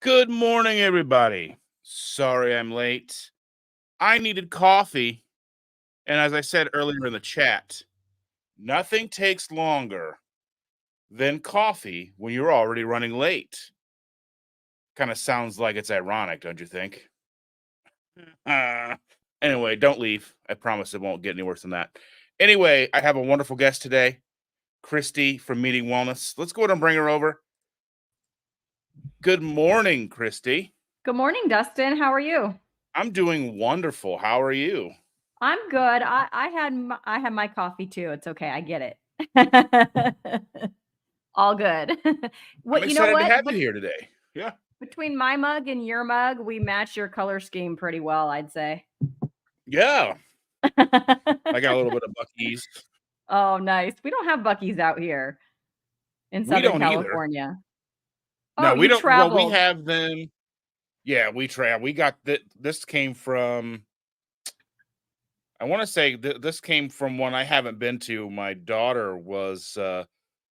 Good morning, everybody. Sorry I'm late. I needed coffee. And as I said earlier in the chat, nothing takes longer than coffee when you're already running late. Kind of sounds like it's ironic, don't you think? Uh, anyway, don't leave. I promise it won't get any worse than that. Anyway, I have a wonderful guest today, Christy from Meeting Wellness. Let's go ahead and bring her over. Good morning, Christy. Good morning, Dustin. How are you? I'm doing wonderful. How are you? I'm good. I had my coffee too. It's okay. I get it. All good. I'm What you know excited to what? have But you here today. Yeah. between my mug and your mug, we match your color scheme pretty well, I'd say. Yeah. I got a little bit of Buc-ee's. Oh, nice. We don't have Buc-ee's out here in We Southern don't either. California. No, Oh, we you don't. Well, we traveled. have them. Yeah, we travel. We got this came from. I want to say this came from one I haven't been to. My daughter was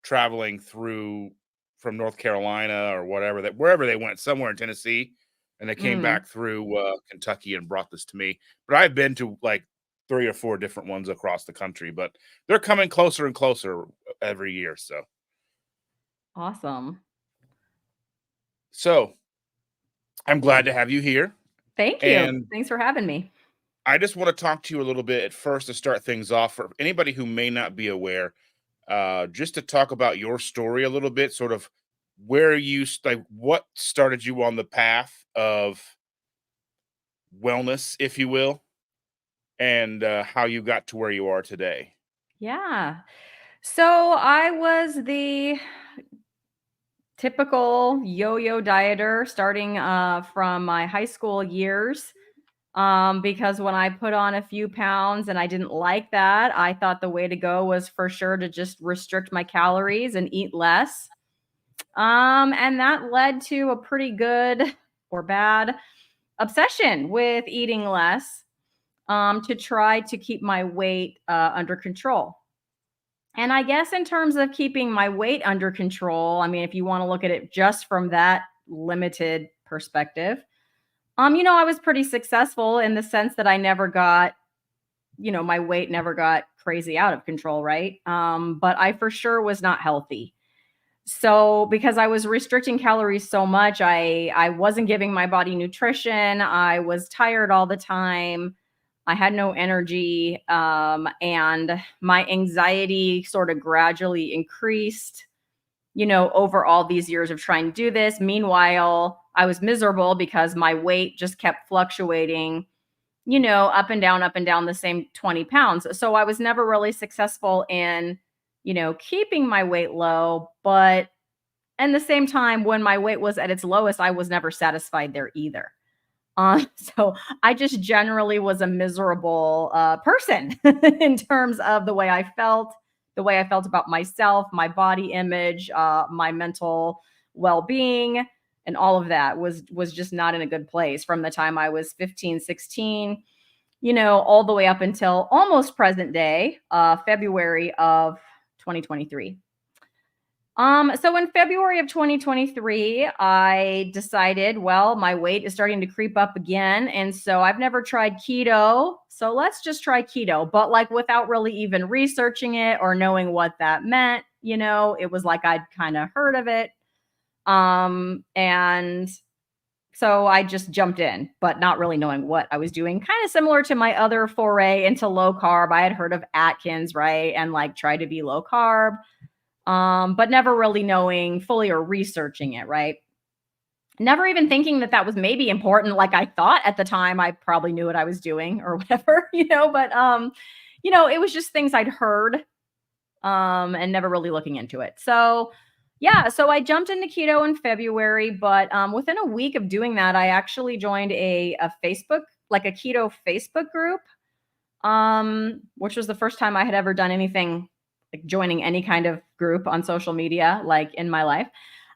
traveling through from North Carolina or whatever that wherever they went, somewhere in Tennessee, and they came Mm, back through Kentucky and brought this to me. But I've been to like 3 or 4 different ones across the country, but they're coming closer and closer every year. awesome. So I'm glad to have you here. Thank you. And Thanks for having me. I just want to talk to you a little bit at first to start things off for anybody who may not be aware, just to talk about your story a little bit, sort of where you like what started you on the path of wellness, if you will, and how you got to where you are today. Yeah. So I was the typical yo-yo dieter starting from my high school years. Because when I put on a few pounds and I didn't like that, I thought the way to go was for sure to just restrict my calories and eat less. And that led to a pretty good or bad obsession with eating less to try to keep my weight under control. And I guess in terms of keeping my weight under control, I mean, if you want to look at it just from that limited perspective, I was pretty successful in the sense that I never got, my weight never got crazy out of control, right? But I for sure was not healthy. So because I was restricting calories so much, I wasn't giving my body nutrition. I was tired all the time. I had no energy, and my anxiety sort of gradually increased, over all these years of trying to do this. Meanwhile, I was miserable because my weight just kept fluctuating, up and down the same 20 pounds. So I was never really successful in, keeping my weight low. But at the same time, when my weight was at its lowest, I was never satisfied there either. So I just generally was a miserable person in terms of the way I felt about myself, my body image, my mental well-being, and all of that was just not in a good place from the time I was 15, 16, all the way up until almost present day, February of 2023. So in February of 2023, I decided, well, my weight is starting to creep up again. And so I've never tried keto. So let's just try keto, but like without really even researching it or knowing what that meant. It was like I'd kind of heard of it. And so I just jumped in, but not really knowing what I was doing. Kind of similar to my other foray into low carb. I had heard of Atkins, right? And like tried to be low carb, but never really knowing fully or researching it, right? Never even thinking that that was maybe important. Like I thought at the time, I probably knew what I was doing or whatever, but it was just things I'd heard, and never really looking into it. So yeah, so I jumped into keto in February, but within a week of doing that, I actually joined a Facebook, like a keto Facebook group, which was the first time I had ever done anything like joining any kind of group on social media, like in my life,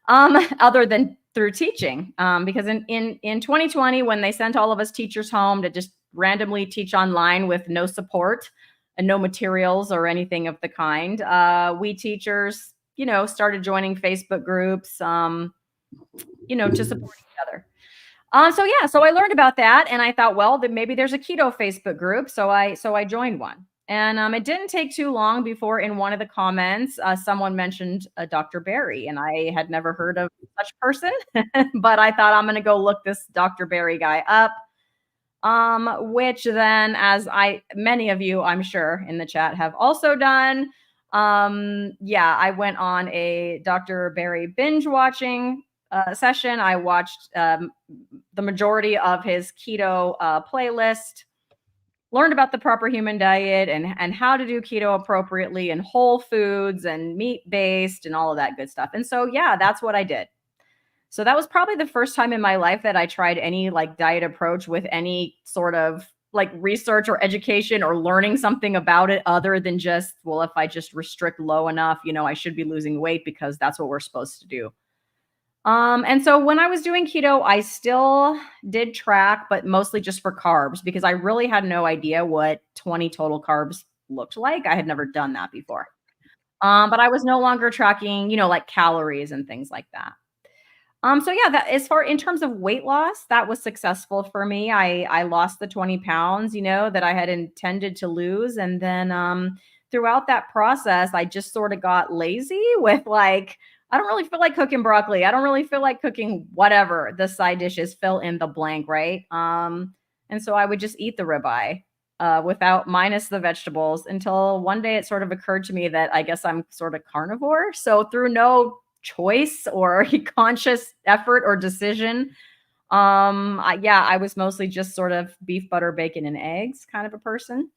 other than through teaching. Because in 2020, when they sent all of us teachers home to just randomly teach online with no support and no materials or anything of the kind, we teachers, started joining Facebook groups. to support each other. So yeah, so I learned about that, and I thought, well, then maybe there's a keto Facebook group, so I joined one, and it didn't take too long before in one of the comments, someone mentioned Dr. Barry, and I had never heard of such person, but I thought I'm going to go look this Dr. Barry guy up. Which then, as many of you, I'm sure, in the chat have also done. Yeah, I went on a Dr. Barry binge watching session. I watched the majority of his keto playlist, learned about the proper human diet and how to do keto appropriately and whole foods and meat based and all of that good stuff. And so, yeah, that's what I did. So that was probably the first time in my life that I tried any like diet approach with any sort of like research or education or learning something about it other than just, well, if I just restrict low enough, I should be losing weight because that's what we're supposed to do. And so when I was doing keto, I still did track, but mostly just for carbs because I really had no idea what 20 total carbs looked like. I had never done that before. But I was no longer tracking, like calories and things like that. So yeah, that as far in terms of weight loss, that was successful for me. I lost the 20 pounds, that I had intended to lose. And then throughout that process, I just sort of got lazy with like, I don't really feel like cooking broccoli. I don't really feel like cooking whatever the side dishes fill in the blank, right? And so I would just eat the ribeye without minus the vegetables until one day it sort of occurred to me that I guess I'm sort of carnivore. So through no choice or conscious effort or decision. I was mostly just sort of beef, butter, bacon, and eggs kind of a person.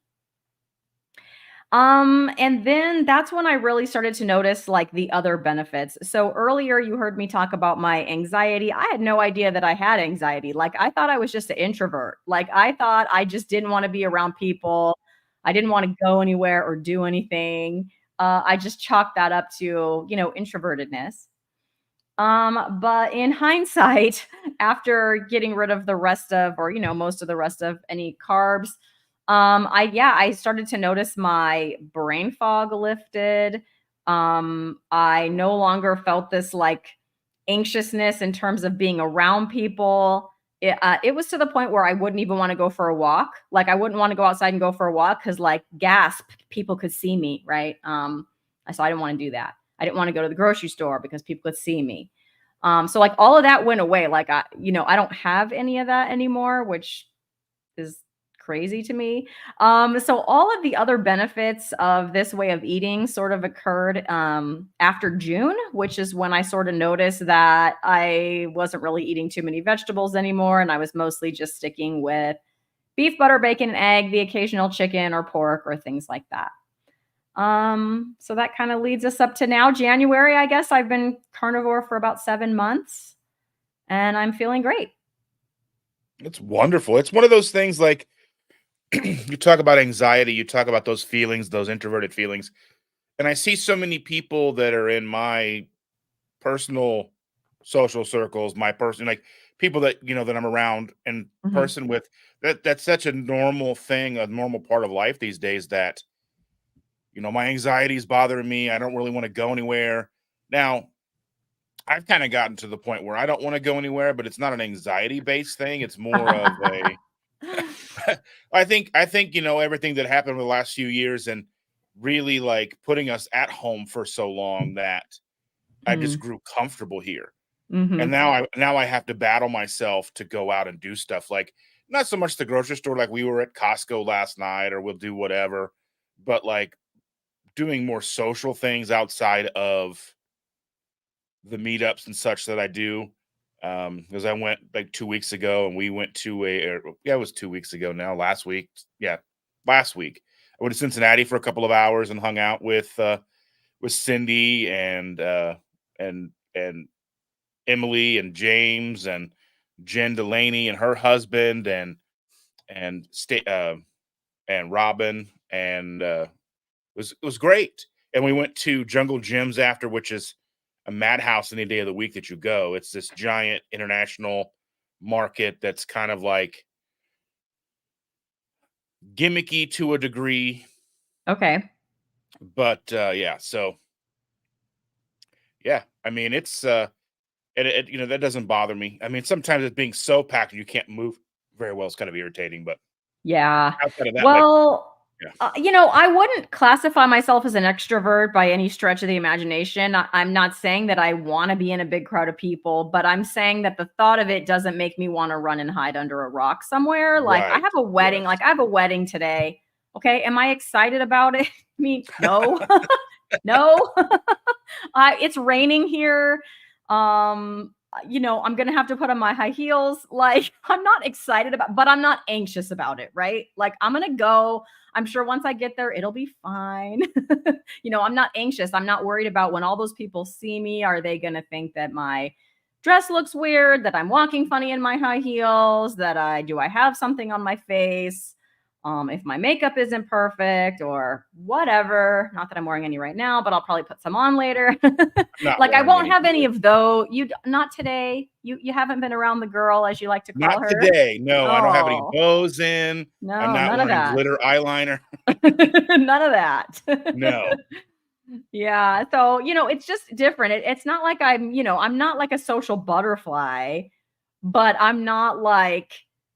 And then that's when I really started to notice like the other benefits. So earlier you heard me talk about my anxiety. I had no idea that I had anxiety. Like I thought I was just an introvert. Like I thought I just didn't want to be around people. I didn't want to go anywhere or do anything. I just chalked that up to, introvertedness. But in hindsight, after getting rid of the rest of, or most of the rest of any carbs, I started to notice my brain fog lifted. I no longer felt this like anxiousness in terms of being around people. It was to the point where I wouldn't even want to go for a walk. Like I wouldn't want to go outside and go for a walk because like gasp, people could see me, right? So I didn't want to do that. I didn't want to go to the grocery store because people could see me. So like all of that went away. Like I don't have any of that anymore, which is crazy to me. So all of the other benefits of this way of eating sort of occurred after June, which is when I sort of noticed that I wasn't really eating too many vegetables anymore, and I was mostly just sticking with beef, butter, bacon, and egg, the occasional chicken or pork or things like that. So that kind of leads us up to now, January. I guess I've been carnivore for about 7 months and I'm feeling great. It's wonderful. It's one of those things like you talk about anxiety, you talk about those feelings, those introverted feelings. And I see so many people that are in my personal social circles, my person, like people that, that I'm around in Mhm. person with that's such a normal thing, a normal part of life these days that, my anxiety is bothering me. I don't really want to go anywhere. Now, I've kind of gotten to the point where I don't want to go anywhere, but it's not an anxiety based thing. It's more of a I think everything that happened over the last few years and really like putting us at home for so long that I just Mm, grew comfortable here. And mhm. now I have to battle myself to go out and do stuff like not so much the grocery store like we were at Costco last night or we'll do whatever, but like doing more social things outside of the meetups and such that I do. Because I went like 2 weeks ago and we went to yeah, it was 2 weeks ago now, last week. Yeah, last week. I went to Cincinnati for a couple of hours and hung out with Cindy and Emily and James and Jen Delaney and her husband and and Robin and it was great. And we went to Jungle Gyms after, which is a madhouse any day of the week that you go. It's this giant international market that's kind of like gimmicky to a degree, Okay. but yeah. So yeah, I mean And that doesn't bother me. I mean, sometimes it's being so packed and you can't move very well. It's kind of irritating, but Yeah. outside of that, like, Well, yeah, I wouldn't classify myself as an extrovert by any stretch of the imagination. I'm not saying that I want to be in a big crowd of people, but I'm saying that the thought of it doesn't make me want to run and hide under a rock somewhere. Like I right, have a wedding, yes, like I have a wedding today. Okay. Am I excited about it? I mean, no, no. It's raining here. I'm gonna have to put on my high heels. Like, I'm not excited about, but I'm not anxious about it, right? Like, I'm gonna go. I'm sure once I get there, it'll be fine. I'm not anxious. I'm not worried about when all those people see me. Are they gonna think that my dress looks weird? That I'm walking funny in my high heels? That I have something on my face? If my makeup isn't perfect or whatever. Not that I'm wearing any right now, but I'll probably put some on later. I'm not Like I wearing won't any have any either. of those. Not today. You haven't been around the girl, as you like to Not call her. today. No, I don't have any Oh, bows in. I'm no, not none of wearing that. glitter eyeliner. None of that. No, Yeah. So, it's just different. It's not like I'm not like a social butterfly, but I'm not like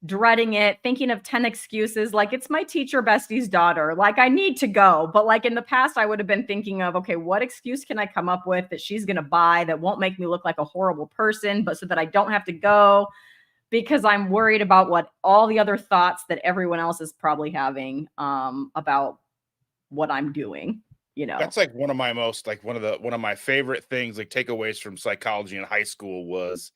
dreading it, thinking of 10 excuses. Like it's my teacher bestie's daughter. Like I need to go. But like in the past, I would have been thinking of, okay, what excuse can I come up with that she's going to buy that won't make me look like a horrible person, but so that I don't have to go because I'm worried about what all the other thoughts that everyone else is probably having about what I'm doing, you know. that's like one of my favorite things, like takeaways from psychology in high school was,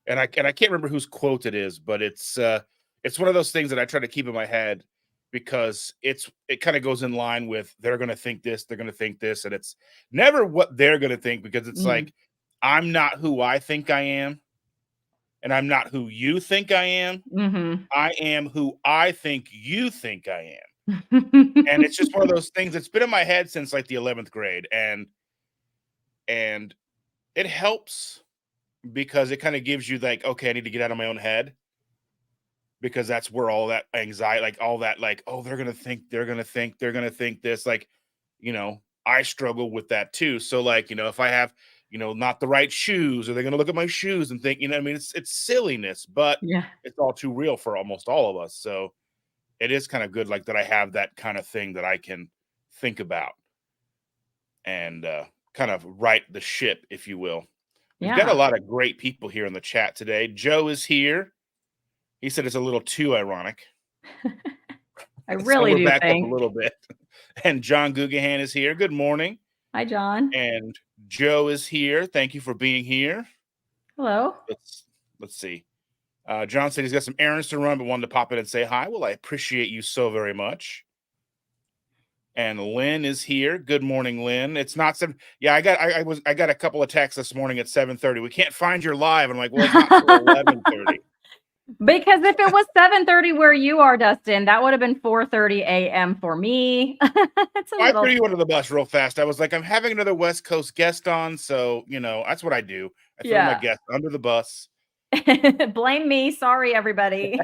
and I can't remember whose quote it is, but it's one of those things that I try to keep in my head because it kind of goes in line with they're going to think this, they're going to think this, and it's never what they're going to think because it's Mm. like I'm not who I think I am, and I'm not who you think I am. Mhm. I am who I think you think I am. And it's just one of those things that's been in my head since like the 11th grade. And it helps because it kind of gives you like, okay, I need to get out of my own head because that's where all that anxiety, like all that, like, oh, they're gonna think this, like, I struggle with that too. So like, if I have, not the right shoes, are they gonna look at my shoes and think, I mean, it's silliness, but Yeah. it's all too real for almost all of us. So it is kind of good, like that I have that kind of thing that I can think about and kind of right the ship, if you will. We've got a Yeah. lot of great people here in the chat today. Joe is here. He said it's a little too ironic. I So really we're do back up a think. little bit. And John Gugahan is here. Good morning. Hi, John. And Joe is here. Thank you for being here. Hello. Let's see. John said he's got some errands to run, but wanted to pop in and say hi. Well, I appreciate you so very much. And Lynn is here. Good morning, Lynn. It's not seven. Yeah, I got a couple of texts this morning at 7:30. We can't find your live. And I'm like, well, it's not till 11:30. Because if it was 7:30 where you are, Dustin, that would have been 4:30 a.m. for me. It's a I threw little, you under the bus real fast. I was like, I'm having another West Coast guest on, so that's what I do. I throw my yeah. guests under the bus. Blame me. Sorry, everybody.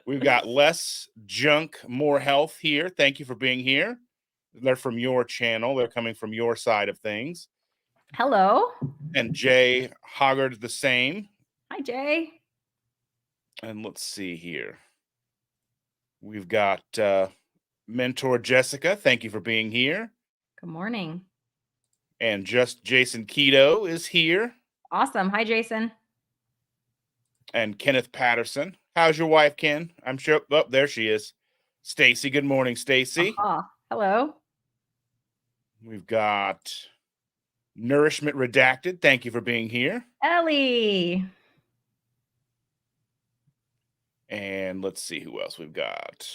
We've got less junk, more health here. Thank you for being here. They're from your channel. They're coming from your side of things. Hello. And Jay Hoggard the same. Hi, Jay. And let's see here. We've got mentor Jessica. Thank you for being here. Good morning. And just Jason Keto is here. Awesome. Hi, Jason. And Kenneth Patterson. How's your wife, Ken? I'm sure. Oh, there she is. Stacy. Good morning, Stacy. Aha. Hello. We've got Nourishment Redacted. Thank you for being here. Ellie. And let's see who else we've got.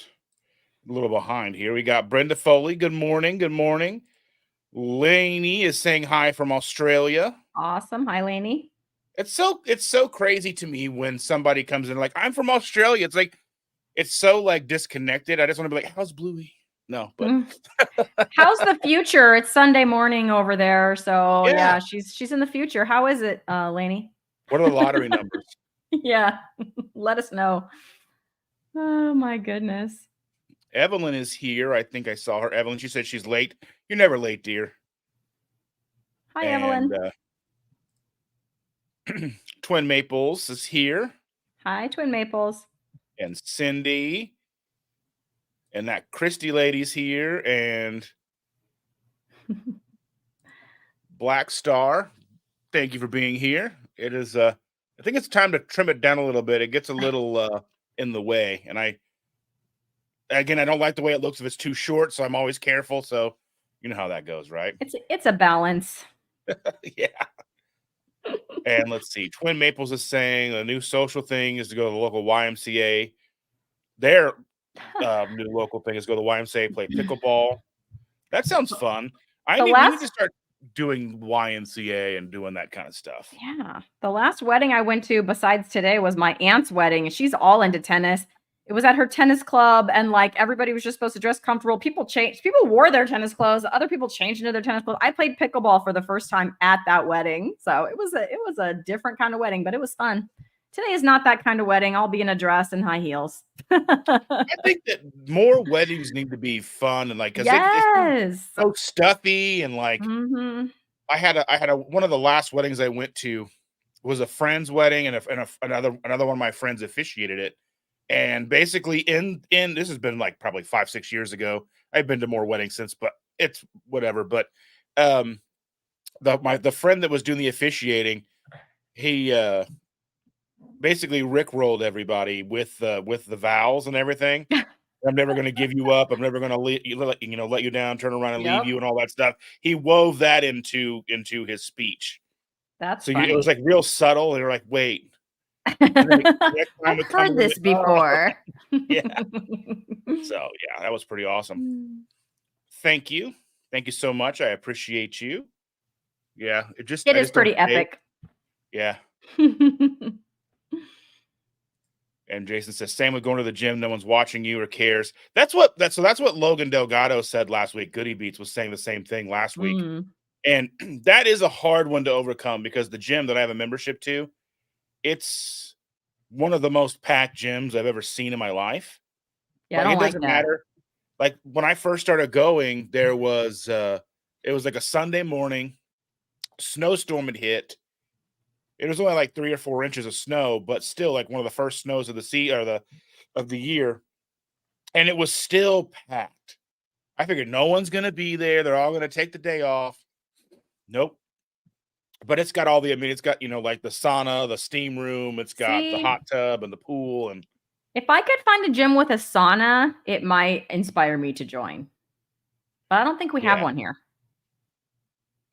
A little behind here. We got Brenda Foley. Good morning. Good morning. Lainey is saying hi from Australia. Awesome. Hi, Lainey. It's so crazy to me when somebody comes in like, I'm from Australia. It's like, it's so like disconnected. I just want to be like, how's Bluey? No, but How's the future? It's Sunday morning over there. So yeah. yeah, she's in the future. How is it, Lainey? What are the lottery numbers? Yeah. Let us know. Oh my goodness. Evelyn is here. I think I saw her. Evelyn, she said she's late. You're never late, dear. Hi, And Evelyn. Twin Maples is here, Hi, Twin Maples. and Cindy, and that Christy lady's here, and Black Star. Thank you for being here. It is I think it's time to trim it down a little bit. It gets a little in the way, and I don't like the way it looks if it's too short, so I'm always careful. So you know how that goes, right? It's a balance. Yeah. And let's see. Twin Maples is saying a new social thing is to go to the local YMCA. Their new local thing is go to the YMCA, play pickleball. That sounds fun. We need to start doing YMCA and doing that kind of stuff. Yeah. The last wedding I went to besides today was my aunt's wedding, and she's all into tennis. It was at her tennis club, and like everybody was just supposed to dress comfortable. People wore their tennis clothes. Other people changed into their tennis clothes. I played pickleball for the first time at that wedding. So it was a different kind of wedding, but it was fun. Today is not that kind of wedding. I'll be in a dress and high heels. I think that more weddings need to be fun and like, cause it's so stuffy and like, I had one of the last weddings I went to was a friend's wedding, and another one of my friends officiated it. And basically in this has been like probably 5-6 years ago. I've been to more weddings since, but it's whatever. But the friend that was doing the officiating, he basically rickrolled everybody with the vows and everything. I'm never going to give you up. I'm never going to let you down, turn around and leave you, and all that stuff. He wove that into his speech. That's so funny. It was like real subtle, and you're like, wait. I've heard this before. Yeah. So yeah, that was pretty awesome. Thank you so much. I appreciate you. Yeah, it is pretty epic. Yeah. And Jason says, same with going to the gym. No one's watching you or cares. That's what Logan Delgado said last week. Goody Beats was saying the same thing last week. And that is a hard one to overcome, because the gym that I have a membership to, it's one of the most packed gyms I've ever seen in my life. Yeah, like, it doesn't matter. Like when I first started going, there was it was like a Sunday morning, snowstorm had hit. It was only like 3 or 4 inches of snow, but still like one of the first snows of the year. And it was still packed. I figured no one's going to be there. They're all going to take the day off. Nope. But it's got it's got, like the sauna, the steam room. It's got the hot tub and the pool. And if I could find a gym with a sauna, it might inspire me to join. But I don't think we have one here.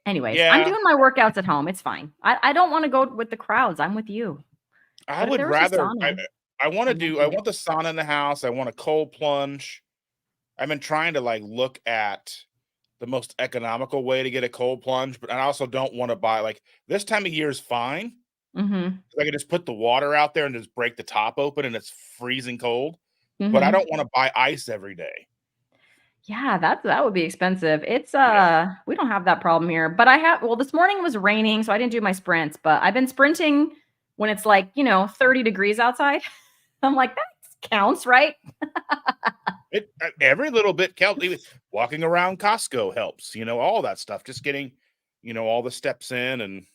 Anyways, I'm doing my workouts at home. It's fine. I don't want to go with the crowds. I'm with you. I would rather. I want the sauna in the house. I want a cold plunge. I've been trying to like look at the most economical way to get a cold plunge, but I also don't want to buy, like, this time of year is fine. I can just put the water out there and just break the top open and it's freezing cold. But I don't want to buy ice every day. Yeah, that would be expensive. It's we don't have that problem here, but this morning it was raining, so I didn't do my sprints, but I've been sprinting when it's like, 30 degrees outside. I'm like, that counts, right? Every little bit counts. Even walking around Costco helps, all that stuff. Just getting, all the steps in and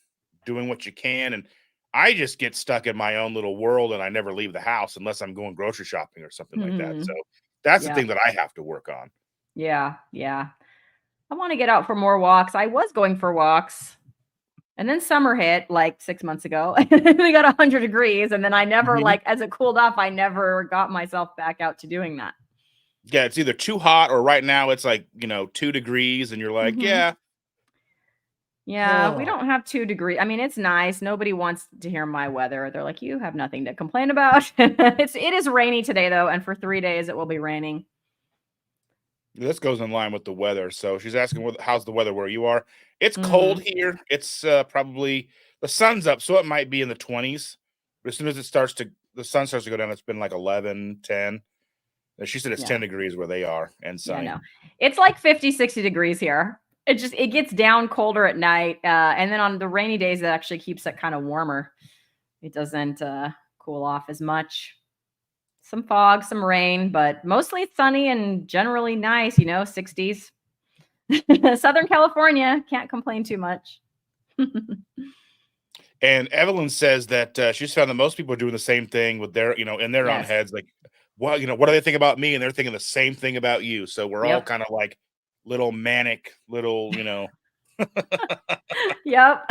doing what you can. And I just get stuck in my own little world, and I never leave the house unless I'm going grocery shopping or something like that. So that's the thing that I have to work on. Yeah. I want to get out for more walks. I was going for walks, and then summer hit like 6 months ago. We got 100 degrees, and then I never, as it cooled off, I never got myself back out to doing that. Yeah, it's either too hot, or right now it's like, 2 degrees, and you're like, yeah. Yeah, we don't have 2 degrees. I mean, it's nice. Nobody wants to hear my weather. They're like, you have nothing to complain about. It is rainy today, though, and for 3 days it will be raining. This goes in line with the weather. So she's asking, how's the weather where you are? It's cold here. It's probably, the sun's up, so it might be in the 20s. But as soon as the sun starts to go down, it's been like 11, 10. She said it's 10 degrees where they are and sunny. Yeah, no. It's like 50, 60 degrees here. It gets down colder at night. And then on the rainy days, it actually keeps it kind of warmer. It doesn't cool off as much. Some fog, some rain, but mostly it's sunny and generally nice, 60s. Mm-hmm. Southern California, can't complain too much. And Evelyn says that she's found that most people are doing the same thing with their, in their own Yes. heads. Like, well, what do they think about me? And they're thinking the same thing about you. So we're all Yep. kind of like little manic, little, Yep.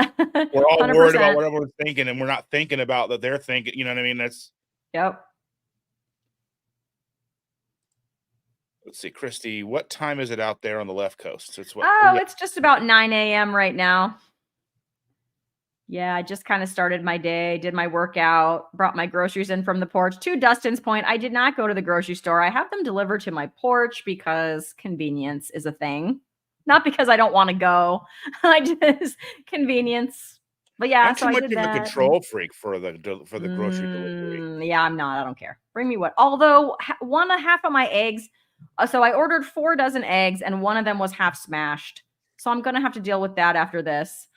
we're all worried about 100%. what everyone's thinking, and we're not thinking about that they're thinking. You know what I mean? Yep. Let's see, Christy, what time is it out there on the left coast? It's what Oh, we it's just about 9 a.m. right now. Yeah, I just kind of started my day, did my workout, brought my groceries in from the porch. To Dustin's point, I did not go to the grocery store. I have them delivered to my porch because convenience is a thing. Not because I don't want to go. I just convenience. But yeah, I'm so too I much did of a that. control freak for the grocery delivery. Yeah, I'm not. I don't care. Bring me what. Although one and a half of my eggs. So I ordered 4 dozen eggs, and one of them was half smashed. So I'm gonna have to deal with that after this.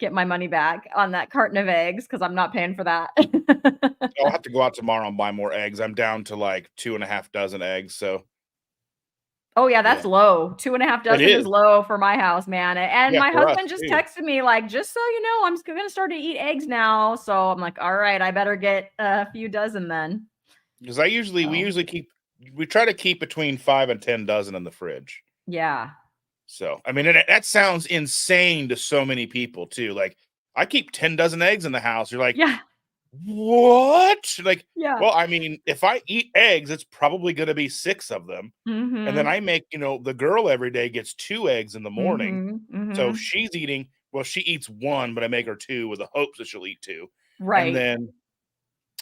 Get my money back on that carton of eggs because I'm not paying for that. I'll have to go out tomorrow and buy more eggs. I'm down to like 2.5 dozen eggs. So Oh yeah, yeah, that's low. 2.5 it dozen is is. low for my house, man. And Yeah, my for us husband just too. texted me like, just so you know, I'm gonna start to eat eggs now. So I'm like, all right, I better get a few dozen then. Because we So usually we try to keep between 5 and 10 dozen in the fridge. yeah. So I mean, and that sounds insane to so many people too. Like, I keep 10 dozen eggs in the house. You're like, Yeah. what? Like, Yeah. well, I mean, if I eat eggs, it's probably going to be 6 of them. And then Mm-hmm. I make, the girl every day gets 2 eggs in the morning. Mm-hmm. So Mm-hmm. she's eating, well, she eats 1, but I make her 2 with the hopes that she'll eat 2. And Right. then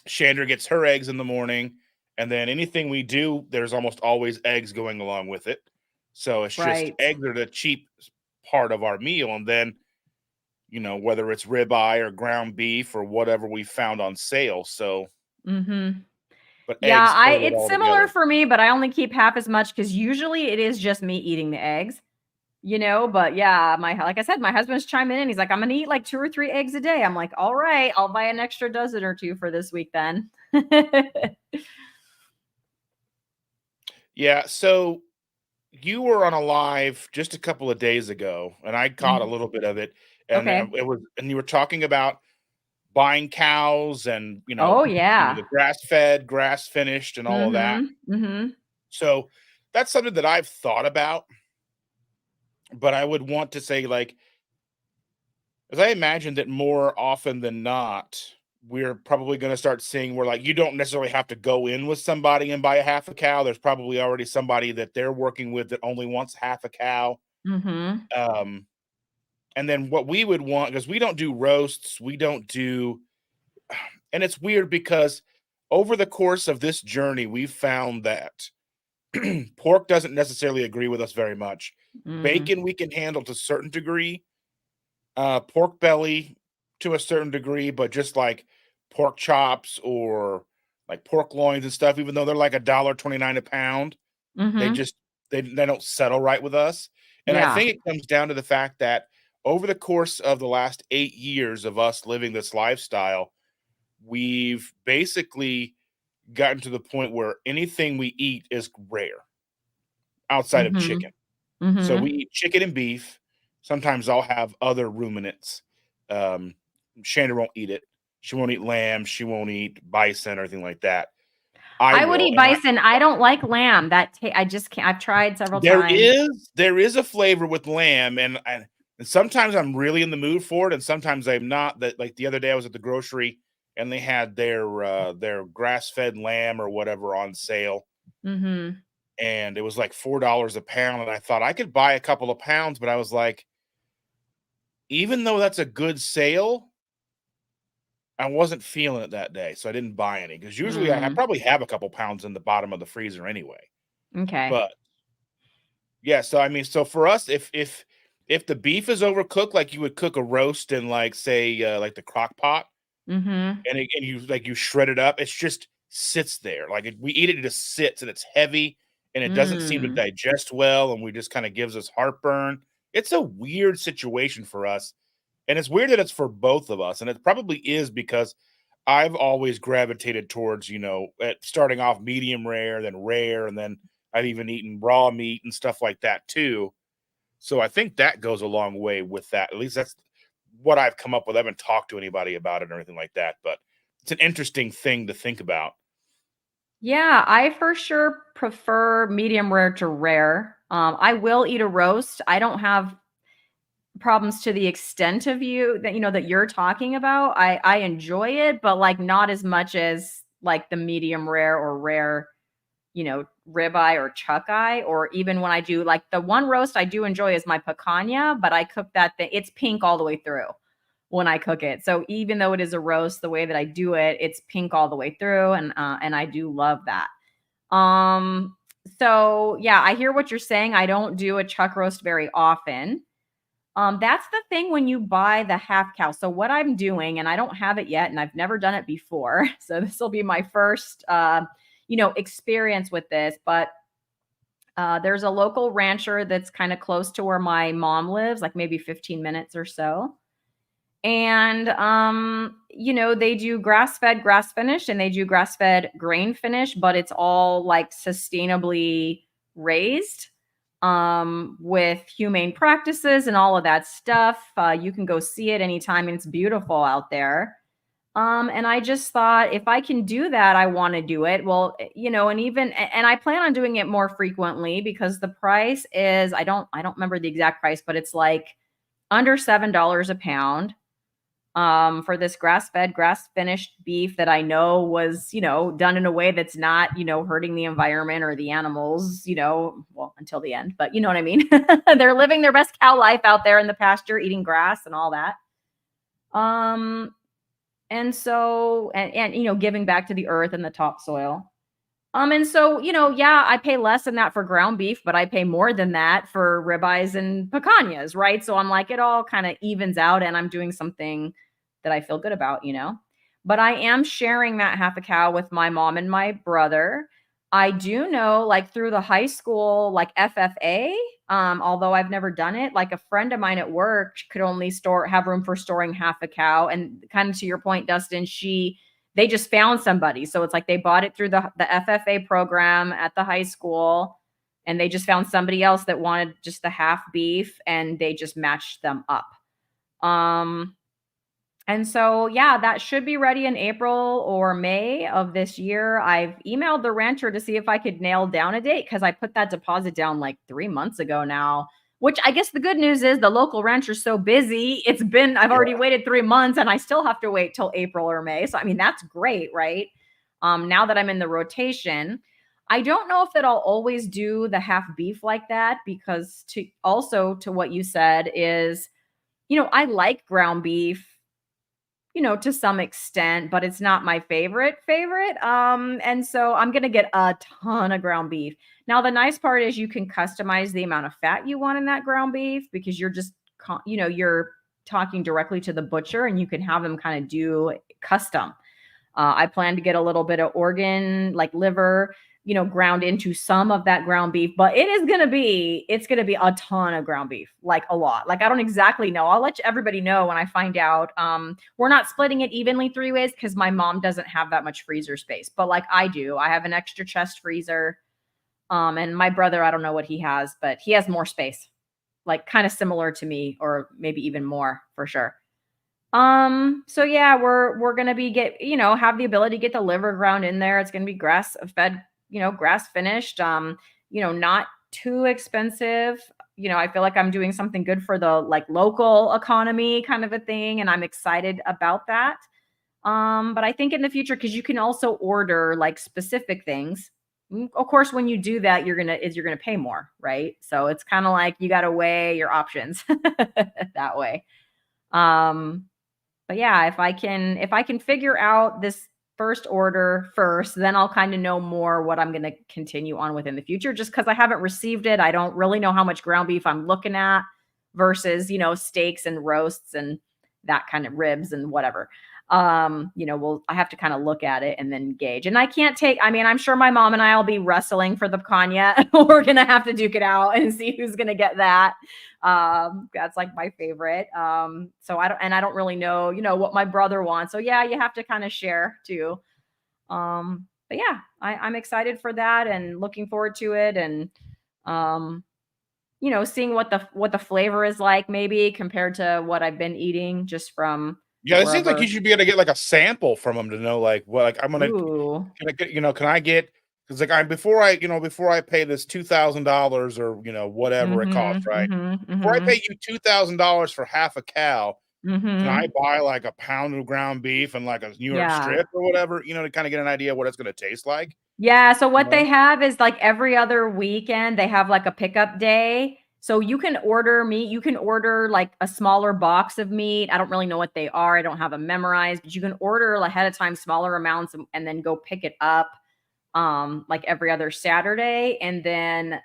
Chandra gets her eggs in the morning. And then anything we do, there's almost always eggs going along with it. So it's just Right. eggs are the cheap part of our meal. And then, whether it's ribeye or ground beef or whatever we found on sale. So, Mm-hmm. but Yeah, eggs I hold it it's all similar together. for me, but I only keep half as much because usually it is just me eating the eggs. But yeah, like I said, my husband's chiming in. He's like, I'm gonna eat like 2 or 3 eggs a day. I'm like, all right, I'll buy an extra dozen or 2 for this week then. Yeah. So you were on a live just a couple of days ago, and I caught a Mhm. little bit of it. And Okay. and you were talking about buying cows and, Oh yeah. the grass fed, grass finished, and all of that. Mhm. Mhm. So that's something that I've thought about, but I would want to say, like, as I imagine that more often than not, we're probably going to start seeing where, like, you don't necessarily have to go in with somebody and buy a half a cow. There's probably already somebody that they're working with that only wants half a cow. Mhm. Um, and then what we would want, because we don't do roasts, we don't do, and it's weird because over the course of this journey, we've found that pork doesn't necessarily agree with us very much. Mm. Bacon we can handle to a certain degree, pork belly to a certain degree, but just like pork chops or like pork loins and stuff, even though they're like $1.29 a pound, they Mhm. just they don't settle right with us. And I Yeah. think it comes down to the fact that over the course of the last 8 years of us living this lifestyle, we've basically gotten to the point where anything we eat is rare outside of chicken. Mhm. So we Mhm. eat chicken and beef. Sometimes I'll have other ruminants. Um, Shanda won't eat it. She won't eat lamb. She won't eat bison or anything like that. I I would will, eat and bison. I don't like lamb. I just can't. I've tried several there times. is a flavor with lamb, and sometimes I'm really in the mood for it, and sometimes I'm not. That, like, the other day I was at the grocery and they had their grass fed lamb or whatever on sale, Mhm. and it was like $4 a pound, and I thought I could buy a couple of pounds, but I was like, even though that's a good sale, I wasn't feeling it that day, so I didn't buy any. Because usually I Mm. probably have a couple pounds in the bottom of the freezer anyway. Okay. But yeah, so I mean, so for us, if the beef is overcooked, like you would cook a roast in, like, say, like the crock pot, Mhm. and you shred it up, it's just sits there. Like, we eat it, it just sits and it's heavy and it doesn't seem to Mm. digest well, and we just kind of gives us heartburn. It's a weird situation for us. And it's weird that it's for both of us. And it probably is because I've always gravitated towards, starting off medium rare, and then I've even eaten raw meat and stuff like that too. So I think that goes a long way with that. At least that's what I've come up with. I haven't talked to anybody about it or anything like that, but it's an interesting thing to think about. Yeah, I for sure prefer medium rare to rare. I will eat a roast. I don't have problems to the extent of you that that you're talking about. I enjoy it, but like not as much as like the medium rare or rare, ribeye or chuck eye, or even when I do like the one roast I do enjoy is my picanha, but I cook that thing, it's pink all the way through when I cook it. So even though it is a roast, the way that I do it, it's pink all the way through, and I do love that. Um, so yeah, I hear what you're saying. I don't do a chuck roast very often. That's the thing when you buy the half cow. So what I'm doing, and I don't have it yet, and I've never done it before. So this will be my first, experience with this. But there's a local rancher that's kind of close to where my mom lives, like maybe 15 minutes or so. And they do grass fed, grass finished, and they do grass fed, grain finished, but it's all like sustainably raised with humane practices and all of that stuff. You can go see it anytime, and it's beautiful out there. And I just thought if I can do that, I want to do it. Well, and I plan on doing it more frequently because the price is I don't remember the exact price, but it's like under $7 a pound for this grass-fed, grass-finished beef that I know was, done in a way that's not, hurting the environment or the animals, well, until the end, but you know what I mean? They're living their best cow life out there in the pasture, eating grass and all that. Um, and so, giving back to the earth and the topsoil. And so, yeah, I pay less than that for ground beef, but I pay more than that for ribeyes and picanhas, right? So I'm like, it all kind of evens out, and I'm doing something that I feel good about. But I am sharing that half a cow with my mom and my brother. I do know, like through the high school, like FFA, although I've never done it, like a friend of mine at work could only have room for storing half a cow. And kind of to your point, Dustin, they just found somebody. So it's like they bought it through the FFA program at the high school, and they just found somebody else that wanted just the half beef, and they just matched them up. And so, yeah, that should be ready in April or May of this year. I've emailed the rancher to see if I could nail down a date because I put that deposit down like 3 months ago now. Which I guess the good news is the local rancher's so busy. I've already waited 3 months, and I still have to wait till April or May. So, I mean, that's great, right? Now that I'm in the rotation, I don't know if that I'll always do the half beef like that because to what you said is, I like ground beef, to some extent, but it's not my favorite. And so I'm going to get a ton of ground beef. Now, the nice part is you can customize the amount of fat you want in that ground beef because you're just, you're talking directly to the butcher, and you can have them kind of do custom. I plan to get a little bit of organ, like liver, ground into some of that ground beef, but it's going to be a ton of ground beef, like a lot. Like, I don't exactly know. I'll let everybody know when I find out. We're not splitting it evenly 3 ways because my mom doesn't have that much freezer space, but like I do. I have an extra chest freezer. And my brother, I don't know what he has, but he has more space, like kind of similar to me, or maybe even more for sure. So yeah, we're gonna have the ability to get the liver ground in there. It's gonna be grass fed, grass finished. Not too expensive. I feel like I'm doing something good for the like local economy kind of a thing, and I'm excited about that. But I think in the future, because you can also order like specific things. Of course, when you do that, you're gonna pay more, right? So it's kind of like you gotta weigh your options that way. Um, but yeah, if I can figure out this first order first, then I'll kind of know more what I'm going to continue on with in the future. Just because I haven't received it, I don't really know how much ground beef I'm looking at versus steaks and roasts and that kind of ribs and whatever. I have to kind of look at it and then gauge. And I can't take. I mean, I'm sure my mom and I'll be wrestling for the picanha. We're gonna have to duke it out and see who's gonna get that. That's like my favorite. So I don't really know, what my brother wants. So yeah, you have to kind of share too. But yeah, I'm excited for that and looking forward to it. And seeing what the flavor is like maybe compared to what I've been eating just from Yeah, it seems like you wherever. should be able to get like a sample from them to know like what like I'm gonna Ooh. can I get can I get because like I before I pay this $2,000 or whatever it costs, Mhm, right? mhm, Before I pay mhm, you $2,000 for half a cow, can I mhm. buy like a pound of ground beef and like a New York Yeah. strip or whatever, to kind of get an idea of what it's gonna taste like, Yeah, so you what know? they have is, like, every other weekend, they have, like, a pickup day. So you can order meat, you can order, like, a smaller box of meat. I don't really know what they are, I don't have them memorized, but you can order ahead of time smaller amounts and then go pick it up, like, every other Saturday, and then,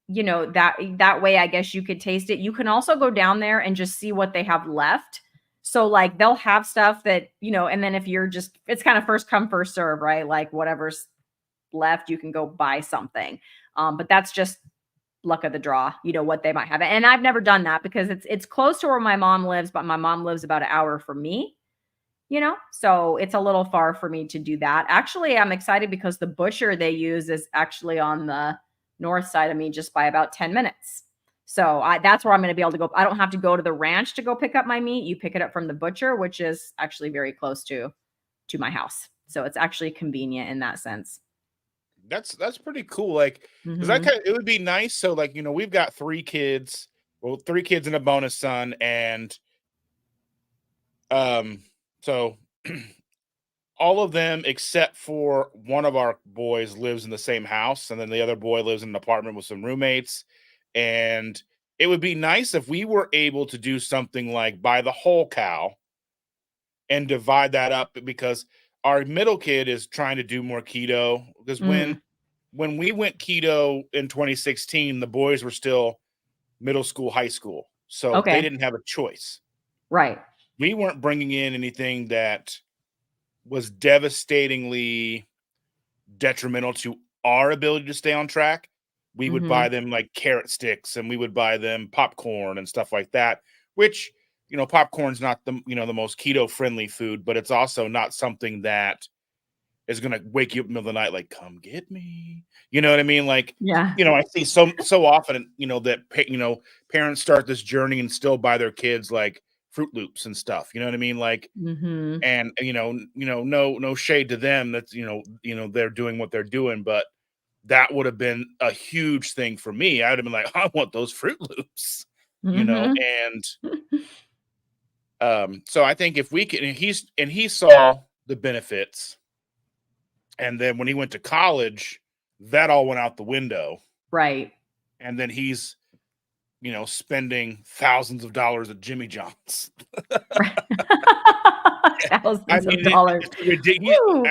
that way, I guess you could taste it. You can also go down there and just see what they have left. So, like, they'll have stuff that, and then if you're just it's kinda first come, first serve, right? Like, whatever's left, you can go buy something. But that's just luck of the draw, what they might have. And I've never done that because it's close to where my mom lives, but my mom lives about an hour from me, so it's a little far for me to do that. Actually, I'm excited because the butcher they use is actually on the north side of me just by about 10 minutes. So that's where I'm going to be able to go. I don't have to go to the ranch to go pick up my meat. You pick it up from the butcher, which is actually very close to my house. So it's actually convenient in that sense. That's pretty cool. Like, because Mhm. it would be nice. So, like, we've got 3 kids, well, 3 kids and a bonus son, and um, so all of them except for one of our boys lives in the same house, and then the other boy lives in an apartment with some roommates. And it would be nice if we were able to do something like buy the whole cow and divide that up because our middle kid is trying to do more keto because Mm. when we went keto in 2016, the boys were still middle school, high school. So they Okay. didn't have a choice. Right. We weren't bringing in anything that was devastatingly detrimental to our ability to stay on track. We would buy Mhm. them like carrot sticks and we would buy them popcorn and stuff like that, which, popcorn's not the most keto friendly food, but it's also not something that is gonna wake you up in the middle of the night like, "Come get me." You know what I mean? Like, Yeah. I see so often, that parents start this journey and still buy their kids like Fruit Loops and stuff. You know what I mean? Like, Mhm. and no shade to them. That's they're doing what they're doing, but that would have been a huge thing for me. I would have been like, I want those Fruit Loops, Mhm. and so I think if we can, and he saw the benefits. And then when he went to college, that all went out the window. Right. And then he's, spending thousands of dollars at Jimmy John's. Right. I Thousands of mean, dollars. it's ridiculous. Woo.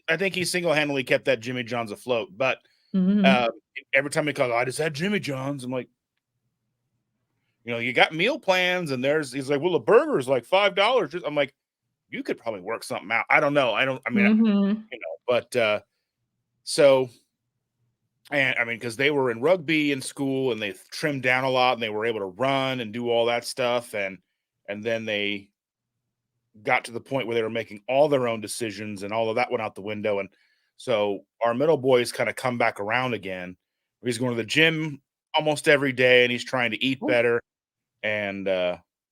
I think he single handedly kept that Jimmy John's afloat. But Mhm. uh, every time he calls, I just had Jimmy John's. I'm like, you got meal plans, and he's like, well, the burger's like $5. I'm like, you could probably work something out. I don't know. I don't. I mean, Mhm. but so and I mean, because they were in rugby in school and they trimmed down a lot and they were able to run and do all that stuff. And then they got to the point where they were making all their own decisions and all of that went out the window. And so our middle boy's kind of come back around again. He's going to the gym almost every day and he's trying to eat Ooh. better. And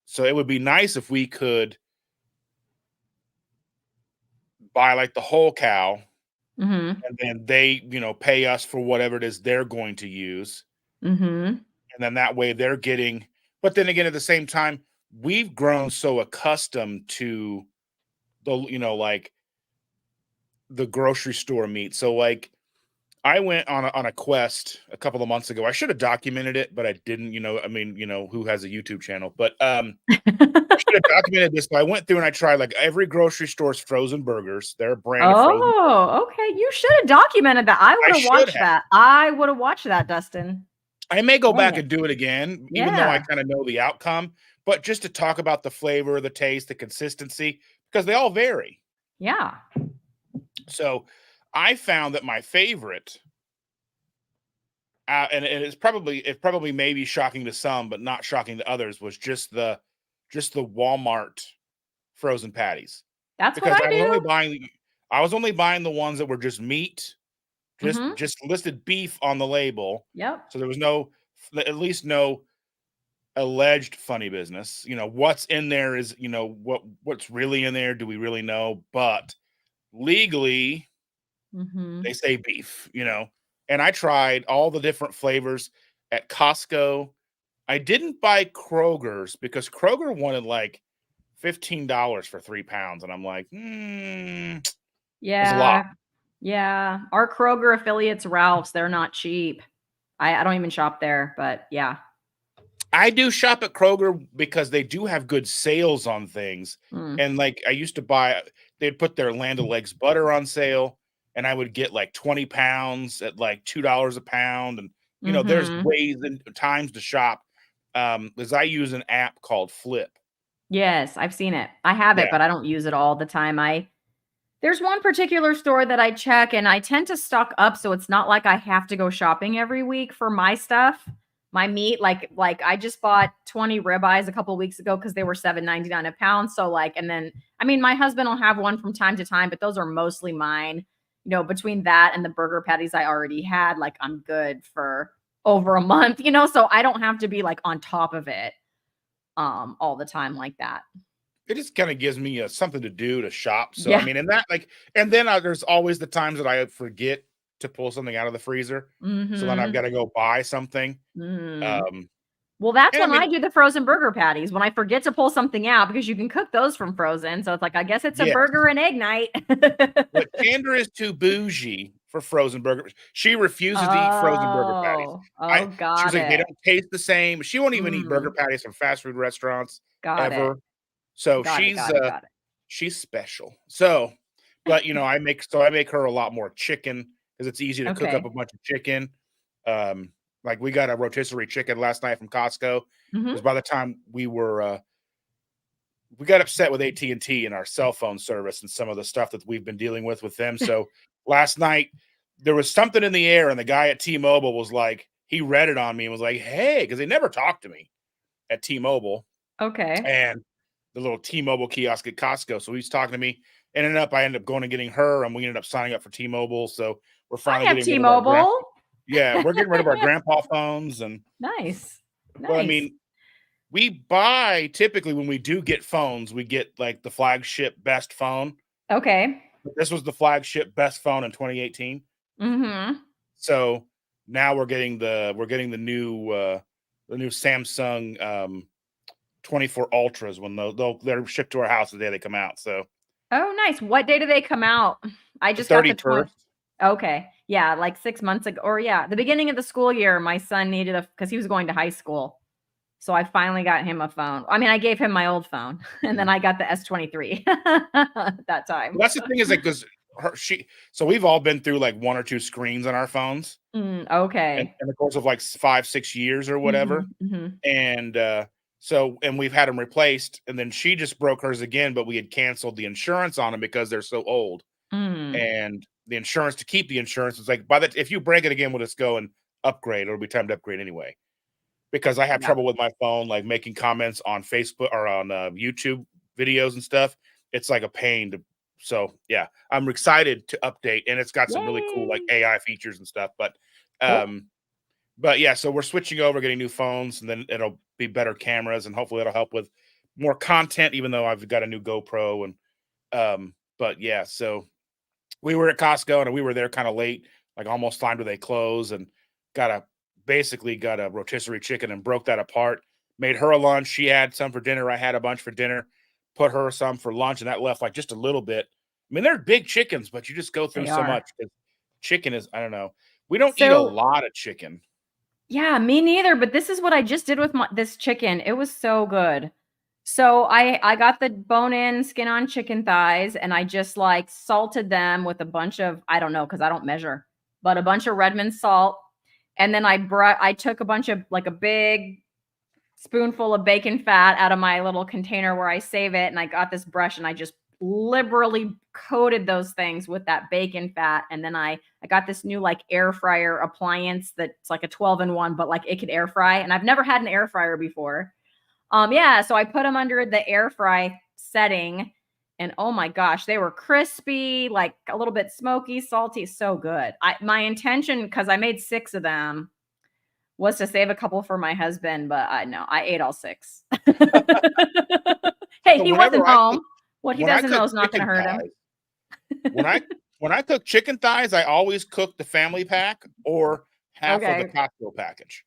so it would be nice if we could buy like the whole cow Mhm. and then they, pay us for whatever it is they're going to use. Mhm. And then that way they're getting, but then again, at the same time, we've grown so accustomed to like the grocery store meat. So like I went on a quest a couple of months ago. I should have documented it, but I didn't, I mean, who has a YouTube channel, but I should have documented this. But I went through and I tried like every grocery store's frozen burgers, their brand of frozen. Oh, okay. You should have documented that. I I would have should watched have. that. I would have watched that, Dustin. I may go Dang back it. and do it again, even though I Yeah. kind of know the outcome, but just to talk about the flavor, the taste, the consistency, because they all vary. Yeah. So I found that my favorite, and it probably may be shocking to some, but not shocking to others, was just the Walmart frozen patties That's what because I do. I was only buying the ones that were just meat, Mhm. just listed beef on the label, Yep. so there was no at least know alleged funny business. What's in there is, what's really in there. Do we really know? But legally, Mhm. they say beef. And I tried all the different flavors at Costco. I didn't buy Kroger's because Kroger wanted like $15 for 3 pounds, and I'm like, that's a lot. Yeah. Yeah. Our Kroger affiliates, Ralph's, they're not cheap. I don't even shop there, but yeah. I do shop at Kroger because they do have good sales on things. Mm. And like I used to buy, they'd put their Land O'Lakes butter on sale, and I would get like 20 pounds at like $2 a pound. And there's Mhm. ways and times to shop. Because I use an app called Flip. Yes, I've seen it. I have it, Yeah. but I don't use it all the time. There's one particular store that I check and I tend to stock up so it's not like I have to go shopping every week for my stuff. My meat, like I just bought 20 ribeyes a couple weeks ago because they were $7.99 a pound. So like, and then I mean my husband will have one from time to time, but those are mostly mine. Between that and the burger patties I already had, like I'm good for over a month, so I don't have to be like on top of it all the time like that. It just kind of gives me something to do to shop. So I Yeah. mean, and that like, and then there's always the times that I forget to pull something out of the freezer. So then I've got Mhm. to go buy something. Mm. Um, Well, that's and I when mean, I do the frozen burger patties, when I forget to pull something out because you can cook those from frozen. So it's like, I guess it's a yeah. burger and egg night. But Chandra is too bougie for frozen burgers. She refuses to eat frozen burger patties. Oh, I oh, She was got like, they it. don't taste the same. She won't even eat burger Mm, patties from fast food restaurants got it. ever. So Got it. Got it. Got it. she's special. So, but I make her a lot more chicken because it's easy to cook up Okay. a bunch of chicken. Like we got a rotisserie chicken last night from Costco Hmm. because by the time we got upset with AT&T and our cell phone service and some of the stuff that we've been dealing with them. So last night there was something in the air, and the guy at T-Mobile was like, he read it on me and was like, "Hey," because they never talked to me at T-Mobile Okay. and the little T-Mobile kiosk at Costco. So he's talking to me. I ended up going and getting her, and we ended up signing up for T-Mobile. So we're I finally have getting rid of our T-Mobile. we're getting rid of our grandpa phones. And Nice. well, I Nice. mean, we buy typically when we do get phones, we get like the flagship best phone. Okay. This was the flagship best phone in 2018. Hmm. So now we're getting the new Samsung 24 Ultras when they're shipped to our house the day they come out. So Oh, nice. What day do they come out? I the just got the 20. 31st. Okay. Yeah, like 6 months ago, or yeah, the beginning of the school year, my son needed because he was going to high school. So I finally got him a phone. I mean, I gave him my old phone and then I got the S23 at that time. Well, that's the thing is like because so we've all been through like one or two screens on our phones Okay. in the course of like 5-6 years or whatever. Mhm, mhm. And and we've had them replaced, and then she just broke hers again, but we had canceled the insurance on them because they're so old. Mm. And the insurance, to keep the insurance, is like if you break it again, we'll just go and upgrade. It'll be time to upgrade anyway. Because I have Yeah. trouble with my phone, like making comments on Facebook or on YouTube videos and stuff. It's like a pain to. So yeah, I'm excited to update, and it's got some really cool like Yay. AI features and stuff. Cool. Um, but yeah, so we're switching over, getting new phones, and then it'll be better cameras, and hopefully it'll help with more content. Even though I've got a new GoPro, and but yeah, so we were at Costco and we were there kind of late, like almost time till they close, and got a basically got a rotisserie chicken and broke that apart. Made her a lunch. She had some for dinner. I had a bunch for dinner. Put her some for lunch, and that left like just a little bit. I mean, they're big chickens, but you just go through They so are. much. 'Cause chicken is, I don't know. We don't eat a So, lot of chicken. yeah, me neither, but this is what I just did with this chicken. It was so good. So I got the bone-in, skin-on chicken thighs, and I just, like, salted them with a bunch of, I don't know, because I don't measure, but a bunch of Redmond salt, and then I took a bunch of, like, a big spoonful of bacon fat out of my little container where I save it, and I got this brush and I just liberally coated those things with that bacon fat, and then I got this new, like, air fryer appliance that's like a 12-in-1, but, like, it could air fry, and I've never had an air fryer before. Yeah, so I put them under the air fry setting, and oh my gosh, they were crispy, like, a little bit smoky, salty, so good. My intention, because I made 6 of them, was to save a couple for my husband, but I ate all 6. Hey, So he wasn't home. What he when I doesn't know cook is not gonna chicken hurt him. thighs, when I when I cook chicken thighs, I always cook the family pack or half of the Okay. Costco package.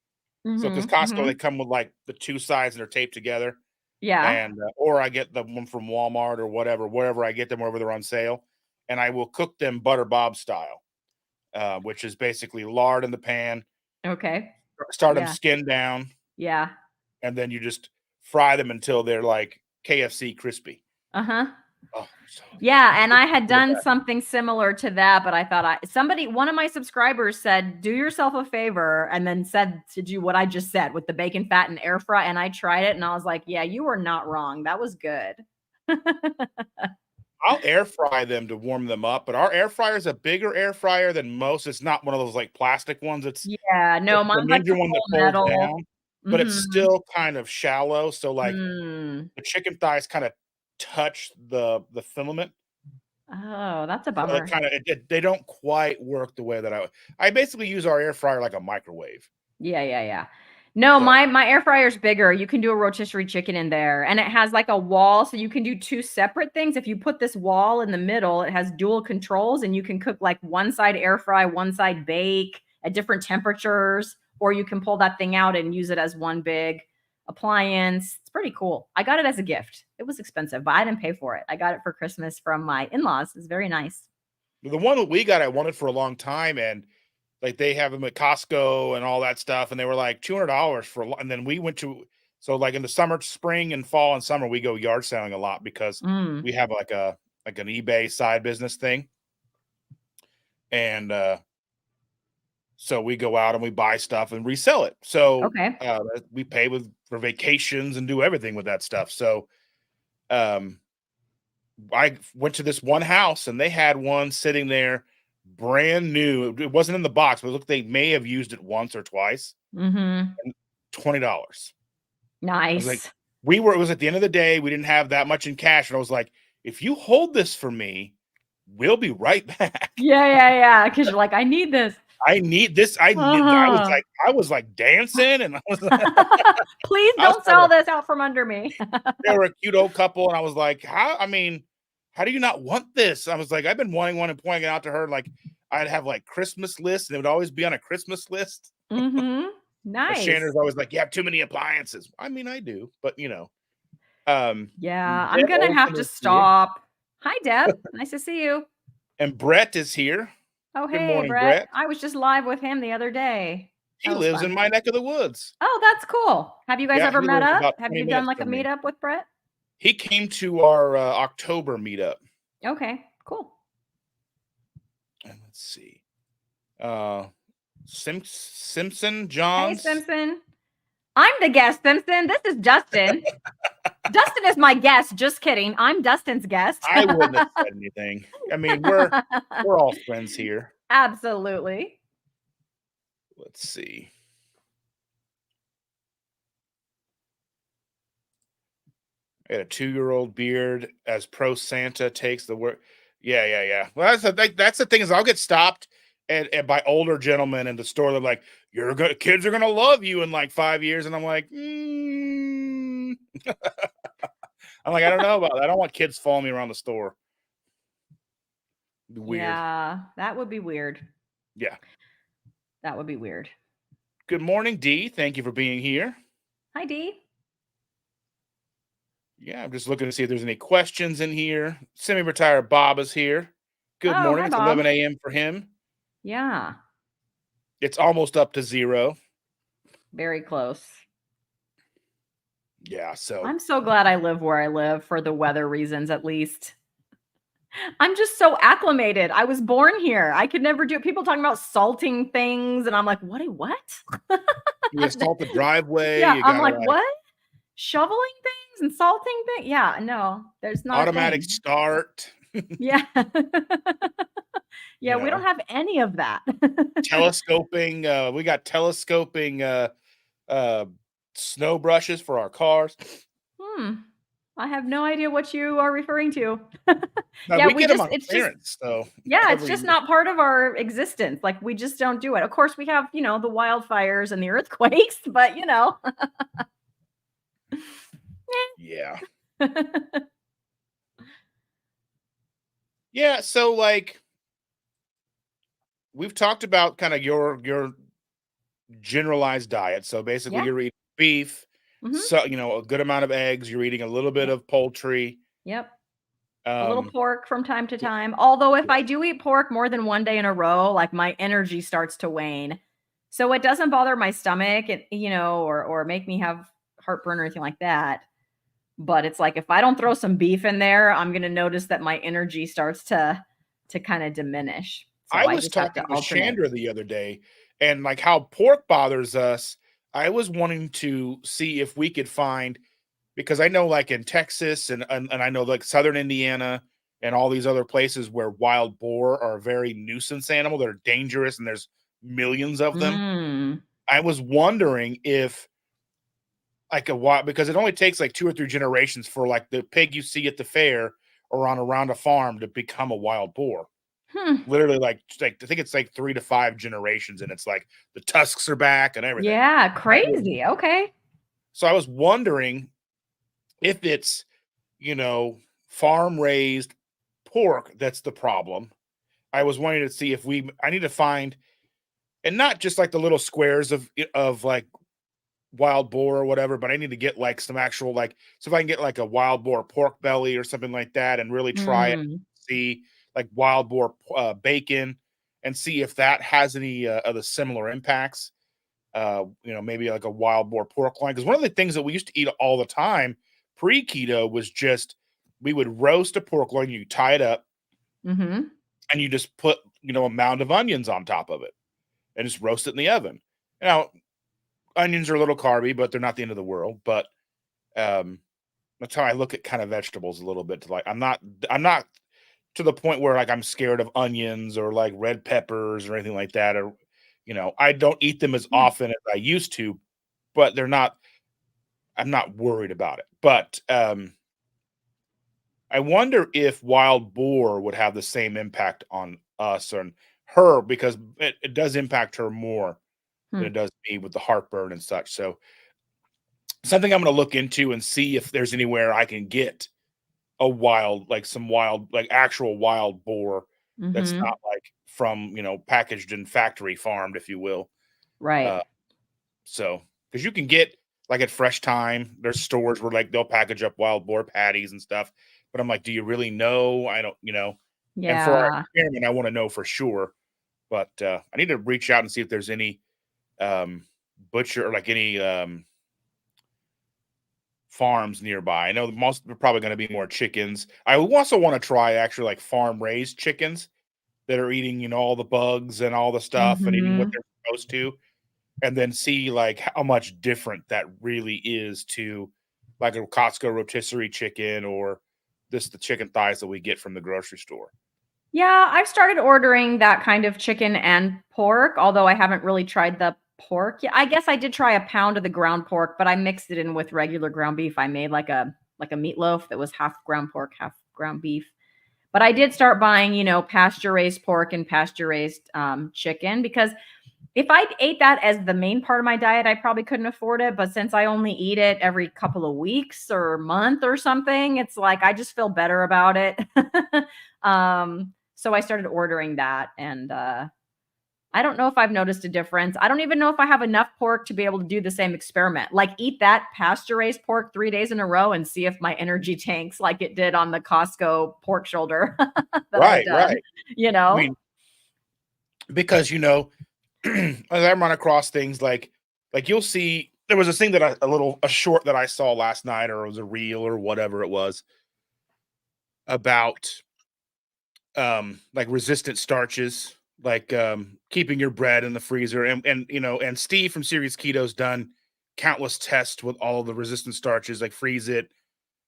So, because Mhm, Costco, they mhm. come with, like, the 2 sides and they're taped together, Yeah. and, or I get the one from Walmart or whatever, wherever I get them, wherever they're on sale, and I will cook them butter bob style, which is basically lard in the pan, Okay. start them Yeah. skin down, Yeah. and then you just fry them until they're like KFC crispy. Uh-huh. Oh, so Yeah, and I had the done best. something similar to that, but I thought one of my subscribers said, "Do yourself a favor," and then said to do what I just said with the bacon fat and air fry, and I tried it and I was like, "Yeah, you were not wrong. That was good." I'll air fry them to warm them up, but our air fryer is a bigger air fryer than most. It's not one of those like plastic ones. Yeah, It's no, the mine's like the Ninja one that full folds metal. down, but it's Mhm. still kind of shallow. So like Mm. the chicken thighs kind of touch the filament. Oh, that's a So it bummer. kind of they don't quite work the way that I basically use our air fryer like a microwave. Yeah, yeah, yeah. No, So my air fryer's bigger. You can do a rotisserie chicken in there, and it has like a wall, so you can do 2 separate things. If you put this wall in the middle, it has dual controls, and you can cook like one side air fry, one side bake at different temperatures, or you can pull that thing out and use it as one big appliance. It's pretty cool. I got it as a gift. It was expensive, but I didn't pay for it. I got it for Christmas from my in-laws. It's very nice. the one that we got, I wanted for a long time, and like they have them at Costco and all that stuff, and they were like $200 for. And then we went to so like in the summer, spring, and fall and summer, we go yard selling a lot because Mm, we have like an eBay side business thing, and so we go out and we buy stuff and resell it. So okay. we pay with for vacations and do everything with that stuff. So um, I went to this one house and they had one sitting there brand new. It wasn't in the box, but look, they may have used it once or twice. Mhm. And $20. I was like, Nice. it was at the end of the day, we didn't have that much in cash. And I was like, if you hold this for me, we'll be right back. Yeah, yeah, yeah. Because 'cause you're like, "I need this." I need this. Uh-huh. I was like dancing and Please I was don't trying sell to, this out from under me. they were a cute old couple. And I was like, how do you not want this? I was like, I've been wanting one and pointing it out to her. Like I'd have like Christmas lists and it would always be on a Christmas list. Mhm. And Nice. Shanner's always like, you have too many appliances. I mean, I do, but Yeah, I'm Deb gonna have Olson to is here stop. Hi, Deb. Nice to see you. and Brett is here. Oh, Good hey, morning, Brett. Brett. I was just live with him the other day. He That was lives in fun. my neck of the woods. Oh, that's cool. Have you guys Yeah, ever he met lives up? about Have 20 you done minutes like a from me. meetup with Brett? He came to our October meetup. Okay, cool. And let's see. Uh Simpson Hey, Johns. Simpson. I'm the guest, Simpson. This is Justin. Dustin is my guest. Just kidding. I'm Dustin's guest. I wouldn't have said anything. I mean, we're all friends here. Absolutely. Let's see. I had a 2-year-old beard as pro Santa takes the work. Yeah, yeah, yeah. Well, that's the thing is I'll get stopped and by older gentlemen in the store. They're like, "You're good. Kids are gonna love you in like 5 years," and I'm like, I'm like, I don't know about that. I don't want kids following me around the store. It'd be weird. Yeah, that would be weird. Yeah. That would be weird. Good morning, Dee. Thank you for being here. Hi, Dee. Yeah, I'm just looking to see if there's any questions in here. Semi-retired Bob is here. Good Oh, morning. hi, It's Bob. 11 a.m. for him. Yeah, It's almost up to 0. very close. Yeah, so I'm so glad I live where I live for the weather reasons, at least. I'm just so acclimated. I was born here. I could never do it. People talking about salting things, and I'm like, what? you assault the driveway, Yeah, you I'm gotta like, like what? Shoveling things and salting things? Yeah, no, there's not a automatic thing. start, Yeah. Yeah, you we don't know, have any of that. telescoping. We got telescoping uh snow brushes for our cars. Hmm. I have no idea what you are referring to. Now Yeah, we get them on it's just clearance, so yeah, it's every just year. not part of our existence. Like we just don't do it. Of course, we have, the wildfires and the earthquakes, but Yeah. Yeah, so, like, we've talked about kinda your generalized diet. So, basically, Yeah. you're eating beef, Mhm. so a good amount of eggs, you're eating a little bit Yep. of poultry, Yep. A little um, pork from time to yeah, time. Although if yeah. I do eat pork more than one day in a row, like my energy starts to wane. So it doesn't bother my stomach, or make me have heartburn or anything like that. But it's like if I don't throw some beef in there, I'm gonna notice that my energy starts to kind of diminish. So I I was just have to talking with alternate. Chandra the other day, and, like, how pork bothers us. I was wanting to see if we could find, because I know, like, in Texas and I know, like, Southern Indiana and all these other places where wild boar are a very nuisance animal, they're dangerous, and there's millions of them. Mm. I was wondering if, like, a wild, because it only takes, like, 2 or 3 generations for, like, the pig you see at the fair or on around a farm to become a wild boar. Hmm. Literally, like, I think it's, like, 3 to 5 generations, and it's, like, the tusks are back and everything. Yeah, I was crazy. Okay. so I was wondering if it's, you know, farm raised pork that's the problem. I was wanting to see if I need to find, and not just like the little squares of like wild boar or whatever, but I need to get like some actual, like, so if I can get like a wild boar pork belly or something like that and really try it, Mm. see like wild boar bacon, and see if that has any of the similar impacts. Maybe like a wild boar pork loin. Because one of the things that we used to eat all the time pre keto was just, we would roast a pork loin, you tie it up, Mhm. and you just put, a mound of onions on top of it and just roast it in the oven. Now, onions are a little carby, but they're not the end of the world. But um, that's how I look at kind of vegetables a little bit. To like, I'm not to the point where like I'm scared of onions or like red peppers or anything like that. Or, I don't eat them as Yeah. often as I used to, but they're not. I'm not worried about it. But I wonder if wild boar would have the same impact on us and her, because it does impact her more than Hmm. it does me with the heartburn and such. So something I'm going to look into and see if there's anywhere I can get a wild, like some wild, like actual wild boar that's not Mhm. like from, packaged and factory farmed, if you will. Right. Uh, so, because you can get, like, at Fresh Time, there's stores where like they'll package up wild boar patties and stuff. But I'm like, do you really know? I don't, and for our Yeah. experiment, I want to know for sure. But I need to reach out and see if there's any um, butcher or like any farms nearby. I know that most are probably going to be more chickens. I also want to try actually like farm raised chickens that are eating, all the bugs and all the stuff and eating what Mhm. they're supposed to, and then see like how much different that really is to like a Costco rotisserie chicken or the chicken thighs that we get from the grocery store. Yeah, I've started ordering that kind of chicken and pork, although I haven't really tried the pork. Yeah, I guess I did try a pound of the ground pork, but I mixed it in with regular ground beef. I made like a meatloaf that was half ground pork, half ground beef. But I did start buying, pasture raised pork and pasture raised chicken because if I ate that as the main part of my diet, I probably couldn't afford it. But since I only eat it every couple of weeks or month or something, it's like I just feel better about it. So I started ordering that, and I don't know if I've noticed a difference. I don't even know if I have enough pork to be able to do the same experiment. Like eat that pasture raised pork 3 days in a row and see if my energy tanks like it did on the Costco pork shoulder that I had Right, done. right. You I know? mean, because as I run across things like you'll see, there was this thing that a short that I saw last night, or it was a reel or whatever it was, about like resistant starches, like keeping your bread in the freezer, and Steve from Serious Keto's done countless tests with all the resistant starches, like freeze it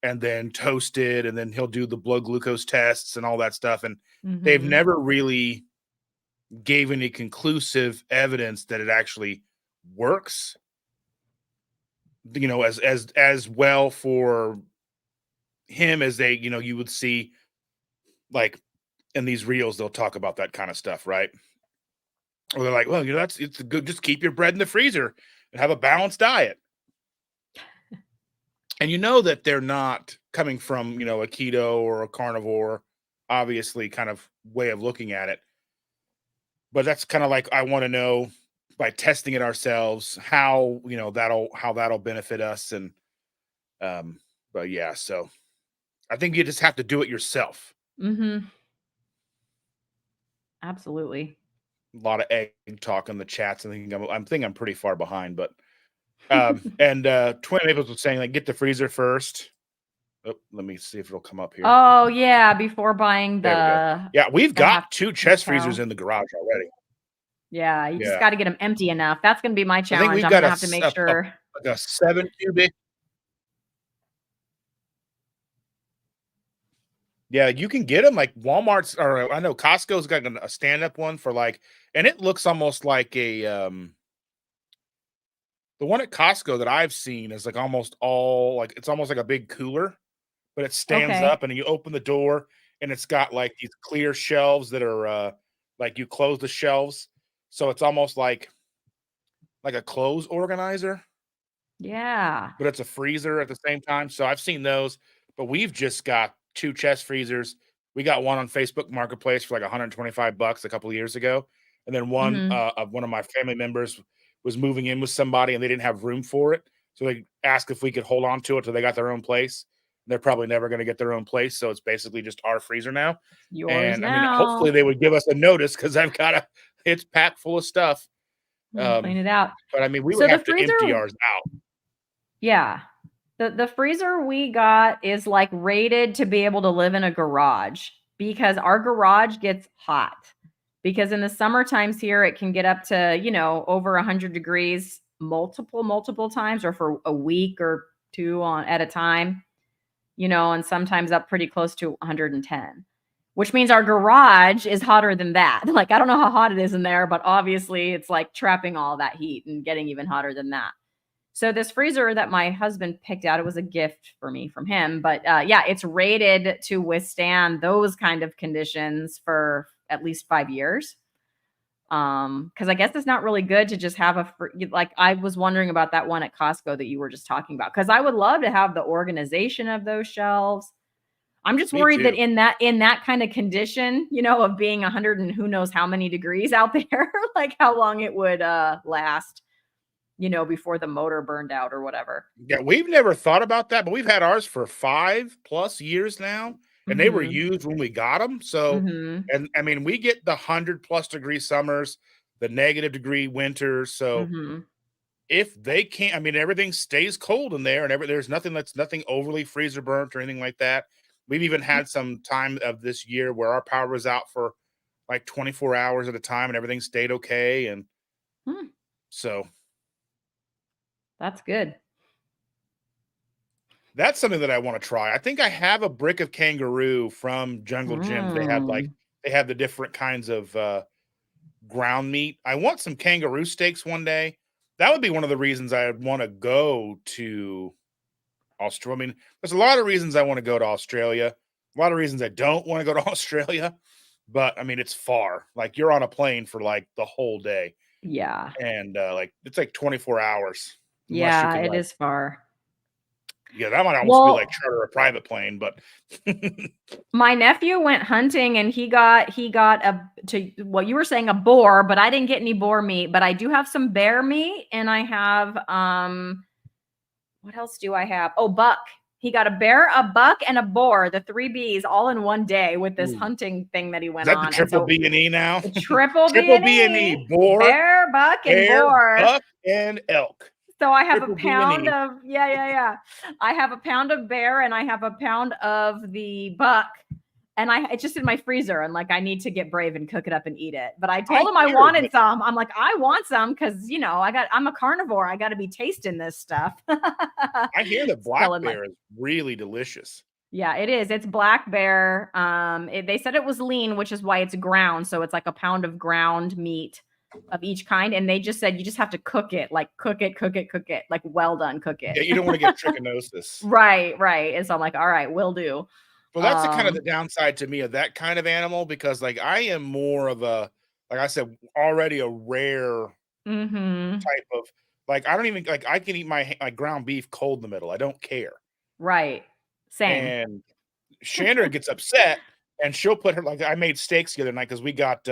and then toast it, and then he'll do the blood glucose tests and all that stuff, and they've Mhm. never really gave any conclusive evidence that it actually works, as well for him as you would see like in these reels, they'll talk about that kind of stuff, right? Or they're like, well, it's good. Just keep your bread in the freezer and have a balanced diet. And you know that they're not coming from, a keto or a carnivore, obviously, kind of way of looking at it. But that's kind of like I want to know by testing it ourselves how that'll benefit us. And but yeah, so I think you just have to do it yourself. Mm-hmm. Absolutely. A lot of egg talk in the chats. I'm pretty far behind, but and Twin Maples was saying like get the freezer first. Oh, let me see if it'll come up here. Oh yeah, before buying There we go. Yeah, we've got 2 chest freezers in the garage already. Yeah, you just Yeah. got to get them empty enough. That's going to be my I think challenge. we've I'm got going to have to make sure. like a 7 cubic. Yeah, you can get them like Walmart's, or I know Costco's got a stand-up one for like, and it looks almost like a the one at Costco that I've seen is like almost all like it's almost like a big cooler, but it stands Okay. up and you open the door and it's got like these clear shelves that are like you close the shelves. So it's almost like a clothes organizer, Yeah. but it's a freezer at the same time. So I've seen those, but we've just got 2 chest freezers. We got one on Facebook Marketplace for like $125 a couple of years ago, and then one Mhm. of one of my family members was moving in with somebody and they didn't have room for it, so they asked if we could hold on to it till they got their own place. They're probably never going to get their own place, so it's basically just our freezer now. Yours And I mean, hopefully now. they would give us a notice because it's packed full of stuff. Clean it out. But I mean, we would So the have to freezer, empty ours out. yeah. The freezer we got is like rated to be able to live in a garage because our garage gets hot. Because in the summer times here, it can get up to, over 100 degrees multiple times or for a week or two on at a time, and sometimes up pretty close to 110, which means our garage is hotter than that. Like, I don't know how hot it is in there, but obviously it's like trapping all that heat and getting even hotter than that. So this freezer that my husband picked out, it was a gift for me from him, but yeah, it's rated to withstand those kind of conditions for at least 5 years. Because I guess it's not really good to just have like I was wondering about that one at Costco that you were just talking about, because I would love to have the organization of those shelves. I'm just Me worried that too. in that kind of condition, of being 100 and who knows how many degrees out there, like how long it would last, before the motor burned out or whatever. Yeah, we've never thought about that, but we've had ours for 5+ years now, and they were Mhm. used when we got them. So, Mhm. and I mean, we get the 100+ degree summers, the negative degree winters. So, Mhm. if they can't, I mean, everything stays cold in there, and there's nothing overly freezer burnt or anything like that. We've even had some time of this year where our power was out for like 24 hours at a time, and everything stayed okay. And Hmm, so, that's good. that's something that I wanna try. I think I have a brick of kangaroo from Jungle Jim's. Mm. They have the different kinds of, ground meat. I want some kangaroo steaks one day. That would be one of the reasons I wanna go to Australia. I mean, there's a lot of reasons I wanna go to Australia, a lot of reasons I don't wanna go to Australia, but, I mean, it's far. Like, you're on a plane for, like, the whole day, Yeah. and, like, it's, like, 24 hours unless you Yeah, can, it like, is far. yeah, that might almost be like Well, charter a private plane, but my nephew went hunting and he got a to what you were saying, a boar, but I didn't get any boar meat, but I do have some bear meat and I have what else do I have? Oh, buck. He got a bear, a buck, and a boar, the 3 Bs all in one day with this Ooh. hunting thing that he Is went that the on. And triple so B&E now? the triple Triple B&E, B&E, boar, bear, buck, and bear, boar. buck, and elk. So I have a Triple pound B&E. of yeah. I have a pound of bear and I have a pound of the buck. And it's just in my freezer, and like I need to get brave and cook it up and eat it. But I I told him I hear wanted that some. I'm like, I want some because I'm a carnivore. I got to be tasting this stuff. I hear that black Still in my bear is really delicious. Yeah, it is. It's black bear. They said it was lean, which is why it's ground. So it's like a pound of ground meat. of each kind, and they just said you just have to cook it, like cook it, like well done, cook it. Yeah, you don't want to get trichinosis. Right, right. And so I'm like, all right, will do. Well, that's the kind of the downside to me of that kind of animal because, like, I am more of a, like I said, already a rare Mm-hmm. type of, like, I don't even like I can eat my ground beef cold in the middle. I don't care. Right. Same. And Chandra gets upset and she'll put her, like, I made steaks the other night because we got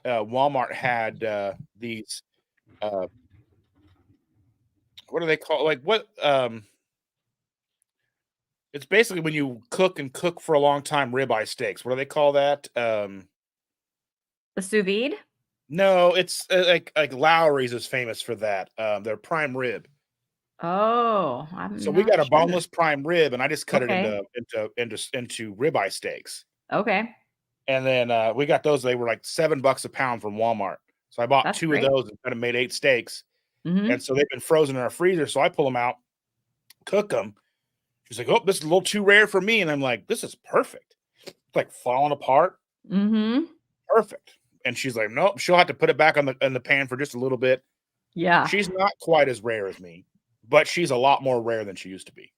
Walmart had these what do they call, like, what it's basically when you cook and cook for a long time ribeye steaks. What do they call that? The sous vide? No, it's like Lowry's is famous for that. Their prime rib. Oh, So I'm we not got a sure. boneless prime rib, and I just cut it Okay. into ribeye steaks. Okay. And then we got those. They were like $7 a pound from Walmart. So I bought That's 2 of great. those and kind of made 8 steaks. And Mm-hmm. so they've been frozen in our freezer. So I pull them out, cook them. She's like, "Oh, this is a little too rare for me." And I'm like, "This is perfect." It's like falling apart. Mm-hmm. Perfect. And she's like, "Nope." She'll have to put it back in the pan for just a little bit. Yeah. She's not quite as rare as me, but she's a lot more rare than she used to be.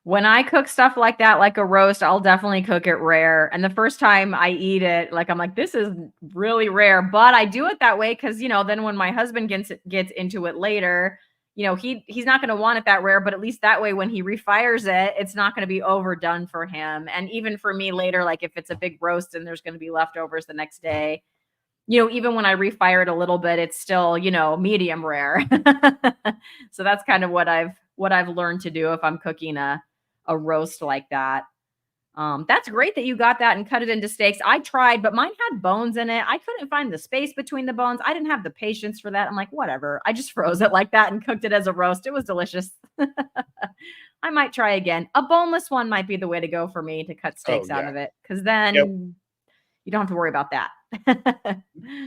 When I cook stuff like that, like a roast, I'll definitely cook it rare. And the first time I eat it, like I'm like, this is really rare. But I do it that way because then when my husband gets into it later, he's not going to want it that rare. But at least that way, when he refires it, it's not going to be overdone for him. And even for me later, like if it's a big roast and there's going to be leftovers the next day, even when I refire it a little bit, it's still medium rare. So that's kind of what I've learned to do if I'm cooking a roast like that. That's great that you got that and cut it into steaks. I tried, but mine had bones in it. I couldn't find the space between the bones. I didn't have the patience for that. I'm like, whatever. I just froze it like that and cooked it as a roast. It was delicious. I might try again. A boneless one might be the way to go for me to cut Oh steaks out yeah. of it because Yep. then you don't have to worry about that.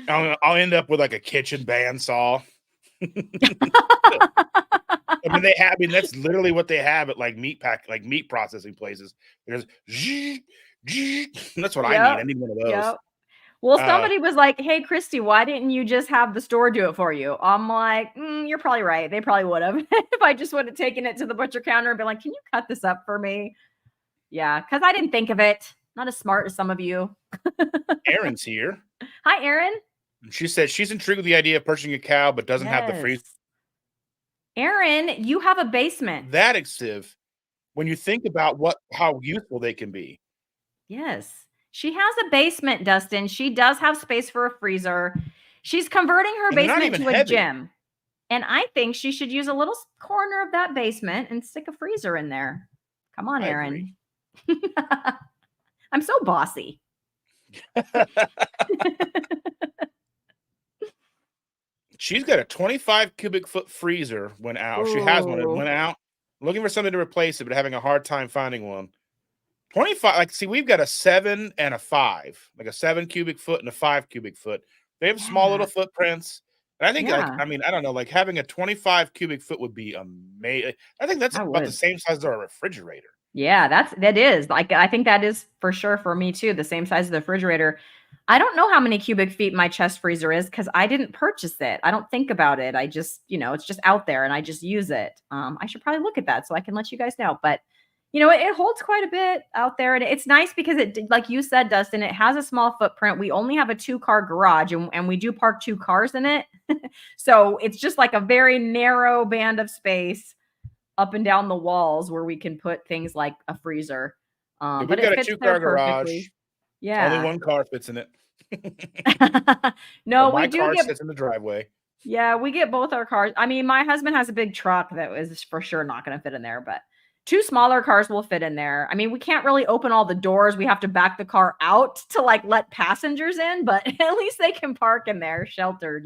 I'll end up with like a kitchen bandsaw. I mean, that's literally what they have at like meat processing places. There's that's what I need. Yep. I need one of those. Yep. Well, Uh, somebody was like, "Hey, Christy, why didn't you just have the store do it for you?" I'm like, "You're probably right. They probably would have if I just would have taken it to the butcher counter and been like, "Can you cut this up for me?" Yeah, because I didn't think of it. Not as smart as some of you. Erin's here. Hi, Erin. And she said she's intrigued with the idea of purchasing a cow, but doesn't have the freezer. Yes. Erin, you have a basement. That expensive when you think about how useful they can be. Yes. She has a basement, Dustin. She does have space for a freezer. She's converting her And they're not basement even to a heavy. gym. And I think she should use a little corner of that basement and stick a freezer in there. Come on, I agree. Erin. I'm so bossy. She's got a 25 cubic foot freezer went out. She has one. It Ooh. went out. Looking for something to replace it, but having a hard time finding one. 25, like, see, we've got a 7 and a 5, like a 7 cubic foot and a 5 cubic foot. They have small little Yeah. footprints. And I think, like, Yeah. I mean, I don't know, like having a 25 cubic foot would be amazing. I think that's I about the would. same size as our refrigerator. Yeah, that is. Like I think that is for sure for me too, the same size of the refrigerator. I don't know how many cubic feet my chest freezer is because I didn't purchase it. I don't think about it. I just, it's just out there and I just use it. I should probably look at that so I can let you guys know. But it holds quite a bit out there. And it's nice because like you said, Dustin, it has a small footprint. We only have a 2-car garage and we do park 2 cars in it. So it's just like a very narrow band of space up and down the walls where we can put things like a freezer. Yeah, But we've it got a fits there 2-car garage. perfectly. Only Yeah. one car fits in it. No, But we my do car get sits in the driveway. yeah, we get both our cars. I mean, my husband has a big truck that is for sure not going to fit in there, but 2 smaller cars will fit in there. I mean, we can't really open all the doors. We have to back the car out to like let passengers in, but at least they can park in there sheltered,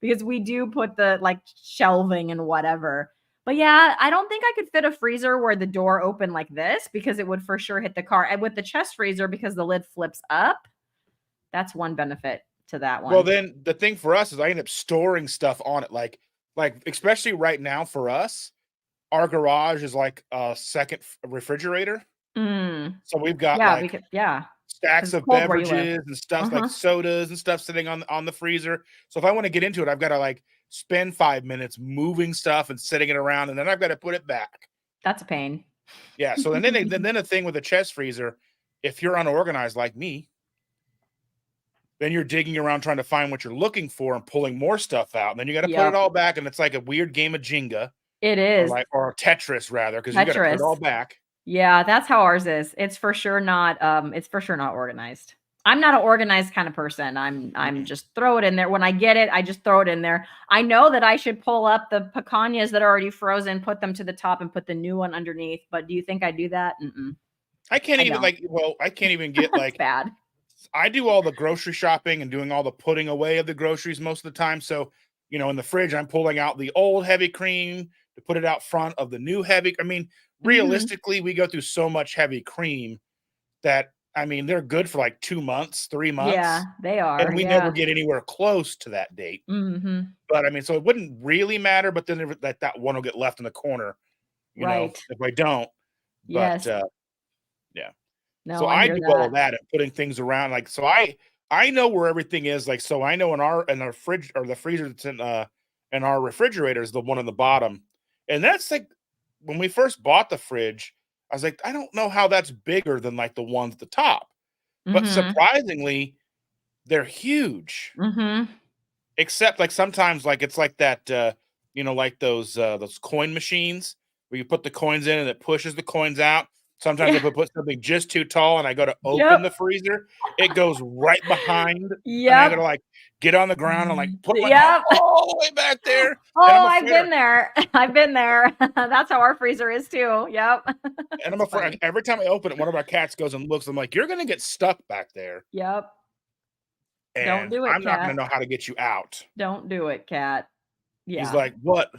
because we do put the like shelving and whatever. But yeah, I don't think I could fit a freezer where the door opened like this because it would for sure hit the car. And with the chest freezer, because the lid flips up, that's one benefit to that Well, one. then the thing for us is I end up storing stuff on it. Like especially right now for us, our garage is like a second refrigerator. Mm. So we've got Yeah, like because yeah. stacks 'cause it's of cold where you live. beverages and stuff like Uh-huh. sodas and stuff sitting on the freezer. So if I want to get into it, I've got to like spend 5 minutes moving stuff and setting it around, and then I've got to put it back. That's a pain. Yeah. So then the thing with the chest freezer, if you're unorganized like me, then you're digging around trying to find what you're looking for and pulling more stuff out. And then you got to put it Yep. all back, and it's like a weird game of Jenga It is. or Tetris rather, because you got to put it all Tetris. back. Yeah, that's how ours is. It's for sure not organized. I'm not an organized kind of person. I'm just throw it in there. When I get it, I just throw it in there. I know that I should pull up the picanhas that are already frozen, put them to the top, and put the new one underneath. But do you think I do that? Mm-mm. I can't I even don't. I can't even get It's bad. I do all the grocery shopping and doing all the putting away of the groceries most of the time. So, in the fridge, I'm pulling out the old heavy cream to put it out front of the new heavy. I mean, Mhm. realistically, we go through so much heavy cream that, I mean, they're good for like 2 months, 3 months, Yeah, they are. and we never Yeah. get anywhere close to that date. Mhm. But I mean, so it wouldn't really matter, but then that one will get left in the corner, Right. if I don't. But Yes. yeah. So No, I I hear do all of that. that and putting things around, like, so I know where everything is, like, so I know in our fridge or the freezer that's in our refrigerator is the one on the bottom, and that's, like, when we first bought the fridge, I was like, "I don't know how that's bigger than, like, the ones at the top," but Mhm. surprisingly, they're huge, Mhm. except, like, sometimes, like, it's like that, like those coin machines where you put the coins in and it pushes the coins out. Sometimes Yeah. if I put something just too tall and I go to open Yep. the freezer, it goes right behind, and I Yep. gotta, like, get on the ground and, like, put my mouth Yep. all the way back there, and Oh, I've been there. I've been there. That's how our freezer is too. Yep. I'm It's afraid funny. every time I open it, one of our cats goes and looks, I'm like, "You're gonna get stuck back there, Yep. Don't and do it, I'm not gonna cat. know how to get you out." Don't do it, cat. He's Yeah. like, "What?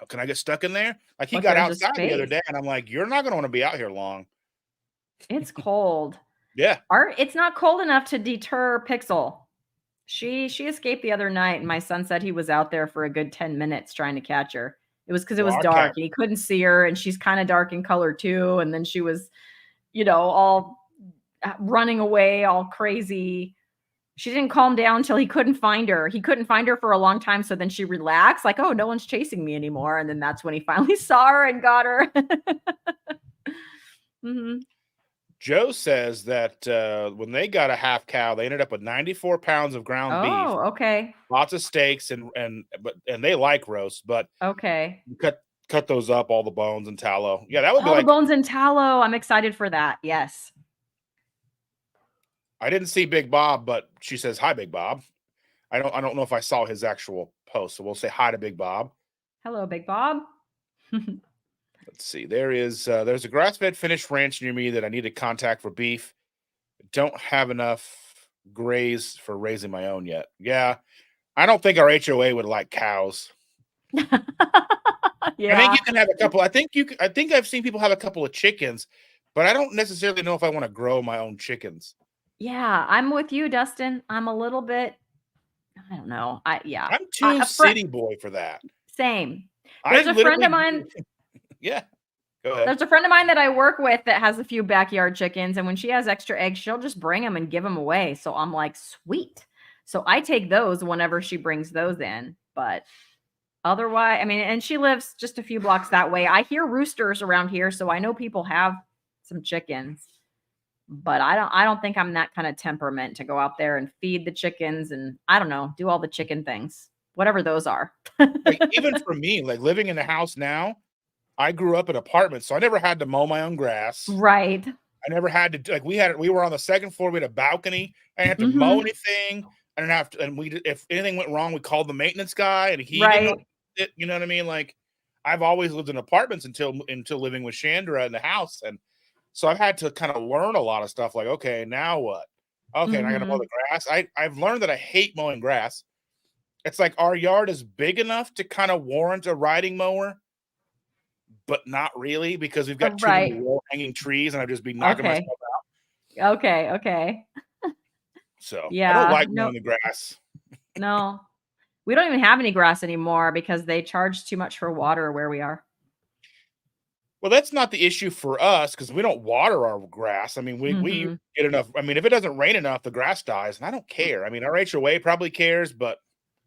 Can I get stuck in there?" Like, he But got there's a outside the other space. day, and I'm like, "You're not gonna wanna be out here long." It's cold. Yeah. It's not cold enough to deter Pixel. She escaped the other night, and my son said he was out there for a good 10 minutes trying to catch her. It was because it Well, was our dark, cat and he couldn't see her, and she's kinda dark in color too, and then she was, all, running away all crazy. She didn't calm down till he couldn't find her. He couldn't find her for a long time, so then she relaxed, like, "Oh, no one's chasing me anymore," and then that's when he finally saw her and got her. Mhm. Joe says that, when they got a half cow, they ended up with 94 pounds of ground beef, Oh, okay. lots of steaks, and they like roast, but Okay. you cut those up, all the bones and tallow. Yeah, that would be All the like bones and tallow. I'm excited for that. Yes. I didn't see Big Bob, but she says, "Hi, Big Bob." I don't know if I saw his actual post, so we'll say hi to Big Bob. Hello, Big Bob. Let's see. There's a grass-fed finished ranch near me that I need to contact for beef. Don't have enough graze for raising my own yet. Yeah, I don't think our HOA would like cows. I think Yeah. you can have a couple. I think I've seen people have a couple of chickens, but I don't necessarily know if I want to grow my own chickens. Yeah, I'm with you, Dustin. I'm a little bit I don't know. I'm too A friend city boy for that. same. I There's a friend of literally mine yeah, go ahead. there's a friend of mine that I work with that has a few backyard chickens, and when she has extra eggs, she'll just bring them and give them away. So I'm like, "Sweet." So I take those whenever she brings those in, but otherwise, I mean, and she lives just a few blocks that way. I hear roosters around here, so I know people have some chickens. But I don't think I'm that kind of temperament to go out there and feed the chickens and I don't know, do all the chicken things, whatever those are. Like, even for me, like, living in a house now, I grew up in apartments, so I never had to mow my own grass. Right. I never had to like, we were on the second floor, we had a balcony. I didn't have to mow Mhm. anything. I didn't have to, and if anything went wrong, we called the maintenance guy, and he didn't know Right. it, you know what I mean? Like, I've always lived in apartments until living with Chandra in the house, and so I've had to kinda learn a lot of stuff, like, "Okay, now what? Okay, now I gotta mow the Mhm. grass." I've learned that I hate mowing grass. It's like our yard is big enough to kinda warrant a riding mower, but not really because we've got too many Right. low-hanging trees, and I'd just be knocking Okay. myself out. Okay, okay. So, I don't Yeah. like No, mowing the grass. no. We don't even have any grass anymore because they charge too much for water where we are. Well, that's not the issue for us because we don't water our grass. I mean, we Mhm. get enough. I mean, if it doesn't rain enough, the grass dies, and I don't care. I mean, our HOA probably cares, but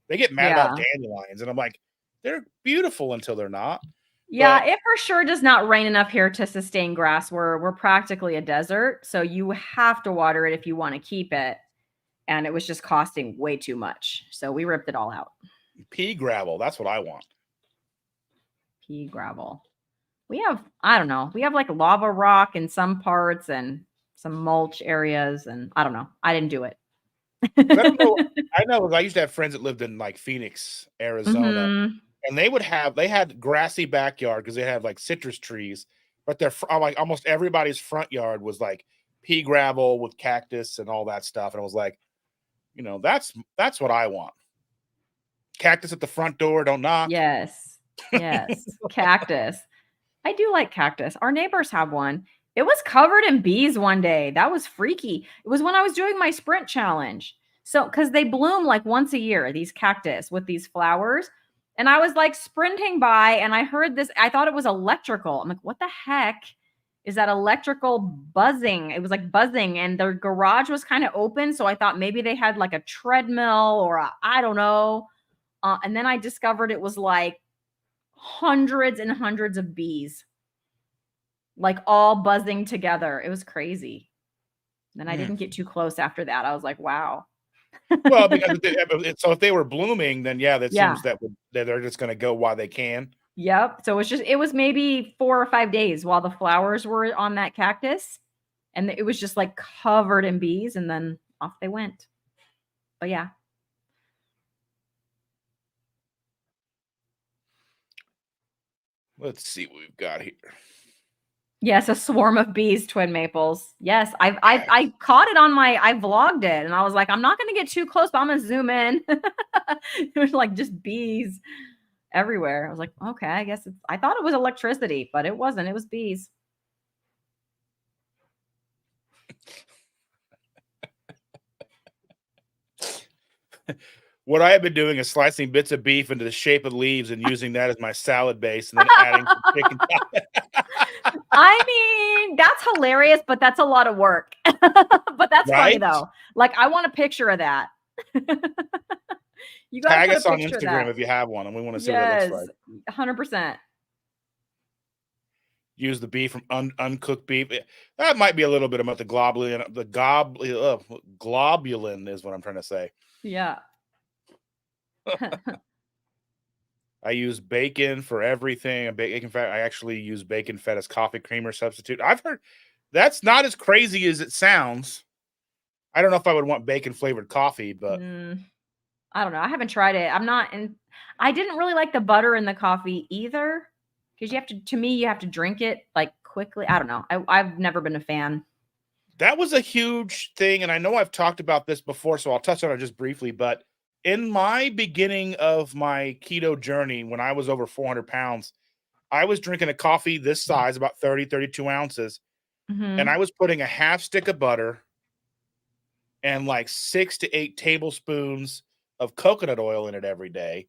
they get mad about Yeah. dandelions, and I'm like, they're beautiful until they're not. Yeah, But it for sure does not rain enough here to sustain grass. We're practically a desert, so you have to water it if you wanna keep it, and it was just costing way too much, so we ripped it all out. pea gravel, that's what I want. Pea gravel. We have I don't know, we have, like, lava rock in some parts and some mulch areas, and I don't know. I didn't do it. Because I don't know. I know I used to have friends that lived in like Phoenix, Arizona, Mhm. and they had grassy backyard because they had like citrus trees, but like almost everybody's front yard was like pea gravel with cactus and all that stuff. And I was like, that's what I want. Cactus at the front door, don't knock. Yes. Yes. Cactus. I do like cactus. Our neighbors have one. It was covered in bees one day. That was freaky. It was when I was doing my sprint challenge. So, because they bloom like once a year, these cactus with these flowers. And I was like sprinting by and I heard this. I thought it was electrical. I'm like, what the heck is that electrical buzzing? It was like buzzing and their garage was kind of open. So I thought maybe they had like a treadmill or I don't know. And then I discovered it was like hundreds and hundreds of bees like all buzzing together. It was crazy. Then I Mm. didn't get too close after that. I was like, wow. Well, because so if they were blooming, then yeah, that Yeah. seems that they're just going to go while they can. Yep. So it was maybe 4 or 5 days while the flowers were on that cactus and it was just like covered in bees and then off they went. But yeah. Let's see what we've got here. Yes, a swarm of bees, twin maples. Yes, I caught it on my I vlogged it and I was like, I'm not gonna get too close, but I'm gonna zoom in. It was like just bees everywhere. I was like, okay, I guess I thought it was electricity, but it wasn't. It was bees. What I have been doing is slicing bits of beef into the shape of leaves and using that as my salad base, and then adding some chicken. I mean, that's hilarious, but that's a lot of work. But that's funny Right? though. Like I want a picture of that. You got to Tag put a us on picture of Instagram that. if you have one, and we want to see what it looks Yes, like. 100%. Use the beef from uncooked beef. That might be a little bit about the globulin. Globulin is what I'm trying to say. Yeah. I use bacon for everything. Bacon fat. I actually use bacon fat as coffee creamer substitute. I've heard that's not as crazy as it sounds. I don't know if I would want bacon flavored coffee, but Mm, I don't know. I haven't tried it. I'm not in I didn't really like the butter in the coffee either because you have to me you have to drink it like quickly. I don't know. I've never been a fan. that was a huge thing. And I know I've talked about this before, so I'll touch on it just briefly. But in my beginning of my keto journey, when I was over 400 pounds, I was drinking a coffee this size, about 30, 32 ounces. And I Mhm. was putting a half stick of butter and like 6 to 8 tablespoons of coconut oil in it every day.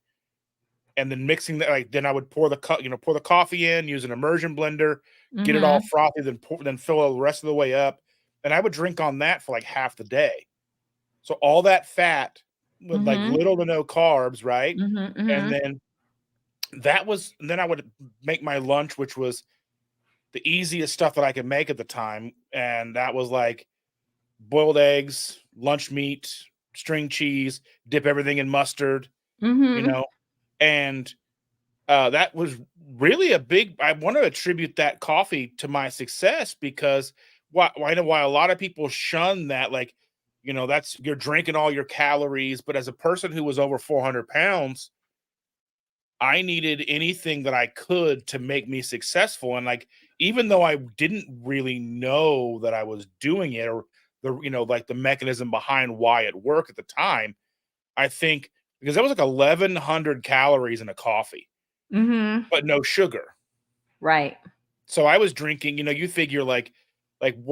And then mixing that, like, then I would pour pour the coffee in, use an immersion blender, get it all Mhm. frothy, then fill the rest of the way up. And I would drink on that for like half the day. So all that fat with like Mhm. little to no carbs, right? Mhm. And Mhm. then I would make my lunch, which was the easiest stuff that I could make at the time. And that was like boiled eggs, lunch meat, string cheese, dip everything in mustard, you Mhm. know, and that was really a big. I want to attribute that coffee to my success because I know why a lot of people shun that, like, that's you're drinking all your calories. But as a person who was over 400 pounds, I needed anything that I could to make me successful. And like, even though I didn't really know that I was doing it or like the mechanism behind why it worked at the time, I think because that was like 1,100 calories in a coffee, Mhm. but no sugar. Right. So I was drinking, you figure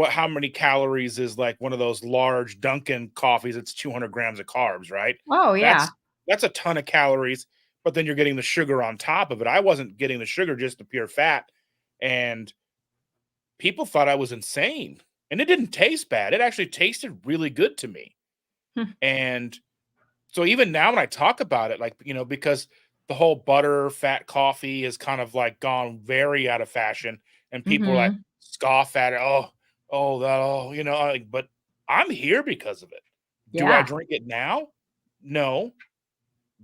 how many calories is like one of those large Dunkin' coffees? It's 200 grams of carbs, right? Oh, yeah. That's a ton of calories, but then you're getting the sugar on top of it. I wasn't getting the sugar, just the pure fat. and people thought I was insane. And it didn't taste bad. It actually tasted really good to me. And so even now when I talk about it, like, because the whole butter fat coffee has kind of like gone very out of fashion and people are like Mhm. scoff at it. But I'm here because of it. Do I Yeah. drink it now? No,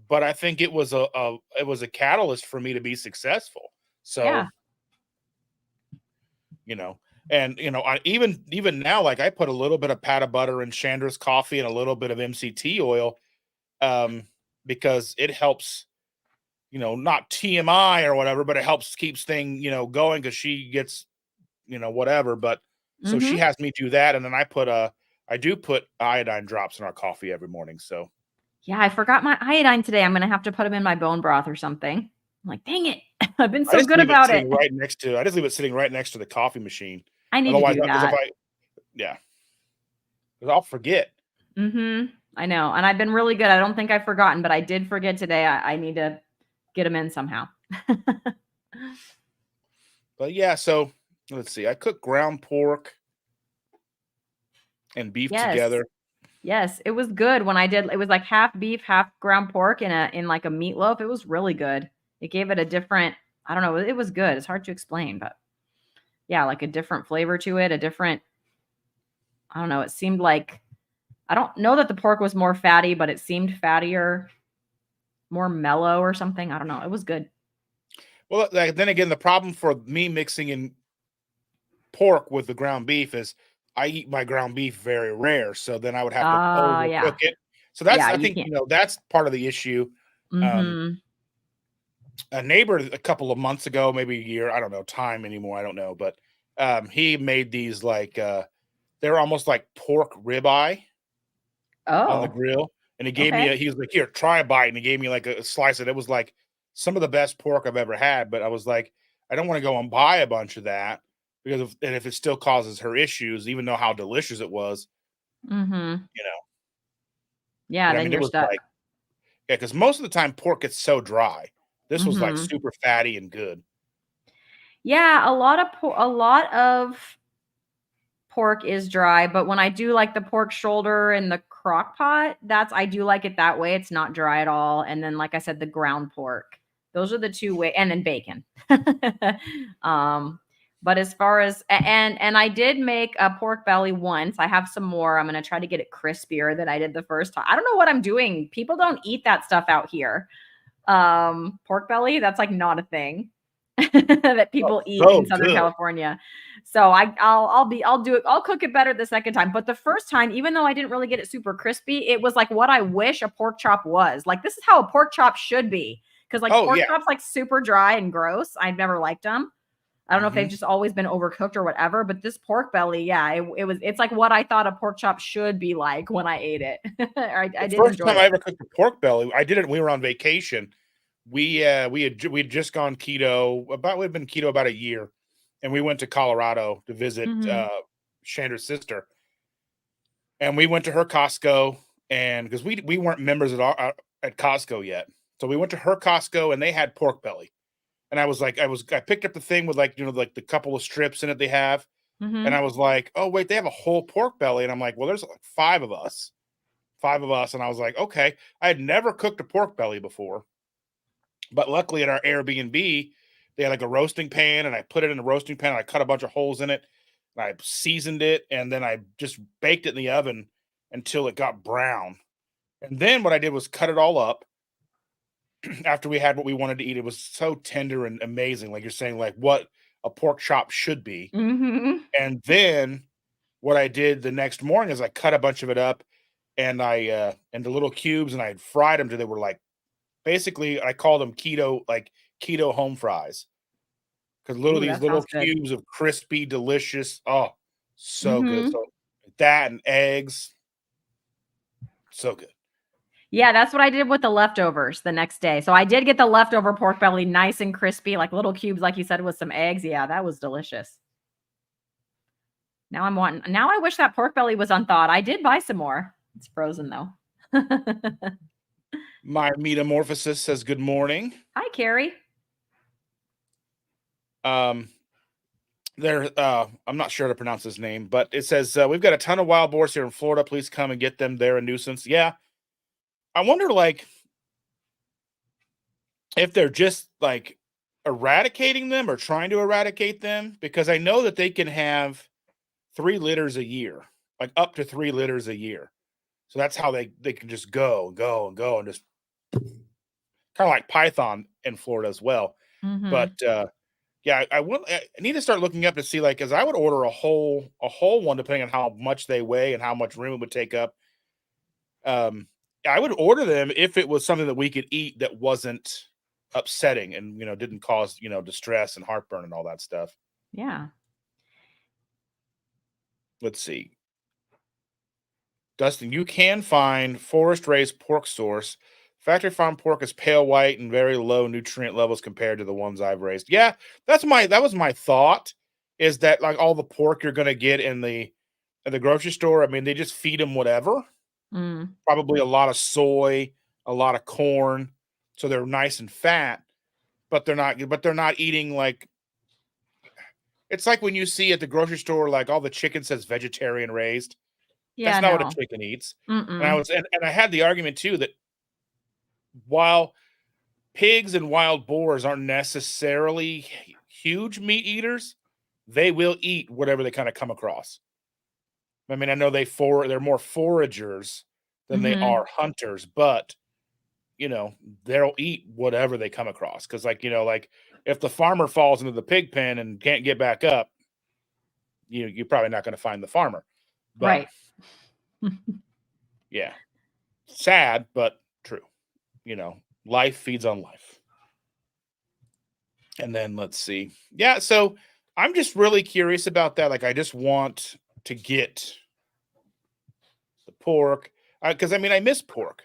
but I think it was a catalyst for me to be successful. So, Yeah. you know, and I even now, like I put a little bit of pat of butter in Chandra's coffee and a little bit of MCT oil, um, because it helps, not TMI or whatever, but it helps keeps thing, going because she gets, whatever. But so she Mhm. has me do that, and then I do put iodine drops in our coffee every morning. So Yeah, I forgot my iodine today. I'm gonna have to put them in my bone broth or something. I'm like, "Dang it. I've been I so just good leave it about it." sitting right next to I just leave it sitting right next to the coffee machine. I need to Otherwise, do because if that. I yeah, because I'll forget. Mhm. I know, and I've been really good. I don't think I've forgotten, but I did forget today. I need to get them in somehow. But yeah, so let's see. I cook ground pork and beef Yes. together. Yes, it was good when I did it was like half beef, half ground pork in like a meatloaf. It was really good. It gave it a different I don't know, it was good. It's hard to explain, but yeah, like a different flavor to it, a different I don't know, it seemed like I don't know that the pork was more fatty, but it seemed fattier, more mellow or something. I don't know. It was good. Well, like, then again, the problem for me mixing in pork with the ground beef is I eat my ground beef very rare, so then I would have to overcook Yeah. it. So that's Yeah, I you think, can't. that's part of the issue. Um, Mhm. a neighbor a couple of months ago, maybe a year, I don't know time anymore, I don't know, but he made these like they're almost like pork ribeye on the Oh, grill, and okay. he was like, "Here, try a bite," and he gave me like a slice, and it was like some of the best pork I've ever had. But I was like, I don't want to go and buy a bunch of that because if it still causes her issues, even though how delicious it was, Mhm. you know. Yeah, But I then mean, it you're was stuck. like, yeah, because most of the time pork gets so dry. This was like Mhm. super fatty and good. Yeah, a lot of pork is dry, but when I do like the pork shoulder in the crock pot, that's I do like it that way. It's not dry at all. And then, like I said, the ground pork. Those are the two way, and then bacon. um, but as far as and I did make a pork belly once. I have some more. I'm gonna try to get it crispier than I did the first time. I don't know what I'm doing. People don't eat that stuff out here. Pork belly, that's like not a thing that Oh, people eat so in Southern good. California. So I'll do it. I'll cook it better the second time. But the first time, even though I didn't really get it super crispy, it was like what I wish a pork chop was. Like this is how a pork chop should be. Because like Oh pork yeah. chops like super dry and gross. I've never liked them. I don't know if Hmm. they've just always been overcooked or whatever, but this pork belly, yeah, it's like what I thought a pork chop should be like when I ate it. I The did first enjoy time I it. ever cooked a pork belly, I did it when we were on vacation. We had just gone keto we'd been keto about a year, and we went to Colorado to visit Hmm. Chandra's sister, and we went to her Costco, and because we weren't members at Costco yet, so we went to her Costco and they had pork belly, and I picked up the thing with like like the couple of strips in it they have, and I Hmm. was like, oh wait, they have a whole pork belly, and I'm like, well, there's like five of us, and I was like, okay, I had never cooked a pork belly before. But luckily at our Airbnb, they had like a roasting pan, and I put it in the roasting pan. And I cut a bunch of holes in it, and I seasoned it, and then I just baked it in the oven until it got brown. And then what I did was cut it all up after we had what we wanted to eat. It was so tender and amazing, like you're saying, like what a pork chop should be. Hmm. And then what I did the next morning is I cut a bunch of it up, and I into little cubes, and I fried them till they were like basically I call them keto home fries. Because Ooh, these that little sounds good. cubes of crispy, delicious, oh, so good. Hmm. So that and eggs, so good. Yeah, that's what I did with the leftovers the next day. So I did get the leftover pork belly nice and crispy, like little cubes, like you said, with some eggs. Yeah, that was delicious. Now I wish that pork belly was unthawed. I did buy some more. It's frozen though. My metamorphosis says good morning. Hi, Carrie. Um, I'm not sure how to pronounce his name, but it says we've got a ton of wild boars here in Florida. Please come and get them. They're a nuisance. Yeah, I wonder like if they're just like eradicating them or trying to eradicate them, because I know that they can have 3 litters a year, like up to 3 litters a year. So that's how they can just go and go and go and just kind of like python in Florida as well. But Mhm. yeah, I need to start looking up to see like, because I would order a whole one depending on how much they weigh and how much room it would take up. Um, I would order them if it was something that we could eat that wasn't upsetting and didn't cause distress and heartburn and all that stuff. Yeah. Let's see. Dustin, you can find forest raised pork source. Factory farm pork is pale white and very low nutrient levels compared to the ones I've raised. Yeah, that was my thought, is that like all the pork you're gonna get in the grocery store, I mean, they just feed them whatever. Mm. Probably a lot of soy, a lot of corn, so they're nice and fat, but they're not eating like, it's like when you see at the grocery store like all the chicken says vegetarian raised. Yeah, That's not what a no. chicken eats. And I Mm-mm. was and I had the argument too that while pigs and wild boars aren't necessarily huge meat eaters, they will eat whatever they kind of come across. I mean, I know they're more foragers than they Mhm. are hunters, but they'll eat whatever they come across. Because like if the farmer falls into the pig pen and can't get back up, you're probably not going to find the farmer. But Right. yeah, sad but true. Life feeds on life. And then let's see. Yeah, so I'm just really curious about that. Like, I just want to get the pork because I mean, I miss pork,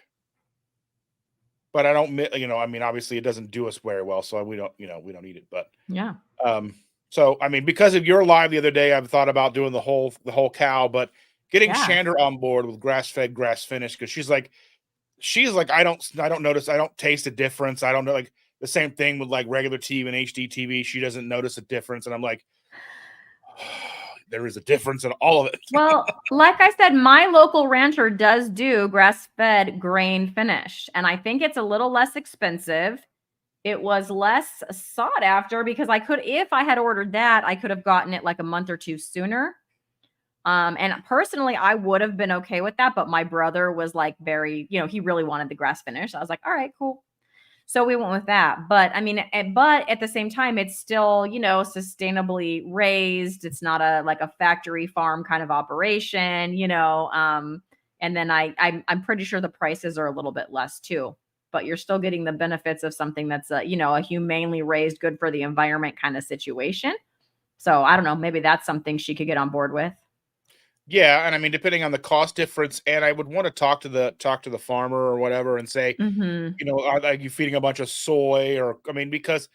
but I don't. I mean, obviously, it doesn't do us very well, so we don't eat it. But Yeah. um, so I mean, because of your live the other day, I've thought about doing the whole cow, but getting Yeah. Shander on board with grass fed, grass finished, because she's like, I don't notice, I don't taste a difference. I don't know, like the same thing with like regular TV and HD TV. She doesn't notice a difference, and I'm like, there is a difference in all of it. Well, like I said, my local rancher does do grass-fed grain finished, and I think it's a little less expensive. It was less sought after because if I had ordered that, I could have gotten it like a month or 2 sooner. And personally, I would have been okay with that, but my brother was like very, he really wanted the grass finish. I was like, all right, cool. So we went with that. But I mean, but at the same time, it's still, sustainably raised. It's not like a factory farm kind of operation. And then I'm pretty sure the prices are a little bit less too. But you're still getting the benefits of something that's a humanely raised, good for the environment kind of situation. So I don't know, maybe that's something she could get on board with. Yeah, and I mean, depending on the cost difference, and I would want to talk to the farmer or whatever, and say, Mhm. are you feeding a bunch of soy, or I mean, because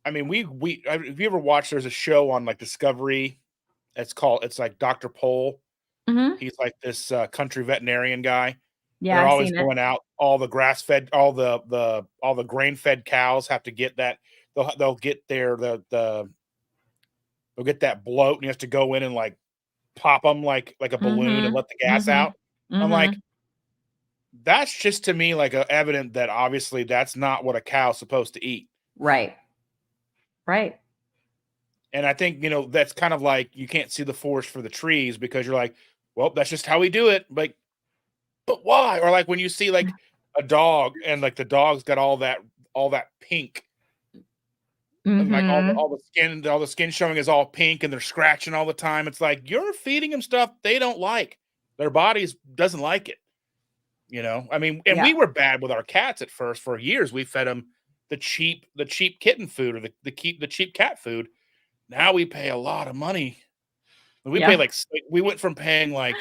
I mean, if you ever watch, there's a show on like Discovery. It's like Dr. Pole. Mhm. He's like this country veterinarian guy, and Yeah, they're I've always seen it. going out. All the grass fed, all the grain fed cows have to get that. They'll get they'll get that bloat, and you have to go in and like pop them like a balloon and Mhm. let the gas out. Mhm. I'm like, Mhm. that's just to me like a evident that obviously that's not what a cow's supposed to eat. Right. Right. And I think, that's kind of like you can't see the forest for the trees, because you're like, well, that's just how we do it. Like, but why? Or like when you see like a dog and like the dog's got all that pink, and like all the Mhm. all the skin all the skin showing is all pink, and they're scratching all the time. It's like you're feeding them stuff they don't like. Their bodies doesn't like it. I mean, and Yeah. we were bad with our cats at first. For years we fed them the cheap kitten food, or the cheap cat food. Now we pay a lot of money. We pay Yeah. like we went from paying like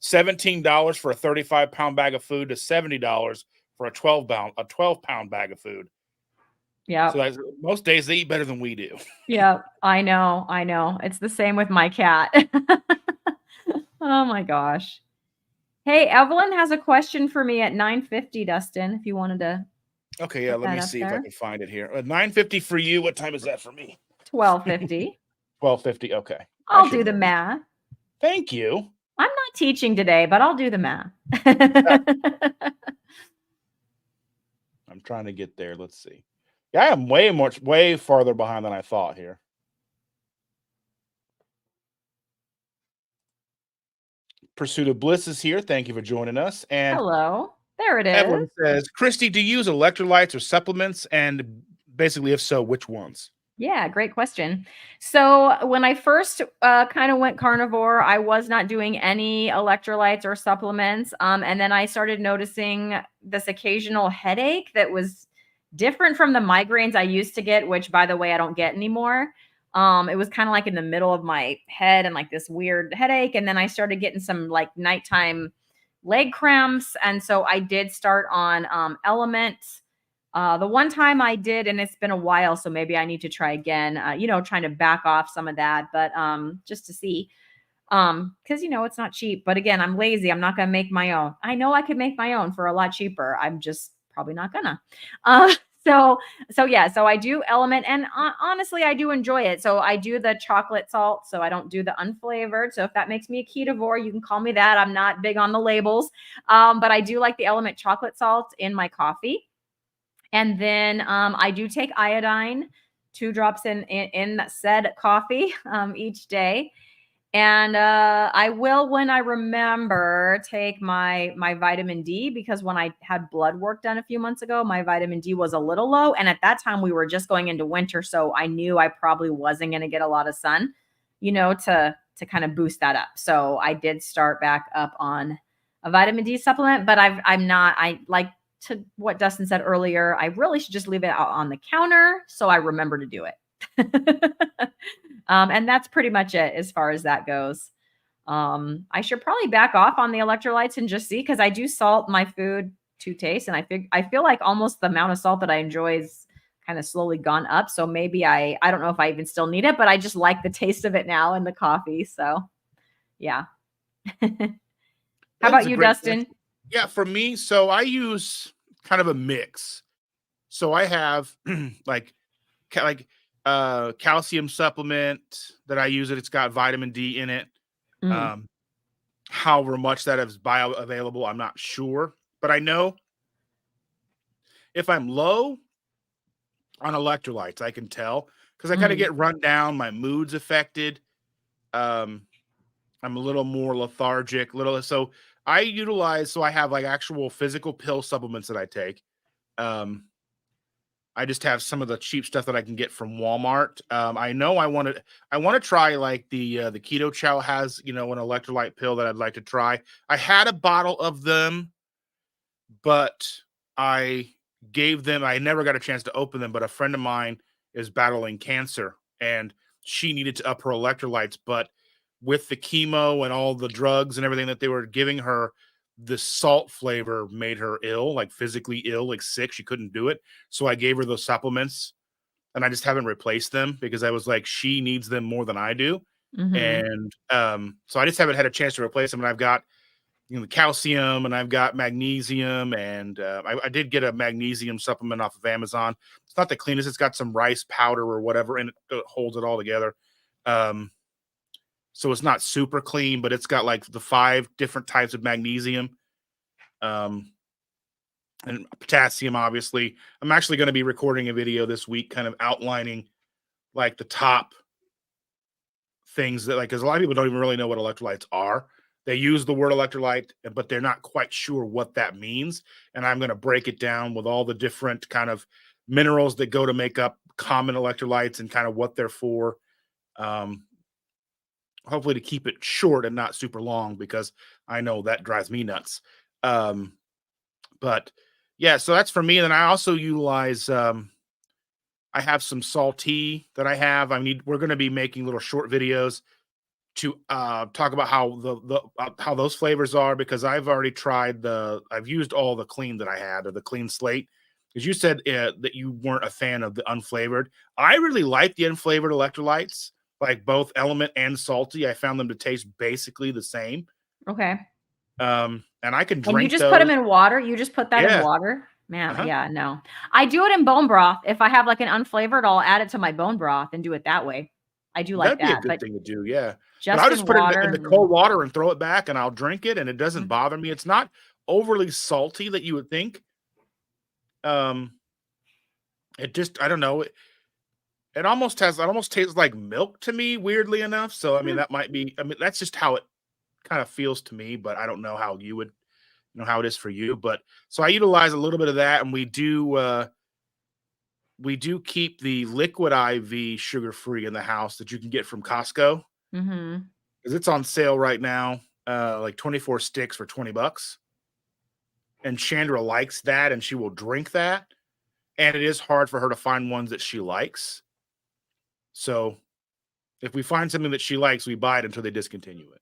$17 for a 35-pound bag of food to $70 for a 12-pound bag of food. So Yep. that's, most days they eat better than we do. Yep. I know. I know. It's the same with my cat. Oh my gosh. Hey, Evelyn has a question for me at 9:50, Dustin, if you wanted to Okay, yeah, put let that me up see if I there. can find it here. 9:50 for you. What time is that for me? 12:50. 1250. Okay. I I'll should do the know. math. Thank you. I'm not teaching today, but I'll do the math. I'm trying to get there. Let's see. Yeah, I am way farther behind than I thought here. Pursuit of Bliss is here. Thank you for joining us. And Hello. There it is. Evelyn says, Christy, do you use electrolytes or supplements? And basically, if so, which ones? Yeah, great question. So when I first kind of went carnivore, I was not doing any electrolytes or supplements. And then I started noticing this occasional headache that was different from the migraines I used to get, which, by the way, I don't get anymore. It was kind of like in the middle of my head and like this weird headache. And then I started getting some like nighttime leg cramps. And so I did start on Element. The one time I did, and it's been a while, so maybe I need to try again, trying to back off some of that, but just to see. Because it's not cheap. But again, I'm lazy. I'm not gonna make my own. I know I could make my own for a lot cheaper. I'm just probably not gonna. Uh so so I do Element, and honestly, I do enjoy it. So I do the chocolate salt, so I don't do the unflavored. So if that makes me a ketovore, you can call me that. I'm not big on the labels. But I do like the Element chocolate salt in my coffee. And then I do take iodine, 2 drops in said coffee each day. And I will, when I remember, take my vitamin D, because when I had blood work done a few months ago, my vitamin D was a little low. And at that time, we were just going into winter, so I knew I probably wasn't going to get a lot of sun, to kind of boost that up. So I did start back up on a vitamin D supplement, but I like to what Dustin said earlier, I really should just leave it out on the counter so I remember to do it. And that's pretty much it as far as that goes. I should probably back off on the electrolytes and just see, because I do salt my food to taste, and I feel like almost the amount of salt that I enjoy is kind of slowly gone up. So maybe I don't know if I even still need it, but I just like the taste of it now in the coffee. So yeah. How about you, Dustin? Question. Yeah, for me, so I use kind of a mix. So I have like calcium supplement that I use. It's got vitamin D in it. Mm. However much that is bioavailable, I'm not sure, but I know if I'm low on electrolytes, I can tell, because I kind of Mm. get run down. My mood's affected. I'm a little more lethargic. So I have like actual physical pill supplements that I take. I just have some of the cheap stuff that I can get from Walmart. I know I want to try like the Keto Chow has, an electrolyte pill that I'd like to try. I had a bottle of them, but I I never got a chance to open them, but a friend of mine is battling cancer and she needed to up her electrolytes, but with the chemo and all the drugs and everything that they were giving her, the salt flavor made her ill, like physically ill, like sick. She couldn't do it. So I gave her those supplements and I just haven't replaced them because I was like, she needs them more than I do. Mm-hmm. And so I just haven't had a chance to replace them. And I've got the calcium and I've got magnesium, and I did get a magnesium supplement off of Amazon. It's not the cleanest. It's got some rice powder or whatever, and it holds it all together. So it's not super clean, but it's got like the 5 different types of magnesium, and potassium, obviously. I'm actually going to be recording a video this week kind of outlining like the top things that, like, because a lot of people don't even really know what electrolytes are. They use the word electrolyte, but they're not quite sure what that means. And I'm going to break it down with all the different kind of minerals that go to make up common electrolytes and kind of what they're for. Um, Hopefully to keep it short and not super long, because I know that drives me nuts. But yeah, so that's for me. And then I also utilize, I have some salty that I have. We're going to be making little short videos to talk about how how those flavors are, because I've already I've used all the clean that I had, or the clean slate. Because you said that you weren't a fan of the unflavored. I really like the unflavored electrolytes, like both Element and Salty. I found them to taste basically the same. Okay. And I can And you drink just put them those. in water? You just put that in Yeah. water? Man, Uh-huh. yeah, no. I do it in bone broth. If I have like an unflavored, I'll add it to my bone broth and do it that way. I do like That'd be a that, good but thing to do, yeah. But I'll just just in put it in water, the no. cold water and throw it back, and I'll drink it, and it doesn't Mm. bother me. It's not overly salty that you would think. Um, it just I don't know, it almost tastes like milk to me, weirdly enough. So, I mean, Hmm. that might be I mean, that's just how it kind of feels to me, but I don't know how you would how it is for you. But so I utilize a little bit of that, and we do keep the liquid IV sugar free in the house that you can get from Costco Mhm. because it's on sale right now, like 24 sticks for $20. And Chandra likes that, and she will drink that. And it is hard for her to find ones that she likes. So if we find something that she likes, we buy it until they discontinue it.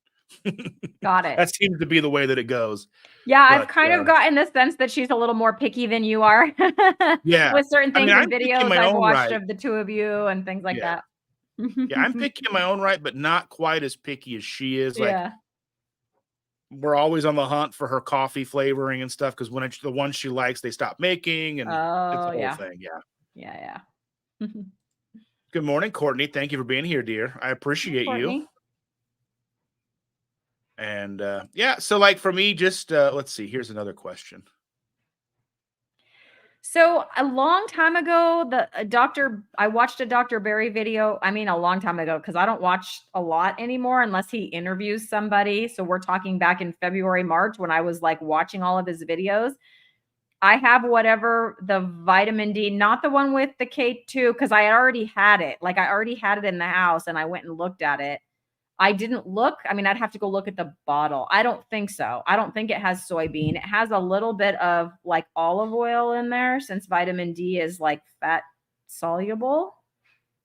Got it. That seems to be the way that it goes. Yeah, I've But kind of gotten the sense that she's a little more picky than you are yeah, with certain I mean, things I'm and picky in videos my I've own watched right. of the 2 of you and things like Yeah. that. Yeah, I'm picky in my own right, but not quite as picky as she is. Like, Yeah. we're always on the hunt for her coffee flavoring and stuff because when it's the ones she likes, they stop making, and it's Oh, a whole yeah. thing. Yeah. Yeah, yeah. Good morning, Courtney. Thank you for being here, dear. I Hi, appreciate you. Courtney. And yeah, so like for me, just let's see. Here's another question. So a long time ago, I watched a Dr. Barry video. I mean, a long time ago, because I don't watch a lot anymore unless he interviews somebody. So we're talking back in February, March when I was like watching all of his videos. I have whatever the vitamin D, not the one with the K2, because I already had it. Like I already had it in the house and I went and looked at it. I didn't look. I mean, I'd have to go look at the bottle. I don't think so. I don't think it has soybean. It has a little bit of like olive oil in there since vitamin D is like fat soluble.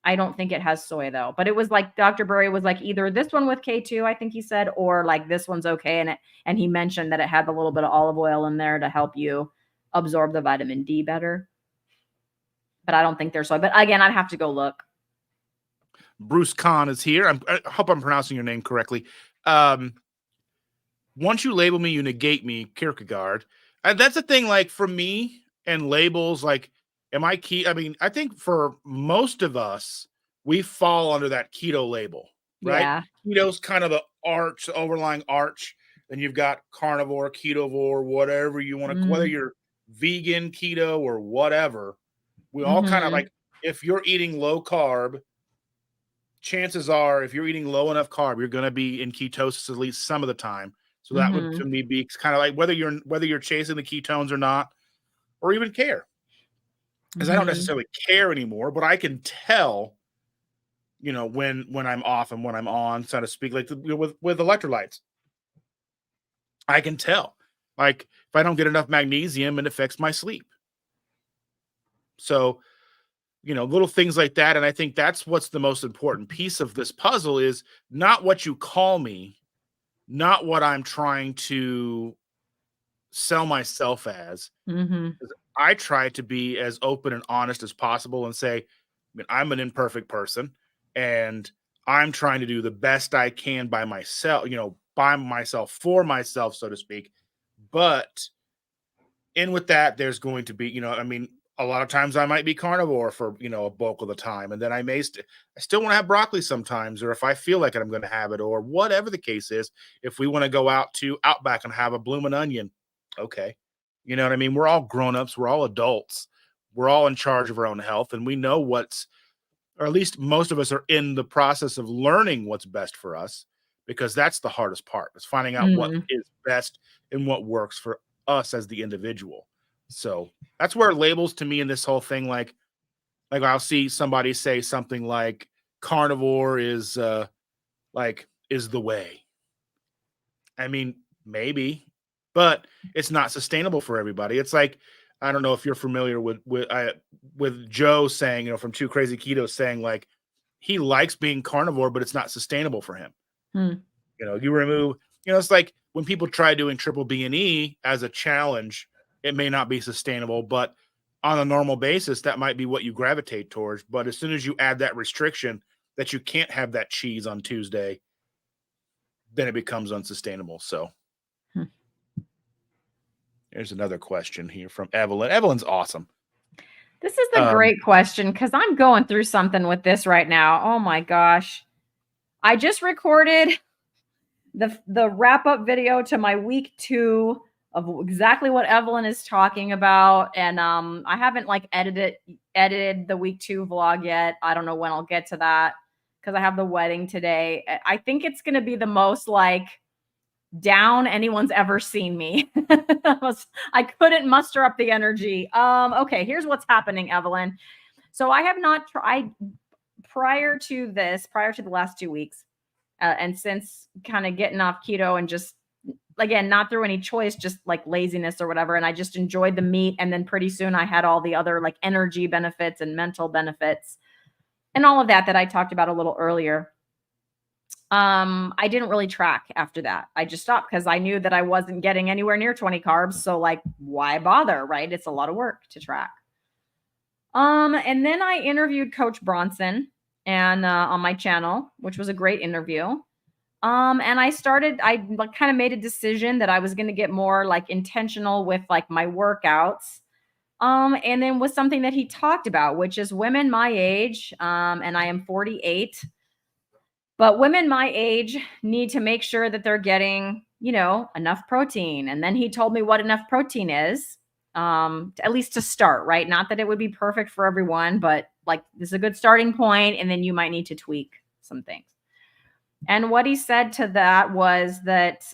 I don't think it has soy though. But it was like Dr. Burry was like either this one with K2, I think he said, or like this one's okay. And he mentioned that it had a little bit of olive oil in there to help you absorb the vitamin D better. But I don't think there's soy. But again, I'd have to go look. Bruce Kahn is here. I hope I'm pronouncing your name correctly. Um, Once you label me, you negate me, Kierkegaard. And that's the thing, like for me and labels, like, am I key? I mean, I think for most of us, we fall under that keto label, right? Yeah. Keto's kind of the arch, overlying arch. Then you've got carnivore, ketovore, whatever you want to, whether Mm, you're vegan, keto, or whatever. We all kind of mm-hmm. like, if you're eating low carb, chances are if you're eating low enough carb, you're going to be in ketosis at least some of the time. So that would Mm-hmm. to me be kind of like whether you're chasing the ketones or not, or even care. Because I don't Mm-hmm. necessarily care anymore, but I can tell, when I'm off and when I'm on, so to speak, like with electrolytes. I can tell. Like if I don't get enough magnesium, it affects my sleep. So, little things like that. And I think that's what's the most important piece of this puzzle is not what you call me, not what I'm trying to sell myself as. Mm-hmm. I try to be as open and honest as possible and say, I mean, I'm an imperfect person and I'm trying to do the best I can by myself, by myself for myself, so to speak. But in with that, there's going to be, I mean, a lot of times I might be carnivore for, a bulk of the time. And then I still want to have broccoli sometimes, or if I feel like it, I'm going to have it, or whatever the case is. If we want to go out to Outback and have a bloomin' onion, okay. You know what I mean? We're all grown-ups, we're all adults, we're all in charge of our own health, and we know or at least most of us are in the process of learning what's best for us, because that's the hardest part, is finding out what Mm-hmm. is best and what works for us as the individual. So that's where labels to me in this whole thing, like I'll see somebody say something like carnivore is the way. I mean, maybe, but it's not sustainable for everybody. It's like, I don't know if you're familiar with Joe saying, from Two Crazy Keto saying like he likes being carnivore, but it's not sustainable for him. Hmm. You remove, it's like when people try doing triple B&E as a challenge, it may not be sustainable, but on a normal basis, that might be what you gravitate towards. But as soon as you add that restriction that you can't have that cheese on Tuesday, then it becomes unsustainable. So Hmm. here's another question here from Evelyn. Evelyn's awesome. This is a Um, great question because I'm going through something with this right now. Oh my gosh. I just recorded the wrap up video to my week 2 of exactly what Evelyn is talking about, and I haven't like edited the week 2 vlog yet. I don't know when I'll get to that because I have the wedding today. I think it's going to be the most like down anyone's ever seen me. I couldn't muster up the energy. Okay, here's what's happening, Evelyn. So I have not tried prior to the last 2 weeks, and since kind of getting off keto and just again not through any choice, just like laziness or whatever, and I just enjoyed the meat, and then pretty soon I had all the other like energy benefits and mental benefits and all of that I talked about a little earlier. I didn't really track after that. I just stopped because I knew that I wasn't getting anywhere near 20 carbs, so like why bother, right? It's a lot of work to track. And then I interviewed Coach Bronson and on my channel, which was a great interview. And I like kind of made a decision that I was going to get more like intentional with like my workouts. And then with something that he talked about, which is women my age, and I am 48, but women my age need to make sure that they're getting, enough protein. And then he told me what enough protein is, at least to start, right? Not that it would be perfect for everyone, but like this is a good starting point, and then you might need to tweak some things. And what he said to that was that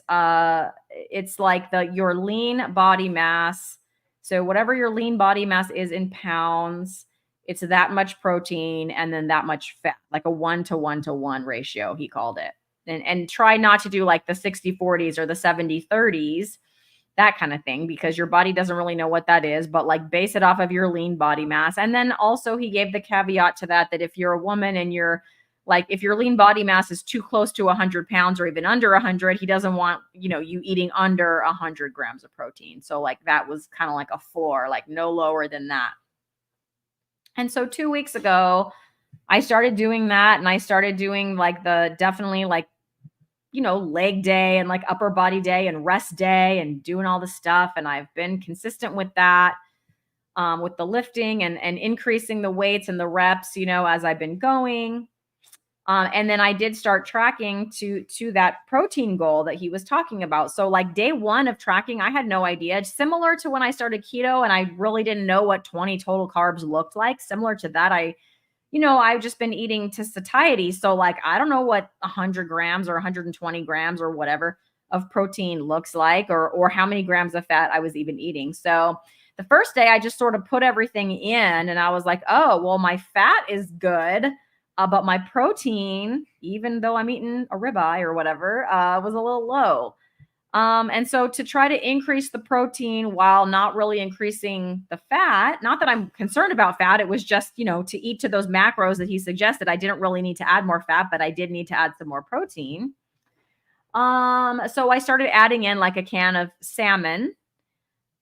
it's like your lean body mass. So whatever your lean body mass is in pounds, it's that much protein and then that much fat, like a 1-to-1-to-1 ratio, he called it. And try not to do like the 60-40s or the 70-30s, that kind of thing, because your body doesn't really know what that is, but like base it off of your lean body mass. And then also he gave the caveat to that if you're a woman and you're like, if your lean body mass is too close to 100 pounds or even under 100, he doesn't want, you eating under 100 grams of protein. So like that was kind of like a floor, like no lower than that. And so 2 weeks ago, I started doing that, and I started doing like definitely like, leg day and like upper body day and rest day and doing all the stuff. And I've been consistent with that, with the lifting and increasing the weights and the reps, as I've been going. And then I did start tracking to that protein goal that he was talking about. So like day 1 of tracking, I had no idea. Similar to when I started keto and I really didn't know what 20 total carbs looked like. Similar to that, I've just been eating to satiety. So like, I don't know what 100 grams or 120 grams or whatever of protein looks like, or how many grams of fat I was even eating. So the first day I just sort of put everything in and I was like, oh, well, my fat is good. But my protein, even though I'm eating a ribeye or whatever, was a little low. And so to try to increase the protein while not really increasing the fat, not that I'm concerned about fat, it was just, to eat to those macros that he suggested. I didn't really need to add more fat, but I did need to add some more protein. So I started adding in like a can of salmon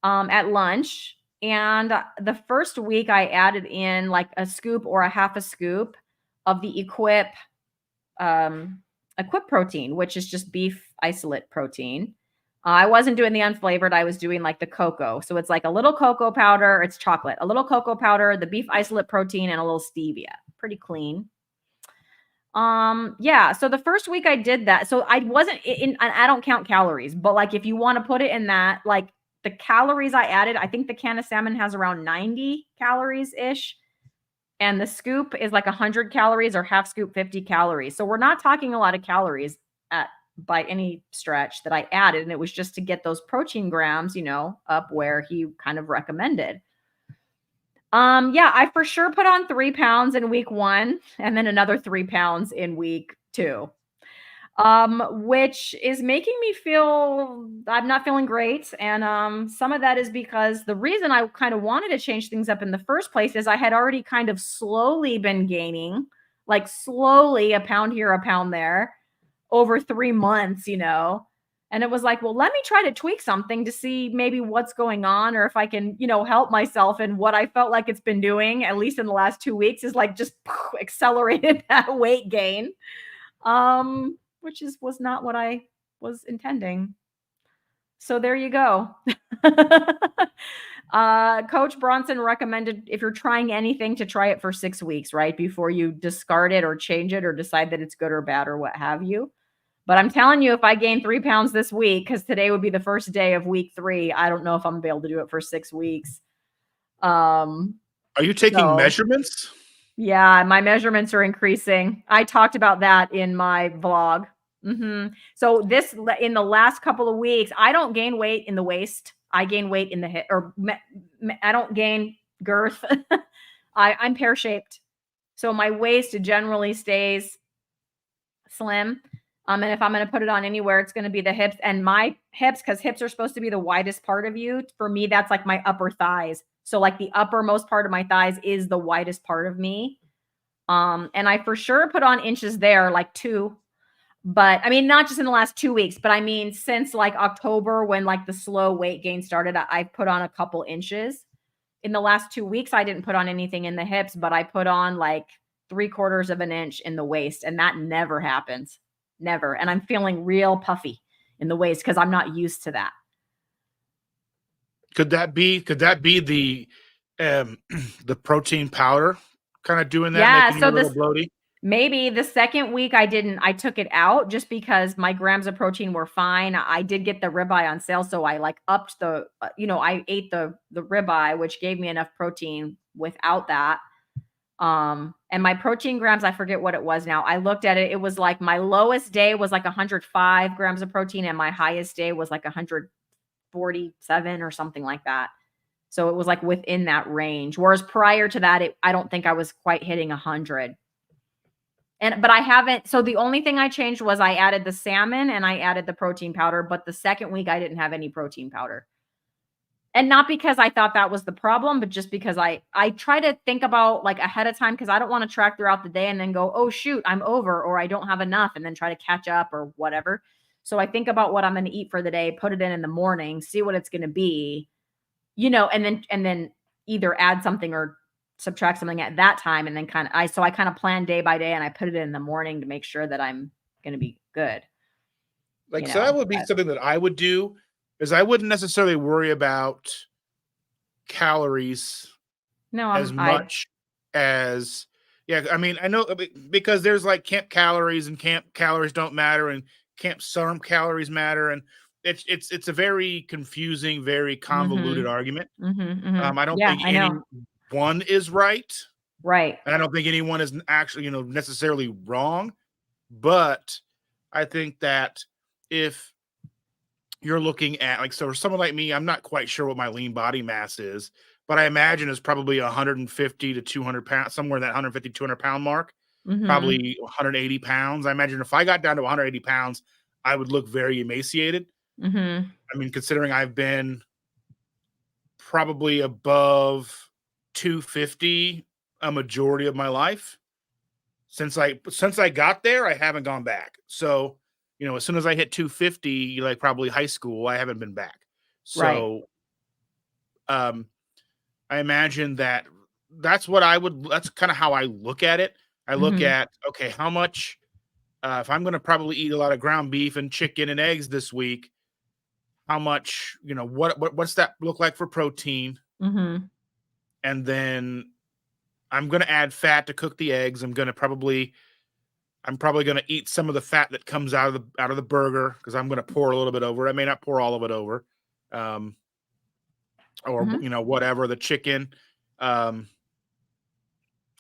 at lunch. And the first week I added in like a scoop or a half a scoop of the Equip protein, which is just beef isolate protein. I wasn't doing the unflavored. I was doing like the cocoa. So it's like a little cocoa powder. It's chocolate, a little cocoa powder, the beef isolate protein, and a little stevia. Pretty clean. Yeah. So the first week I did that. So I wasn't in, I don't count calories, but like if you want to put it in that, like the calories I added, I think the can of salmon has around 90 calories ish. And the scoop is like 100 calories, or half scoop 50 calories. So we're not talking a lot of calories by any stretch that I added. And it was just to get those protein grams, up where he kind of recommended. Yeah, I for sure put on 3 pounds in week 1 and then another 3 pounds in week 2. Which is making me feel I'm not feeling great. And some of that is because the reason I kind of wanted to change things up in the first place is I had already kind of slowly been gaining, like slowly a pound here, a pound there over 3 months, And it was like, well, let me try to tweak something to see maybe what's going on, or if I can, help myself. And what I felt like it's been doing, at least in the last 2 weeks, is like just accelerated that weight gain. Which was not what I was intending. So there you go. Coach Bronson recommended if you're trying anything to try it for 6 weeks, right? Before you discard it or change it or decide that it's good or bad or what have you. But I'm telling you, if I gain 3 pounds this week, because today would be the first day of week 3, I don't know if I'm gonna be able to do it for 6 weeks. Are you taking So measurements? yeah, my measurements are increasing. I talked about that in my vlog. So in the last couple of weeks, I don't gain weight in the waist. I gain weight in the hip, or I don't gain girth. I'm pear shaped, so my waist generally stays slim. And if I'm going to put it on anywhere, it's going to be the hips, and my hips, because hips are supposed to be the widest part of you. For me, that's like my upper thighs. So like the uppermost part of my thighs is the widest part of me. And I for sure put on inches there, like 2. But I mean, not just in the last 2 weeks, but I mean, since like October, when like the slow weight gain started, I've put on a couple inches. In the last 2 weeks, I didn't put on anything in the hips, but I put on like 3/4 of an inch in the waist. And that never happens. Never. And I'm feeling real puffy in the waist because I'm not used to that. Could that be the the protein powder kind of doing that, Yeah. making you So a little this bloaty? maybe the second week I took it out just because my grams of protein were fine. I did get the ribeye on sale, so I like upped I ate the ribeye, which gave me enough protein without that. And my protein grams, I forget what it was now. I looked at it. It was like my lowest day was like 105 grams of protein, and my highest day was like 147 or something like that. So it was like within that range. Whereas prior to that, I don't think I was quite hitting 100. But I haven't. So the only thing I changed was I added the salmon and I added the protein powder. But the second week, I didn't have any protein powder. And not because I thought that was the problem, but just because I try to think about like ahead of time, because I don't want to track throughout the day and then go, oh shoot, I'm over, or I don't have enough, and then try to catch up or whatever. So I think about what I'm going to eat for the day, put it in the morning, see what it's going to be, and then either add something or subtract something at that time, and then I kind of plan day by day, and I put it in the morning to make sure that I'm going to be good. Like, so that would be something that I would do, is I wouldn't necessarily worry about calories as much as, yeah, I mean, I know because there's like camp calories and camp calories don't matter and camp SARM calories matter, and it's a very confusing, very convoluted argument. I don't Yeah, think I any know. one is right, Right. and I don't think anyone is actually, necessarily wrong. But I think that if you're looking at, like, so for someone like me, I'm not quite sure what my lean body mass is, but I imagine it's probably 150 to 200 pounds, somewhere in that 150, 200 pound mark, probably 180 pounds. I imagine if I got down to 180 pounds, I would look very emaciated. I mean, considering I've been probably above 250 a majority of my life. Since I got there, I haven't gone back. So, as soon as I hit 250, like probably high school, I haven't been back. Right. So, I imagine that's kind of how I look at it. I look at, okay, how much, if I'm going to probably eat a lot of ground beef and chicken and eggs this week, how much, what's that look like for protein? And then I'm going to add fat to cook the eggs. I'm probably going to eat some of the fat that comes out of the burger, because I'm going to pour a little bit over. I may not pour all of it over, or whatever, the chicken, and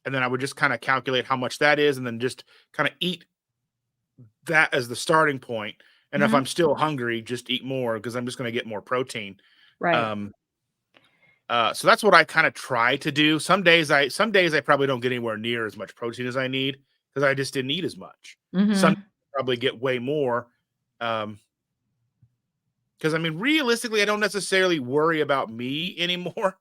then I would just kind of calculate how much that is, and then just kind of eat that as the starting point. And if I'm still hungry, just eat more, because I'm just going to get more protein. Right. So that's what I kind of try to do. Some days I probably don't get anywhere near as much protein as I need, because I just didn't eat as much. Some probably get way more. Because I mean, realistically, I don't necessarily worry about me anymore.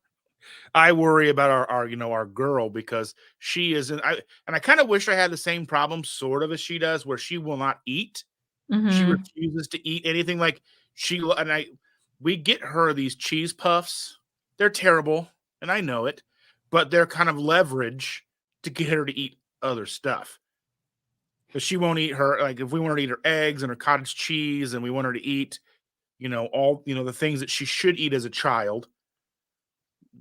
I worry about our girl, because she isn't. I kind of wish I had the same problem sort of as she does, where she will not eat. She refuses to eat anything. Like, we get her these cheese puffs. They're terrible, and I know it, but they're kind of leverage to get her to eat other stuff. Because she won't eat like, if we want her to eat her eggs and her cottage cheese, and we want her to eat, all, the things that she should eat as a child,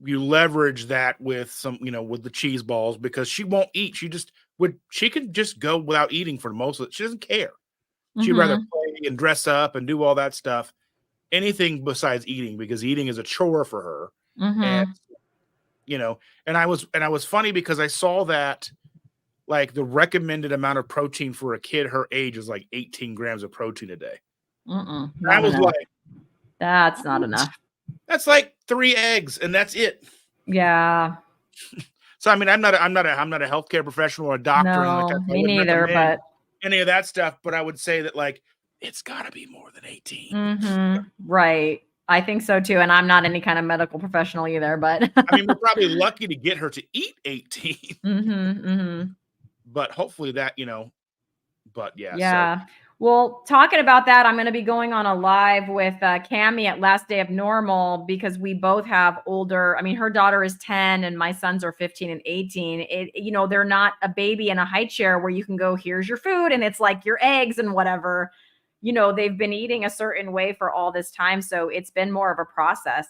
you leverage that with some, with the cheese balls, because she won't eat. She can just go without eating for most of it. She doesn't care. She'd rather Mhm. play and dress up and do all that stuff, anything besides eating, because eating is a chore for her. And Mhm. you know, and I was funny because I saw that like the recommended amount of protein for a kid her age is like 18 grams of protein a day. Mm-mm. And I Not was enough. like, That's not what? enough. That's like 3 eggs and that's it. Yeah. So I mean, I'm not a healthcare professional or a doctor or anything like that. No, So I me wouldn't neither, recommend but any of that stuff, but I would say that like it's got to be more than 18. right. I think so too. And I'm not any kind of medical professional either, but I mean, we're probably lucky to get her to eat 18, mhm. but hopefully that, but yeah, so Yeah. Well, talking about that, I'm going to be going on a live with Cammie at Last Day of Normal because we both have older. I mean, her daughter is 10 and my sons are 15 and 18. They're not a baby in a high chair where you can go, here's your food, and it's like your eggs and whatever. They've been eating a certain way for all this time. So it's been more of a process.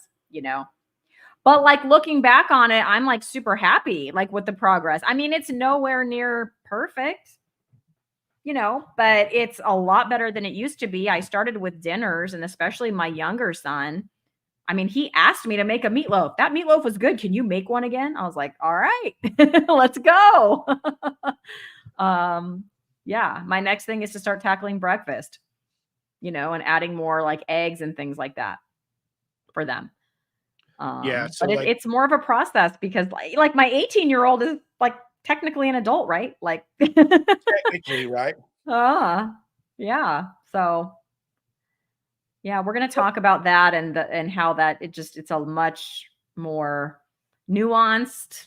But like looking back on it, I'm like super happy like with the progress. I mean, it's nowhere near perfect, but it's a lot better than it used to be. I started with dinners and especially my younger son. I mean, he asked me to make a meatloaf. That meatloaf was good. Can you make one again? I was like, all right, let's go. um, yeah, my next thing is to start tackling breakfast, and adding more like eggs and things like that for them. yeah, But so like it's more of a process because like my 18-year-old is like technically an adult, right? Like, technically, right? ah, yeah. So yeah, we're going to talk about that and how that it's a much more nuanced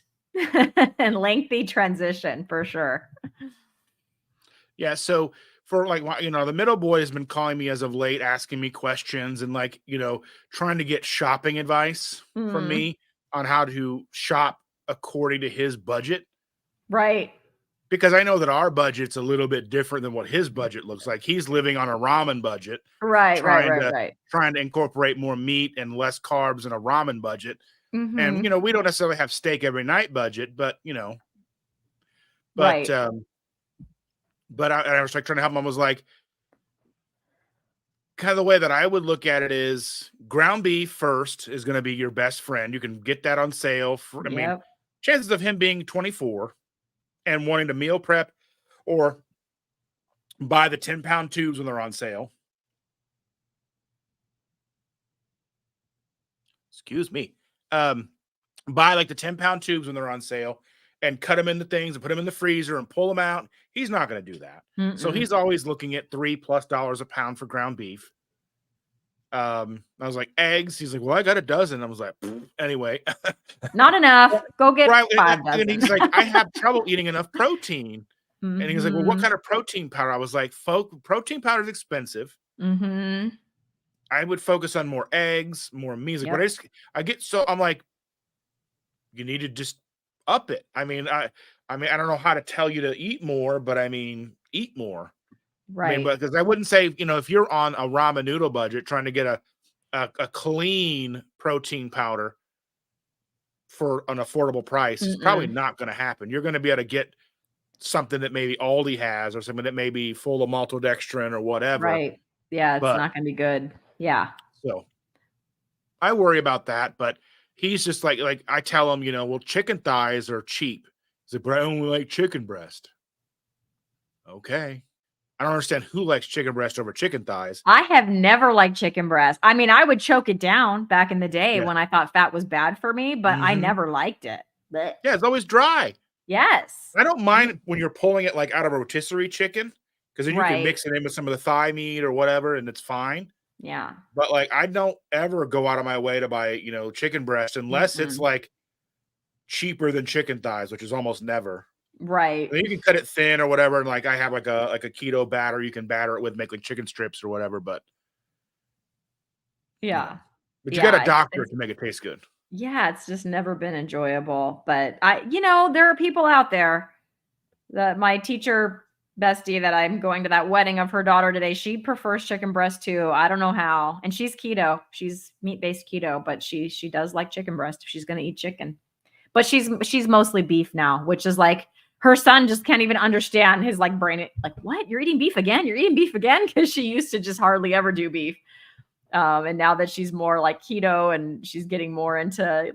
and lengthy transition for sure. Yeah, so for like the middle boy has been calling me as of late, asking me questions and like trying to get shopping advice from Mm, me on how to shop according to his budget, right. because I know that our budget's a little bit different than what his budget looks like. He's living on a ramen budget, Right, right, trying right, to right. trying to incorporate more meat and less carbs in a ramen budget. And Mhm. we don't necessarily have steak every night budget, but but Right. um but I was like trying to help him. I was like, kind of the way that I would look at it is ground beef first is going to be your best friend. You can get that on sale. I mean, Yep. chances of him being 24 and wanting to meal prep or buy the 10-pound tubes when they're on sale. Excuse me. Um, buy like the 10-pound tubes when they're on sale and cut them into things and put them in the freezer and pull them out. He's not going to do that. So Mm-mm. he's always looking at $3+ a pound for ground beef. I was like, eggs. He's like, well, I got a dozen. I was like, anyway. Not enough. Go get Right. 5 And dozen. he's like, I have trouble eating enough protein. And he was like, well, what Mhm. kind of protein powder? I was like, protein powder is expensive. Mhm. I would focus on more eggs, more meat. He's like, but Yep. I'm like, you need to just up it. I don't know how to tell you to eat more, but I mean, eat more. Right. But because I wouldn't say, if you're on a ramen noodle budget trying to get a clean protein powder for an affordable price, it's probably Mm-mm. not going to happen. You're going to be able to get something that maybe Aldi has or something that may be full of maltodextrin or whatever. Right. Yeah, it's But not gonna be good. Yeah. so I worry about that. But he's just like I tell him, well, chicken thighs are cheap. He's like, but I only like chicken breast. Okay. I don't understand who likes chicken breast over chicken thighs. I have never liked chicken breast. I mean, I would choke it down back in the day Yeah. when I thought fat was bad for me, but I Hmm. never liked it. Blech. Yeah, it's always dry. Yes. I don't Mm, mind when you're pulling it like out of a rotisserie chicken, because then you can right. mix it in with some of the thigh meat or whatever, and it's fine. Yeah. But like, I don't ever go out of my way to buy, chicken breast unless it's Mm-mm. like cheaper than chicken thighs, which is almost never. Right. You can cut it thin or whatever, and like I have like a keto batter you can batter it with, make like chicken strips or whatever. But you know, Yeah. but you got to Yeah. It's doctor it it's to make it taste good. yeah, it's just never been enjoyable. But there are people out there that my teacher bestie that I'm going to that wedding of her daughter today, she prefers chicken breast too. I don't know how. And she's keto. She's meat-based keto, but she does like chicken breast if she's going to eat chicken. But she's mostly beef now, which is like her son just can't even understand his like brain. Like, what? You're eating beef again? You're eating beef again? Because she used to just hardly ever do beef. And now that she's more like keto and she's getting more into,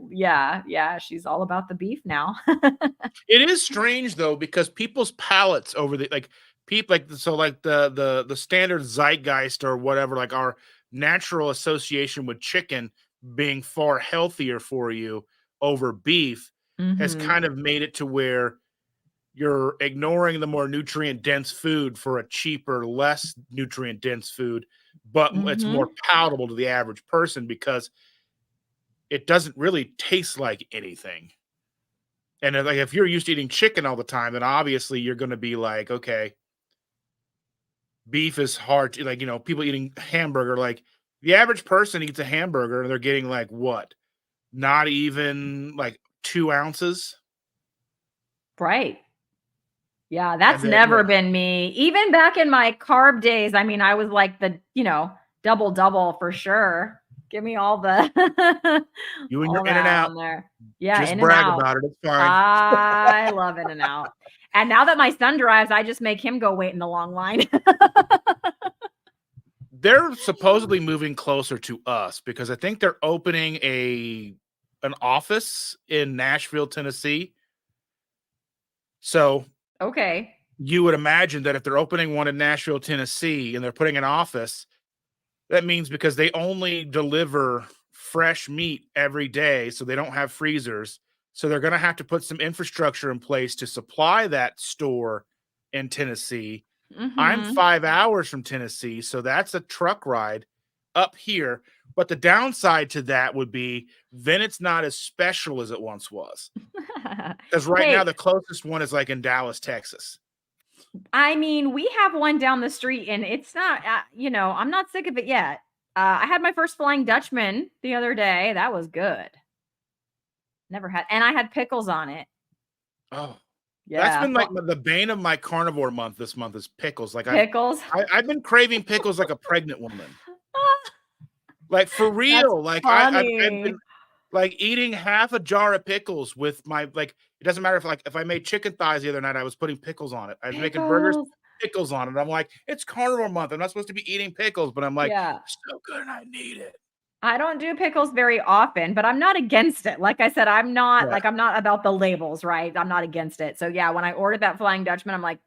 she's all about the beef now. It is strange though, because people's palates over the like people like so like the standard zeitgeist or whatever, like our natural association with chicken being far healthier for you over beef has Mm-hmm. kind of made it to where you're ignoring the more nutrient dense food for a cheaper, less nutrient dense food, but it's Mm-hmm. more palatable to the average person because it doesn't really taste like anything. And like if you're used to eating chicken all the time, then obviously you're going to be like, okay, beef is hard to like, people eating hamburger, like the average person eats a hamburger and they're getting like what? Not even like 2 ounces. Right. Yeah, And that's then never been me. Even back in my carb days, I mean, I was like the, double for sure. Give me all the you and your all In and that Out, on there. Yeah, just In and brag Out. about it. It's fine. I love In and Out. And now that my son drives, I just make him go wait in the long line. They're supposedly moving closer to us because I think they're opening an office in Nashville, Tennessee. So Okay. you would imagine that if they're opening one in Nashville, Tennessee, and they're putting an office, that means because they only deliver fresh meat every day, so they don't have freezers. So they're going to have to put some infrastructure in place to supply that store in Tennessee. I'm Mm-hmm. 5 hours from Tennessee, so that's a truck ride up here. But the downside to that would be then it's not as special as it once was. Because right now Hey, the closest one is like in Dallas, Texas. I mean, we have one down the street and it's not, I'm not sick of it yet. I had my first Flying Dutchman the other day. That was good. Never had, and I had pickles on it. Oh, that's Yeah. been like the bane of my carnivore month this month is pickles. Like Pickles. I've been craving pickles like a pregnant woman. Like for That's real. Like I've been funny. like eating half a jar of pickles with my like it doesn't matter if I made chicken thighs the other night, I was putting pickles on it. I was making burgers, Pickles. pickles on it. I'm like, it's carnivore month. I'm not supposed to be eating pickles, but I'm like, Yeah. so good and I need it. I don't do pickles very often, but I'm not against it. Like I said, Yeah. I'm not about the labels, right? I'm not against it. So yeah, when I ordered that Flying Dutchman, I'm like,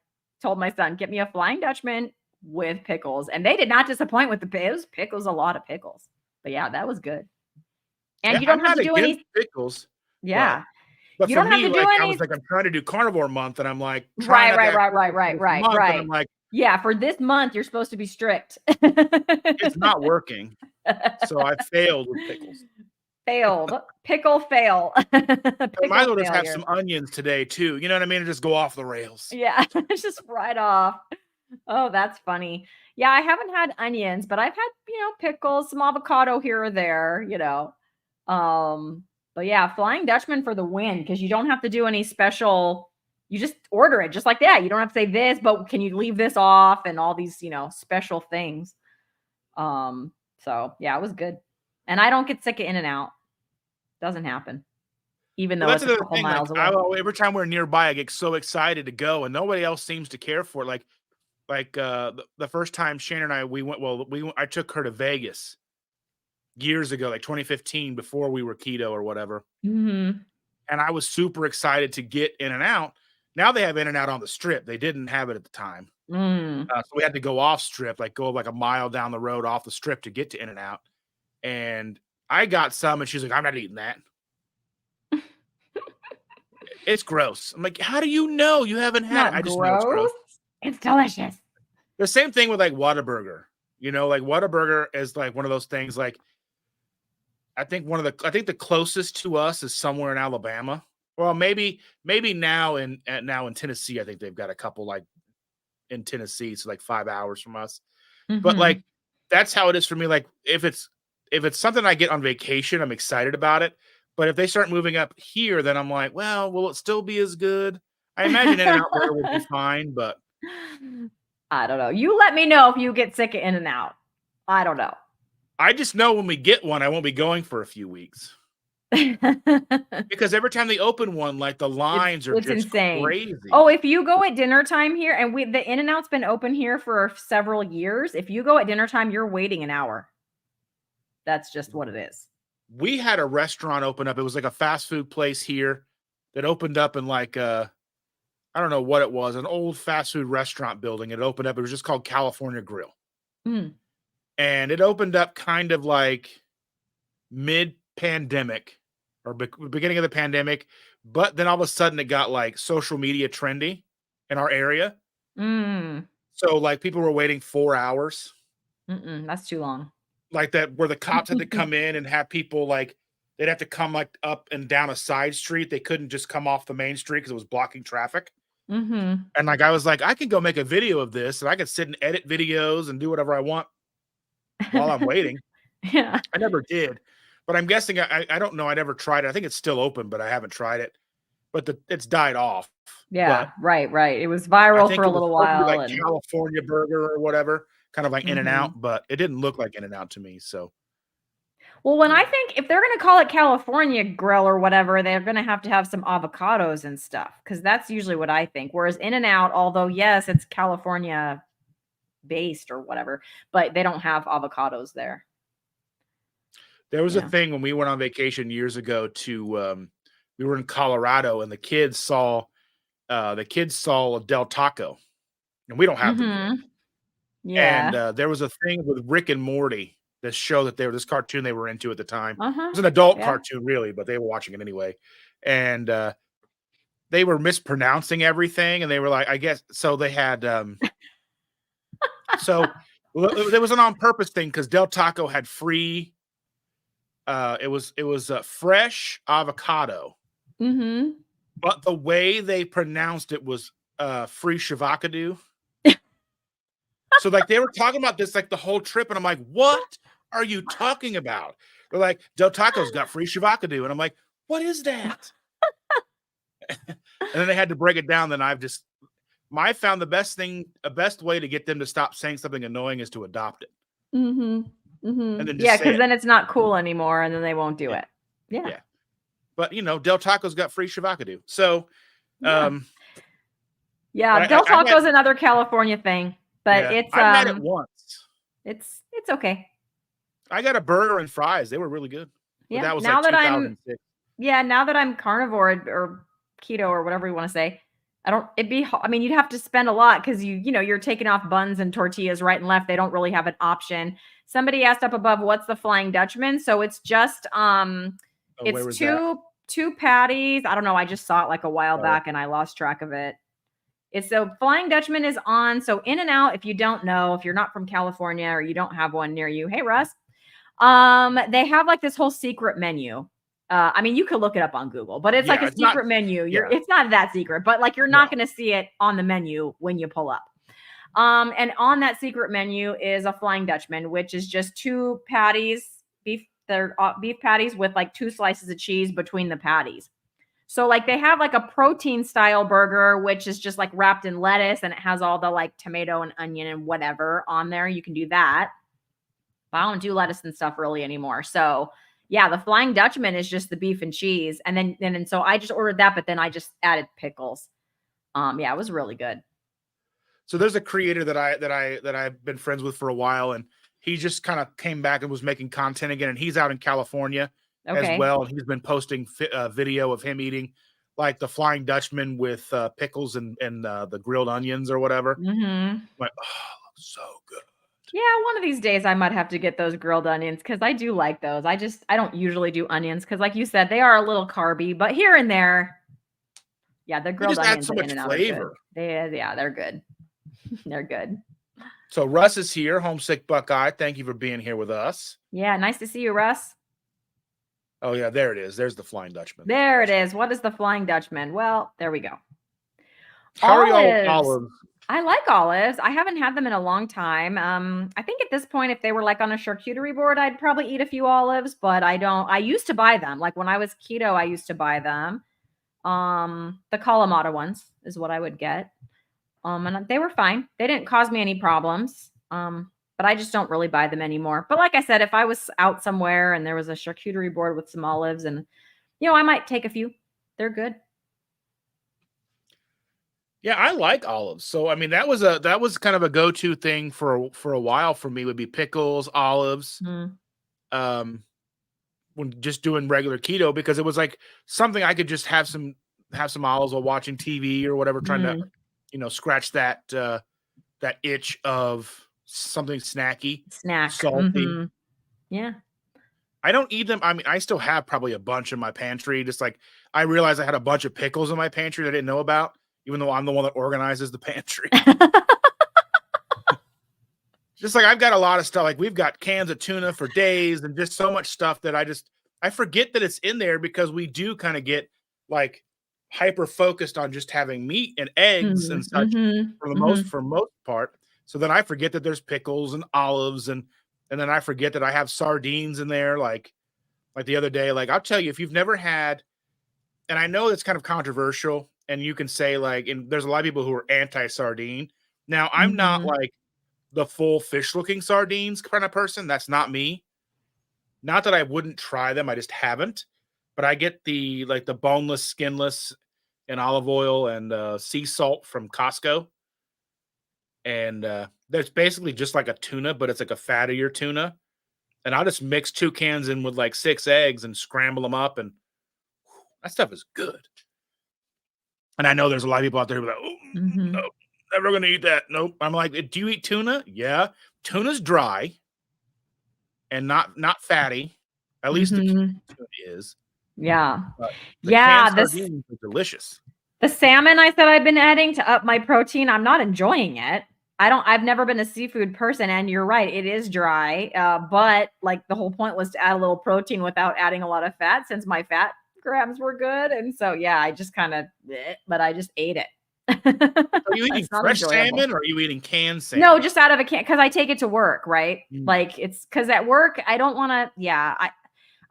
told my son, get me a Flying Dutchman with pickles. And they did not disappoint with the pickles, a lot of pickles. But yeah, that was good. And Yeah, you don't I'm have not to do against any, pickles, but yeah. but You for don't have me, to do like I was any like, I'm trying to do carnivore month, and I'm like trying right, not to right, have right, right, pickles for right, this right, month, and I'm right. like, Yeah, for this month, you're supposed to be strict. it's not working. So I failed with pickles. Failed. Pickle fail. I might as Pickle well just have failure. some onions today too. You know what I mean? And just go off the rails. Yeah, it's just right off. Oh, that's funny. Yeah, I haven't had onions, but I've had, pickles, some avocado here or there. Um, but yeah, Flying Dutchman for the win because you don't have to do any special. You just order it just like that. You don't have to say this, but can you leave this off and all these, special things. So yeah, it was good. And I don't get sick of In and Out. Doesn't happen, even Well, though that's it's a another couple thing. Like miles away. every time we're nearby, I get so excited to go, and nobody else seems to care for it. The first time Shannon and I we went. Well, I took her to Vegas years ago, like 2015, before we were keto or whatever. Mhm. And I was super excited to get In and Out. Now they have In and Out on the Strip. They didn't have it at the time, Mm. so we had to go off Strip, like go like a mile down the road off the Strip to get to In and Out. And I got some, and she's like, "I'm not eating that. It's gross." I'm like, "How do you know? You haven't had it." Not I just know it's gross. gross. It's delicious. The same thing with like Whataburger. Like Whataburger is like one of those things. Like I think the closest to us is somewhere in Alabama. Well, maybe now in Tennessee. I think they've got a couple like in Tennessee, so like 5 hours from us. But like Mhm. that's how it is for me. Like if it's something I get on vacation, I'm excited about it. But if they start moving up here, then I'm like, well, will it still be as good? I imagine In-N-Out Burger would be fine, but I don't know. You let me know if you get sick of In-N-Out. I don't know. I just know when we get one, I won't be going for a few weeks. Because every time they open one, like the lines are it's just insane. crazy. Oh, if you go at dinner time here, and the In-N-Out's been open here for several years. If you go at dinner time, you're waiting an hour. That's just what it is. We had a restaurant open up. It was like a fast food place here that opened up in like I don't know what it was, an old fast food restaurant building. It opened up. It was just called California Grill. Mm. And it opened up kind of like mid-pandemic or beginning of the pandemic, but then all of a sudden it got like social media trendy in our area. Mm. So like people were waiting 4 hours. That's too long. Like that, where the cops had to come in and have people like they'd have to come like up and down a side street. They couldn't just come off the main street because it was blocking traffic. Mm-hmm. And like I was like, I can go make a video of this and I could sit and edit videos and do whatever I want while I'm waiting. Yeah. I never did, but I'm guessing I don't know. I never tried it. I think it's still open, but I haven't tried it. But it's died off. Yeah, But right. It was I viral think for a it was little supposed to be while, like and California burger or whatever, kind of like In-N-Out, Mhm. but it didn't look like In-N-Out to me. So Well, when I yeah. think if they're gonna call it California Grill or whatever, they're gonna have to have some avocados and stuff, because that's usually what I think. Whereas In-N-Out, although yes, it's California based or whatever, but they don't have avocados there. There was a Yeah. thing when we went on vacation years ago to we were in Colorado and the kids saw a Del Taco, and we don't have them here. Mhm. And Yeah. there was a thing with Rick and Morty, this show that this cartoon they were into at the time. It Uh-huh. was an adult Yeah. cartoon, really, but they were watching it anyway. And they were mispronouncing everything, and they were like, I guess so. They had so it was an on purpose thing because Del Taco had free. It was fresh avocado, Mhm. but the way they pronounced it was free shavacado. So like they were talking about this like the whole trip, and I'm like, what are you talking about? They're like, Del Taco's got free shavacado, and I'm like, what is that? And then they had to break it down. Then I found the best way to get them to stop saying something annoying is to adopt it Mhm. and Mhm. then Yeah, just say because it. then it's not cool anymore, and then they won't do Yeah, it. Yeah. yeah. But Del Taco's got free shavacado. So, Yeah. um, Yeah, but Del I had Taco is another California thing, but yeah, I've had it once. it's okay. I got a burger and fries. They were really good. But Yeah. that was like 2006. Now that I'm carnivore or keto or whatever you want to say, I mean, you'd have to spend a lot because you're taking off buns and tortillas right and left. They don't really have an option. Somebody asked up above, what's the Flying Dutchman? So it's just Oh, where it's was that? two patties. I don't know. I just saw it like a while Oh, back and I lost track of it. It's so Flying Dutchman is on. So In-N-Out, if you don't know, if you're not from California or you don't have one near you, hey Russ, they have like this whole secret menu. I mean, you could look it up on Google, but it's like yeah, a it's not. secret menu. Yeah, It's not that secret, but like you're not no. going to see it on the menu when you pull up. And on that secret menu is a Flying Dutchman, which is just two patties, they're beef patties with like two slices of cheese between the patties. So like they have like a protein style burger, which is just like wrapped in lettuce and it has all the like tomato and onion and whatever on there. You can do that. But I don't do lettuce and stuff really anymore. So yeah, the Flying Dutchman is just the beef and cheese. And so I just ordered that, but then I just added pickles. Yeah, it was really good. So there's a creator that I've been friends with for a while, and he just kind of came back and was making content again, and he's out in California as Okay. well, and he's been posting video of him eating like the Flying Dutchman with pickles and the grilled onions or whatever. Mm-hmm. I'm like, oh, so good. Yeah, one of these days I might have to get those grilled onions because I do like those. I don't usually do onions because, like you said, they are a little carby, but here and there, yeah, the They grilled just add onions so at much In-N-Out are good. flavor. They're good. They're good. So Russ is here, homesick Buckeye. Thank you for being here with us. Yeah, nice to see you, Russ. Oh yeah, there it is. There's the Flying Dutchman. There it is. What is the Flying Dutchman? Well, there we go. How are y'all with Olives. olives? I like olives. I haven't had them in a long time. I think at this point, if they were like on a charcuterie board, I'd probably eat a few olives, but I don't. I used to buy them. Like when I was keto, I used to buy them. The Kalamata ones is what I would get. And they were fine. They didn't cause me any problems. But I just don't really buy them anymore. But like I said, if I was out somewhere and there was a charcuterie board with some olives and, I might take a few. They're good. Yeah, I like olives. So I mean, that was kind of a go-to thing for a while for me would be pickles, olives, Mm, um, when just doing regular keto because it was like something I could just have some olives while watching TV or whatever, trying to, mm, scratch that itch of something snacky, snack. salty. Yeah. I don't eat them. I mean, I still have probably a bunch in my pantry. Just like I realized I had a bunch of pickles in my pantry that I didn't know about, even though I'm the one that organizes the pantry. Just like I've got a lot of stuff. Like we've got cans of tuna for days and just so much stuff that I forget that it's in there because we do kind of get like hyper focused on just having meat and eggs and Mm, such mhm, for mhm. most part. So then I forget that there's pickles and olives and then I forget that I have sardines in there. Like the other day, like I'll tell you, if you've never had, and I know it's kind of controversial, and you can say like, and there's a lot of people who are anti-sardine. Now, I'm not Mhm. like the full fish-looking sardines kind of person. That's not me. Not that I wouldn't try them, I just haven't. But I get the boneless, skinless, and olive oil and sea salt from Costco, and that's basically just like a tuna, but it's like a fattier tuna. And I'll just mix 2 cans in with like 6 eggs and scramble them up, and that stuff is good. And I know there's a lot of people out there who are like, "Oh, no, Mhm. never gonna eat that." Nope. I'm like, "Do you eat tuna?" Yeah. Tuna's dry and not fatty. At least the Mhm. tuna is. Yeah. But the canned Yeah, sardines are delicious. the salmon I said I've been adding to up my protein, I'm not enjoying it. I've never been a seafood person, and you're right, it is dry. But like the whole point was to add a little protein without adding a lot of fat since my fat grams were good. And so yeah, I just kind of but I just ate it. Are you eating It's not fresh enjoyable. salmon or are you eating canned No, salmon? just out of a can because I take it to work, right? Mm. Like it's because at work I don't want to. Yeah,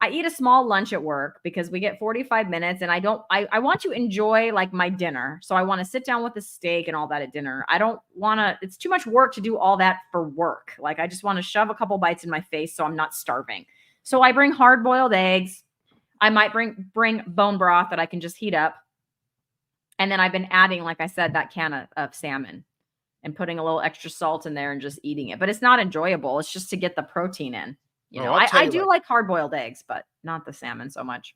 I eat a small lunch at work because we get 45 minutes and I want to enjoy like my dinner. So I want to sit down with a steak and all that at dinner. I don't want to, it's too much work to do all that for work. Like I just want to shove a couple bites in my face so I'm not starving. So I bring hard boiled eggs. I might bring bone broth that I can just heat up. And then I've been adding, like I said, that can of salmon and putting a little extra salt in there and just eating it. But it's not enjoyable. It's just to get the protein in. Oh, I'll tell I you, do like like hard boiled eggs, but not the salmon so much.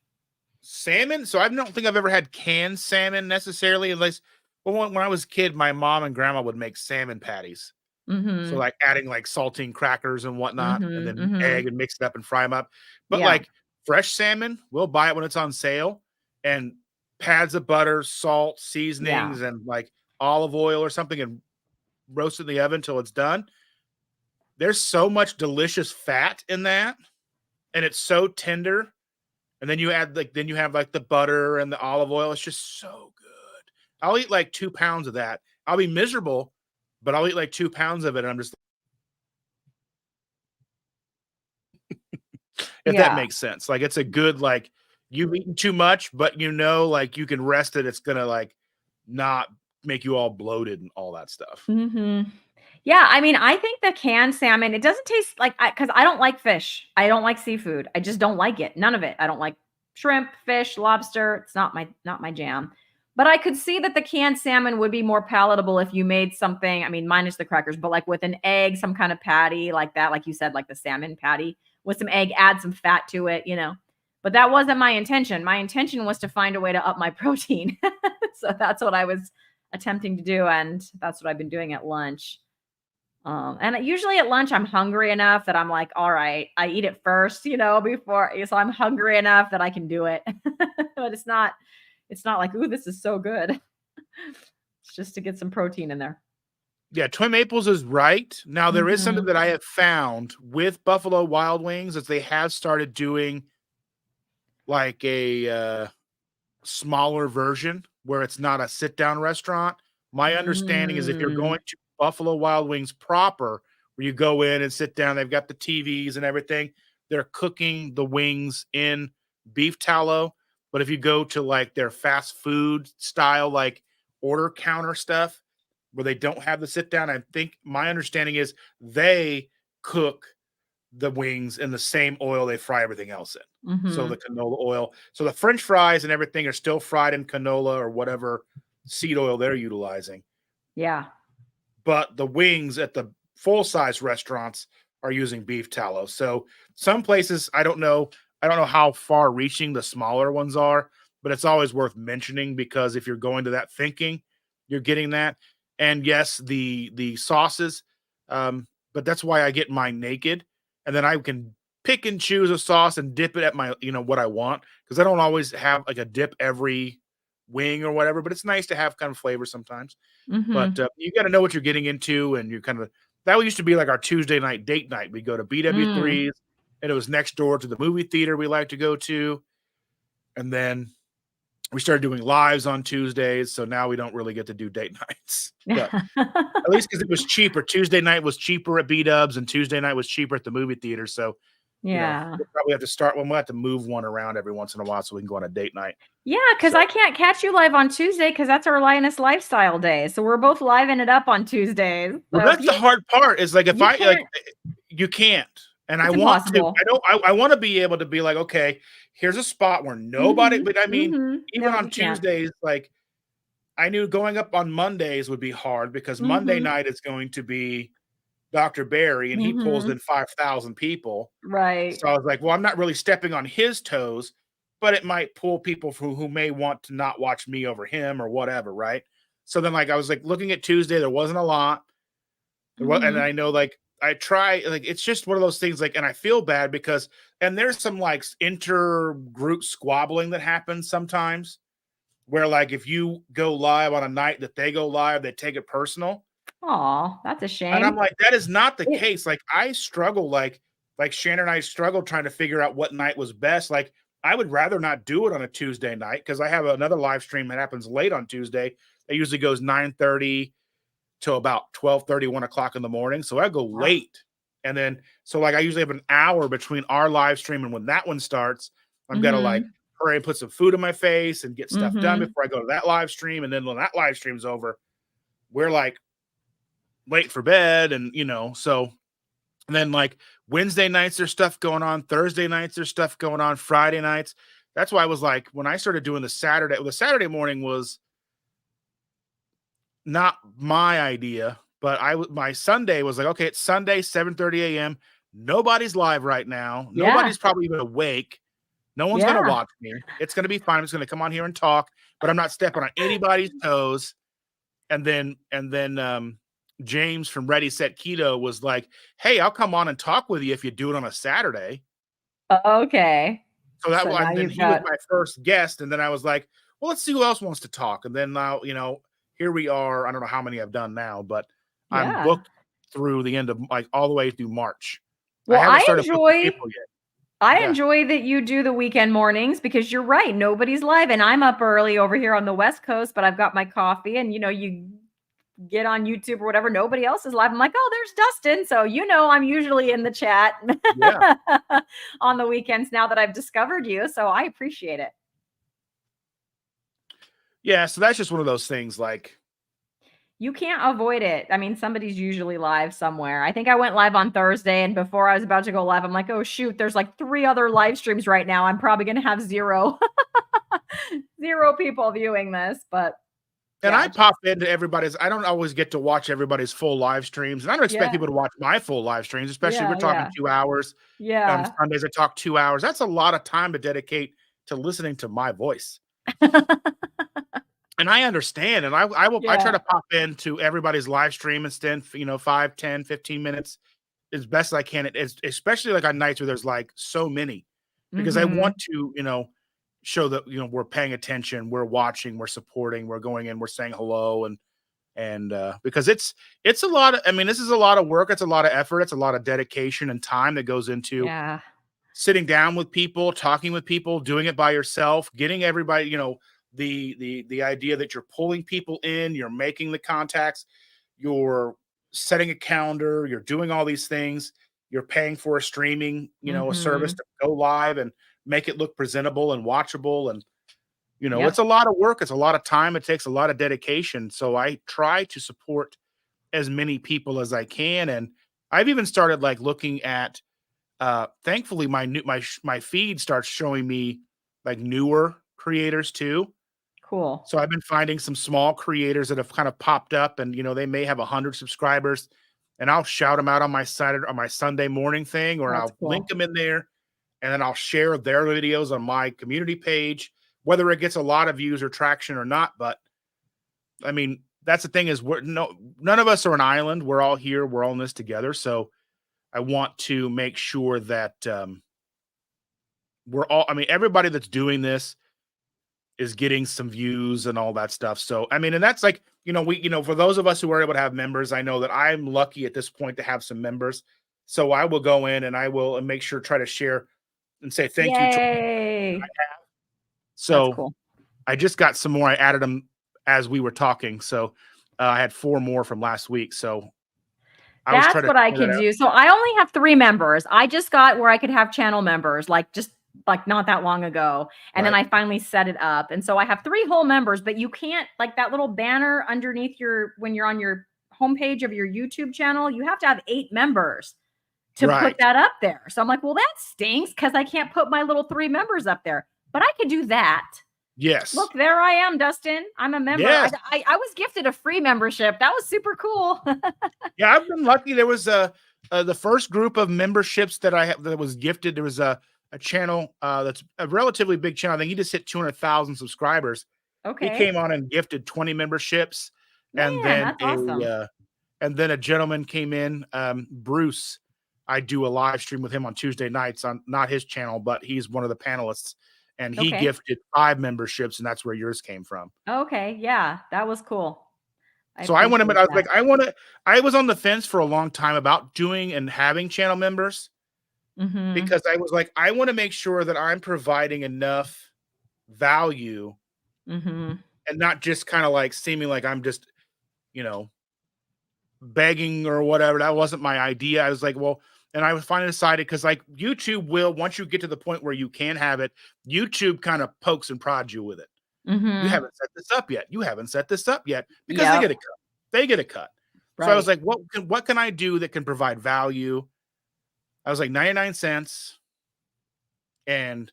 salmon. So I don't think I've ever had canned salmon necessarily, unless when I was a kid, my mom and grandma would make salmon patties. So, Mhm. like, adding, like, saltine crackers and whatnot, and Mhm. then egg Mhm. and mix it up and fry them up. But, Yeah. like, fresh salmon, we'll buy it when it's on sale, and pads of butter, salt, Yeah. seasonings, and, like, olive oil or something, and roast it in the oven till it's done. There's so much delicious fat in that, and it's so tender, and then you have, like, the butter and the olive oil. It's just so good. I'll eat, like, 2 pounds of that. I'll be miserable, but I'll eat, like, 2 pounds of it, and I'm just if that Yeah. makes sense. Like it's a good like you've eaten too much, but like you can rest it. It's gonna like not make you all bloated and all that stuff. Mhm. Yeah, I mean, I think the canned salmon, it doesn't taste like because I don't like fish. I don't like seafood. I just don't like it. None of it. I don't like shrimp, fish, lobster. It's not my jam. But I could see that the canned salmon would be more palatable if you made something, I mean, minus the crackers, but like with an egg, some kind of patty like that, like you said, like the salmon patty with some egg, add some fat to it. But that wasn't my intention. My intention was to find a way to up my protein. So that's what I was attempting to do. And that's what I've been doing at lunch. And usually at lunch, I'm hungry enough that I'm like, all right, I eat it first, before. So I'm hungry enough that I can do it. But it's not like, ooh, this is so good. It's just to get some protein in there. Yeah, Twin Maples is right. Now there is something Mhm. that I have found with Buffalo Wild Wings is they have started doing like a smaller version where it's not a sit down restaurant. My understanding is if you're Mm. going to Buffalo Wild Wings proper, where you go in and sit down, they've got the TVs and everything. They're cooking the wings in beef tallow. But if you go to like their fast food style, like order counter stuff, where they don't have the sit down. I think my understanding is they cook the wings in the same oil they fry everything else in. So the Mhm. canola oil. So the French fries and everything are still fried in canola or whatever seed oil they're utilizing. Yeah. But the wings at the full size restaurants are using beef tallow. So some places, I don't know how far reaching the smaller ones are, but it's always worth mentioning because if you're going to that thinking, you're getting that. And yes, the sauces, but that's why I get mine naked, and then I can pick and choose a sauce and dip it at my, what I want, because I don't always have like a dip every wing or whatever. But it's nice to have kind of flavor sometimes. But, Mhm. you gotta know what you're getting into, and you kinda that used to be like our Tuesday night date night. We go to Mm. BW3's, and it was next door to the movie theater we like to go to, and then we started doing lives on Tuesdays, so now we don't really get to do date nights, but at least because it was cheaper. Tuesday night was cheaper at B-dubs, and Tuesday night was cheaper at the movie theater, so, Yeah. we'll probably have to we'll have to move one around every once in a while so we can go on a date night. Yeah, because So I can't catch you live on Tuesday because that's our Lioness Lifestyle Day, so we're both living it up on Tuesdays. well, So if that's the hard part is, like, if you I like, can't, you can't, and I it's want to. I impossible. don't. I wanna be able to be like, "Okay, here's a spot where nobody," Mhm. but I mean, Mhm. even No, on you can't. Tuesdays, like, I knew going up on Mondays would be hard because Monday Mhm. night is going to be Dr. Barry, and he pulls in Mhm. 5,000 people. Right. So I was like, "Well, I'm not really stepping on his toes, but it might pull people who may want to not watch me over him or whatever," right? So then, like, I was, like, looking at Tuesday, there wasn't a lot. And Mhm. I know, like, I try, like, it's just one of those things, like, and I feel bad because, and there's some, like, inter-group squabbling that happens sometimes where, like, if you go live on a night that they go live, they take it personal. Aw, that's a And I'm shame. like, that is not the It case. Like, I struggle, like Shannon and I struggled trying to figure out what night was best. Like, I would rather not do it on a Tuesday night because I have another live stream that happens late on Tuesday. It usually goes 9:30 till about 12:30, 1 o'clock in the morning. So I go Wow. late. And then, so like, I usually have an hour between our live stream and when that one starts. I'm going to like Mhm. hurry and put some food in my face and get stuff done Mhm. before I go to that live stream. And then when that live stream's over, we're like late for bed. And, so and then like Wednesday nights, there's stuff going on. Thursday nights, there's stuff going on. Friday nights. That's why I was like, when I started doing the Saturday morning was not my idea, but my Sunday was like, okay, it's Sunday, 7:30 a.m. Nobody's live right now. Yeah. Nobody's probably even awake. No one's gonna Yeah. watch me. It's gonna be fine. I'm just gonna come on here and talk, but I'm not stepping on anybody's toes. And then James from Ready Set Keto was like, "Hey, I'll come on and talk with you if you do it on a Saturday." Okay. So So now and then you've he was got my first guest, and then I was like, "Well, let's see who else wants to talk." And then now, here we are. I don't know how many I've done now, but I'm yeah. booked through the end of, like, all the way through March. I Well, haven't started booking people yet. I Yeah. enjoy that you do the weekend mornings because you're right, nobody's live, and I'm up early over here on the West Coast, but I've got my coffee and, you get on YouTube or whatever, nobody else is live. I'm like, "Oh, there's Dustin." So, I'm usually in the chat Yeah. on the weekends now that I've discovered you, so I appreciate it. Yeah, so that's just one of those things, like, You can't avoid it. I mean, somebody's usually live somewhere. I think I went live on Thursday, and before I was about to go live, I'm like, "Oh, shoot, there's like 3 other live streams right now. I'm probably gonna have 0 0 people viewing this," but and yeah, I just pop into everybody's. I don't always get to watch everybody's full live streams, and I don't expect yeah, people to watch my full live streams, especially if we're yeah, talking yeah, 2 hours. yeah. Sundays, I talk 2 hours. That's a lot of time to dedicate to listening to my voice. And I understand, and I try Yeah. to pop into everybody's live stream and spend, 5, 10, 15 minutes as best I can, especially, like, on nights where there's, like, so many, because I want Mhm. to, show that, we're paying attention, we're watching, we're supporting, we're going in, we're saying hello, and because it's a lot of, I mean, this is a lot of work, it's a lot of effort, it's a lot of dedication and time that goes into Yeah. sitting down with people, talking with people, doing it by yourself, getting everybody, the idea that you're pulling people in, you're making the contacts, you're setting a calendar, you're doing all these things, you're paying for a streaming, a service Mhm. to go live and make it look presentable and watchable. And You know, it's Yep. a lot of work, it's a lot of time, it takes a lot of dedication. So I try to support as many people as I can. And I've even started like looking at thankfully my feed starts showing me like newer creators too. Cool. So I've been finding some small creators that have kind of popped up, and they may have 100 subscribers, and I'll shout them out on my Saturday on my Sunday morning thing, or That's I'll link cool. them in there, and then I'll share their videos on my community page, whether it gets a lot of views or traction or not. But I mean, that's the thing is none of us are an island. We're all here. We're all in this together. So I want to make sure that we're all. I mean, everybody that's doing this is getting some views and all that stuff. So I mean, and that's like for those of us who are able to have members, I know that I'm lucky at this point to have some members. So I will go in and I will make sure try to share and say thank you to. Yay. That's So cool. I just got some more. I added them as we were talking. So I had 4 more from last week. So I was That's trying to what I share that could out. do. So I only have 3 members. I just got where I could have channel members, like just like not that long ago. And then Right. I finally set it up. And so I have 3 whole members, but you can't like that little banner underneath when you're on your homepage of your YouTube channel, you have to have 8 members to put Right. that up there. So I'm like, well, that stinks because I can't put my little 3 members up there. But I could do that. Yes. Look, there I am, Dustin. I'm a member. Yes. I was gifted a free membership. That was super cool. Yeah, I've been lucky. There was the first group of memberships that I have that was gifted. There was a channel that's a relatively big channel. I think he just hit 200,000 subscribers. He Okay. came on and gifted 20 memberships, and Man, then that's awesome. a gentleman came in, Bruce. I do a live stream with him on Tuesday nights on not his channel, but he's one of the panelists, and he Okay. gifted 5 memberships, and that's where yours came from. Okay. Yeah, that was cool. I So I went in, appreciate I was that. like, I was on the fence for a long time about doing and having channel members Mhm. because I was like, I want to make sure that I'm providing enough value Mhm. and not just kind of like seeming like I'm just, you know, begging or whatever. That wasn't my idea. I was like, well, and I was finally decided because like YouTube will, once you get to the point where you can have it, YouTube kind of pokes and prods you with it. You Mhm. haven't set this up yet. You haven't set this up yet because they get Yep. a cut. They get a cut. So I was Right. like, what can I do that can provide value? I was like 99 cents, and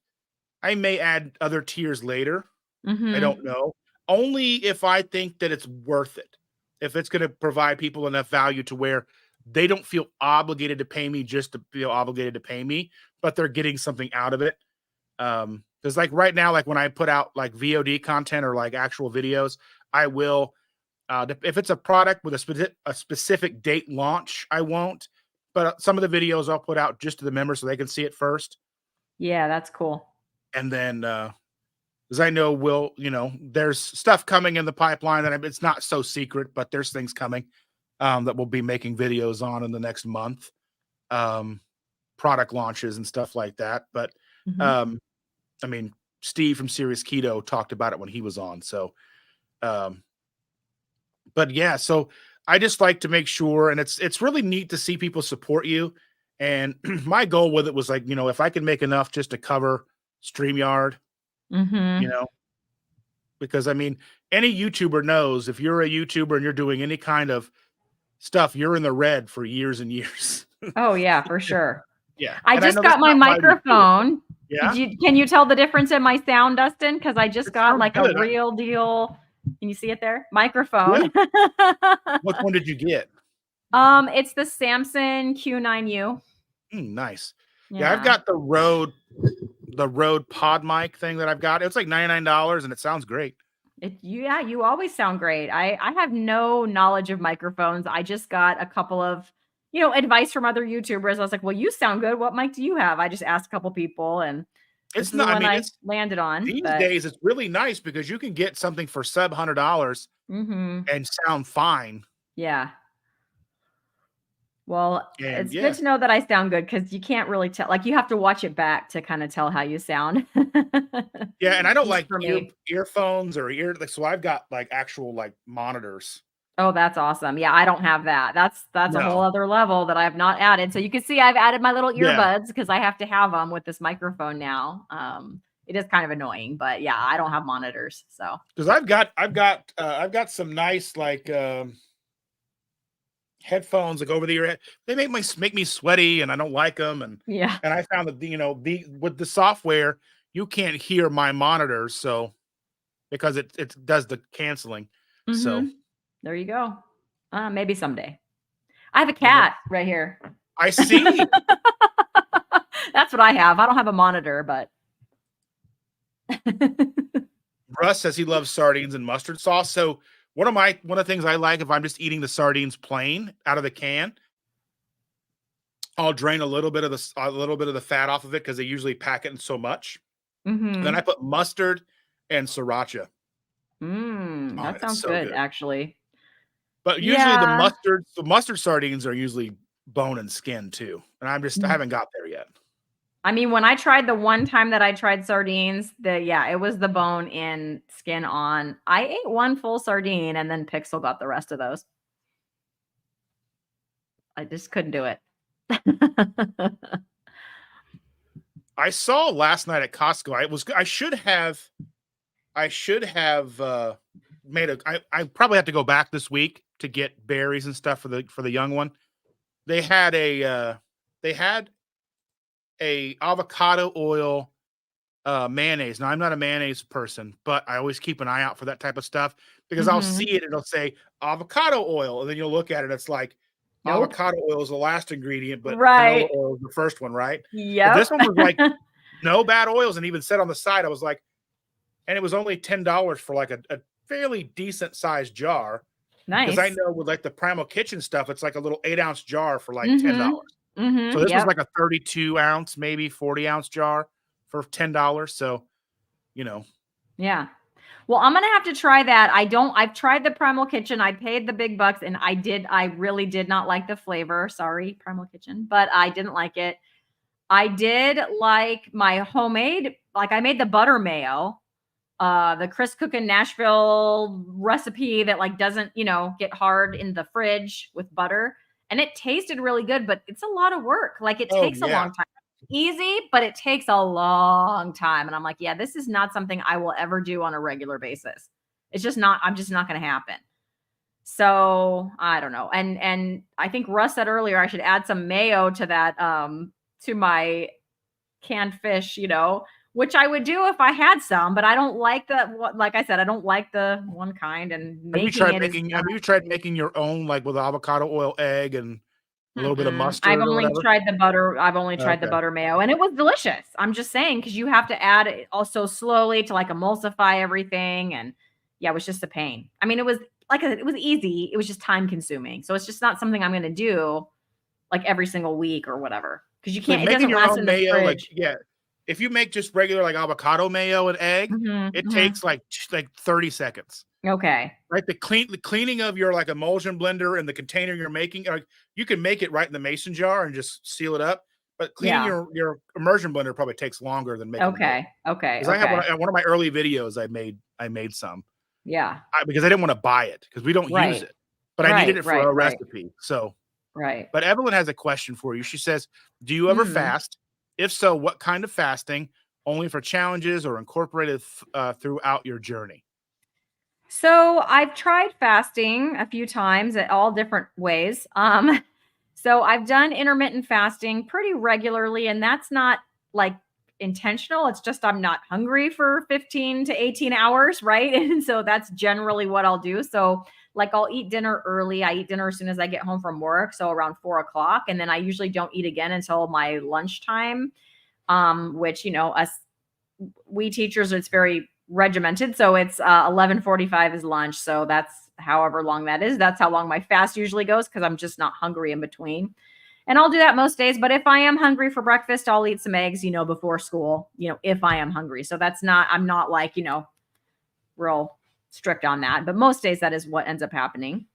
I may add other tiers later. I don't Mhm. know. Only if I think that it's worth it. If it's going to provide people enough value to where they don't feel obligated to pay me just to feel obligated to pay me, but they're getting something out of it. Because like right now, like when I put out like VOD content or like actual videos, I will if it's a product with a specific date launch, I won't. But some of the videos I'll put out just to the members so they can see it first, Yeah, that's cool. and then because I know there's stuff coming in the pipeline that it's not so secret, but there's things coming that we'll be making videos on in the next month, um, product launches and stuff like that. But Mhm. um, I mean, Steve from Serious Keto talked about it when he was on, so um, but yeah, so I just like to make sure, and it's really neat to see people support you. And my goal with it was like, if I can make enough just to cover StreamYard, you Mhm. know, because I mean, any YouTuber knows if you're a YouTuber and you're doing any kind of stuff, you're in the red for years and years. Oh, yeah, for sure. Yeah, I and I just know that's got my not why we do it. microphone. Yeah, Can you tell the difference in my sound, Dustin? Because I just it got sounds like a good. real deal. Can you see it there? Yeah, Microphone. which one did you get? It's the Samson Q9U. Nice. Yeah, I've Yeah. got the Rode Pod mic thing that I've got. It's like $99 and it sounds great. Yeah, you always sound great. I have no knowledge of microphones. I just got a couple of, advice from other YouTubers. I was like, "Well, you sound good. What mic do you have?" I just asked a couple people and this It's is the not. I one mean, I it's landed on, these but days. It's really nice because you can get something for sub $100 mhm. and sound fine. Yeah. Well, And it's good yeah, to know that I sound good because you can't really tell. Like, you have to watch it back to kind of tell how you sound. yeah. And I don't Least like for me. earphones or like. So I've got like actual like monitors. Oh, that's awesome. Yeah, I don't have that. That's a whole No. other level that I have not added. So you can see I've added my little Yeah. earbuds because I have to have them with this microphone now. it is kind of annoying, but yeah, I don't have monitors. So, because I've got some nice like headphones like over the ear. They make me sweaty, and I don't like them. yeah. And I found that the with the software you can't hear my monitors, so because it does the canceling. So There you go. Maybe someday. I have a you know, cat right here. I see. That's what I have. I don't have a monitor, but Russ says he loves sardines and mustard sauce. So one of the things I like if I'm just eating the sardines plain out of the can, I'll drain a little bit of the fat off of it because they usually pack it in so much. Then I put mustard and sriracha on That it. It's sounds so good, good. actually. But usually Yeah. the mustard sardines are usually bone and skin too. And I haven't got there yet. I mean, when I tried the one time that I tried sardines, it was the bone in, skin on. I ate one full sardine and then Pixel got the rest of those. I just couldn't do it. I saw last night at Costco. I should have I probably have to go back this week to get berries and stuff for the young one. They had a avocado oil mayonnaise. Now I'm not a mayonnaise person, but I always keep an eye out for that type of stuff because I'll see it and it'll say avocado oil, and then you'll look at it, it's like Nope. avocado oil is the last ingredient, but canola Right. oil is the first one, right? But Yep. this one was like no bad oils, and even said on the side, I was like, and it was only $10 for like a fairly decent sized jar. Because I Nice. know with like the Primal Kitchen stuff, it's like a little 8-ounce jar for like $10. So this was Yep. like a 32 ounce, maybe 40-ounce jar for $10. So, you know, Yeah. Well, I'm gonna have to try that. I've tried the Primal Kitchen. I paid the big bucks and I really did not like the flavor. Sorry, Primal Kitchen, but I didn't like it. I did like my homemade, like I made the butter mayo, the Chris Cookin Nashville recipe that like doesn't, get hard in the fridge with butter. And it tasted really good, but it's a lot of work. Like it oh takes a yeah. long time. Easy, but it takes a long time. And I'm like, yeah, this is not something I will ever do on a regular basis. It's just not, I'm just not going to happen. So I don't know. And I think Russ said earlier I should add some mayo to that, to my canned fish, which I would do if I had some, but I don't like like I said, I don't like the one kind, and making it is Have you tried making your own, like with avocado oil, egg, and a little bit of I've mustard or only whatever? tried the butter. I've only tried the Okay. butter mayo, and it was delicious. I'm just saying, because you have to add it also slowly to like emulsify everything, and yeah, it was just a pain. I mean, it was like it was easy. It was just time consuming. So it's just not something I'm going to do like every single week or whatever, because you So can't. It making doesn't your last own in the mayo, like fridge. yeah, if you make just regular like avocado mayo and egg, it Hmm. takes like 30 seconds. Okay. Right, the cleaning of your like emulsion blender and the container you're making, you can make it right in the mason jar and just seal it up. But cleaning Yeah. your immersion blender probably takes longer than making the mayo. Okay. Okay. Because I have Okay. one of my early videos, I made some Yeah. because I didn't want to buy it because we don't use Right. it, but I needed Right. it for Right. a Right. recipe. So, Right. but Evelyn has a question for you. She says, "Do you ever Mm. fast? If so, what kind of fasting? Only for challenges or incorporated throughout your journey?" So I've tried fasting a few times at all different ways. So I've done intermittent fasting pretty regularly, and that's not like intentional. It's just I'm not hungry for 15 to 18 hours, right? And so that's generally what I'll do. So like I'll eat dinner early. I eat dinner as soon as I get home from work, so around 4 o'clock, and then I usually don't eat again until my lunchtime. Which us we teachers, it's very regimented. So it's 11:45 is lunch. So that's however long that is. That's how long my fast usually goes because I'm just not hungry in between. And I'll do that most days. But if I am hungry for breakfast, I'll eat some eggs, before school, if I am hungry. So I'm not like, real strict on that. But most days that is what ends up happening.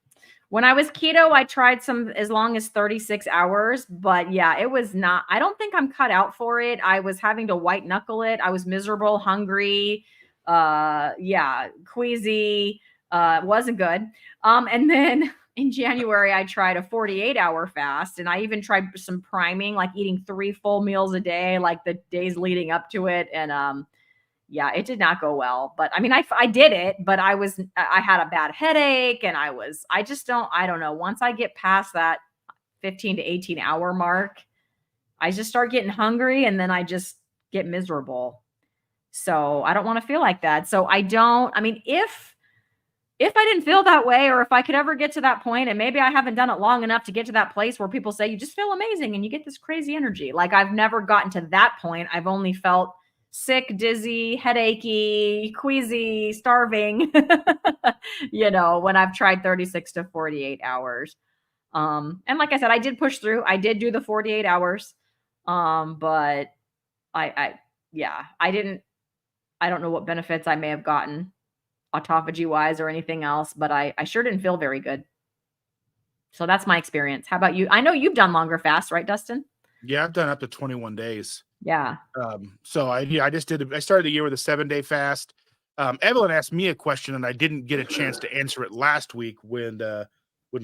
When I was keto, I tried some as long as 36 hours, but yeah, it was not, I don't think I'm cut out for it. I was having to white knuckle it. I was miserable, hungry, yeah, queasy, wasn't good. And then in January, I tried a 48-hour fast, and I even tried some priming, like eating 3 full meals a day, like the days leading up to it. And yeah, it did not go well. But I mean, I did it, but I had a bad headache, and I don't know. Once I get past that 15 to 18 hour mark, I just start getting hungry, and then I just get miserable. So I don't want to feel like that. So I mean, if I didn't feel that way, or if I could ever get to that point, and maybe I haven't done it long enough to get to that place where people say you just feel amazing and you get this crazy energy. Like, I've never gotten to that point. I've only felt sick, dizzy, headachy, queasy, starving, when I've tried 36 to 48 hours. And like I said, I did push through. I did do the 48 hours. But I yeah, I don't know what benefits I may have gotten autophagy wise or anything else, but I sure didn't feel very good. So that's my experience. How about you? I know you've done longer fasts, right, Dustin? Yeah, I've done up to 21 days. Yeah. So I just I started the year with a 7-day fast. Evelyn asked me a question and I didn't get a chance to answer it last week when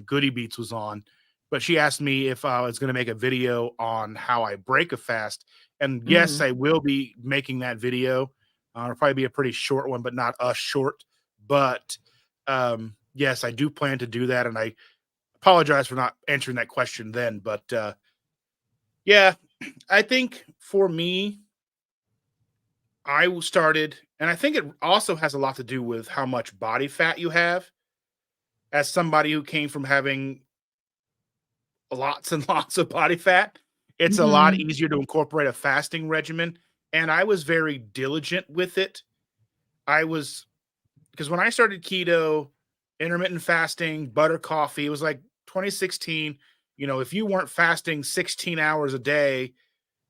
Goody Beats was on, but she asked me if I was going to make a video on how I break a fast. And yes, I will be making that video. It'll probably be a pretty short one, but not a short. But yes, I do plan to do that. And I apologize for not answering that question then. But yeah, I think for me, I started, and I think it also has a lot to do with how much body fat you have. As somebody who came from having lots and lots of body fat, it's a lot Mhm. easier to incorporate a fasting regimen. And I was very diligent with it. I was, because when I started keto, intermittent fasting, butter coffee, it was like 2016. If you weren't fasting 16 hours a day,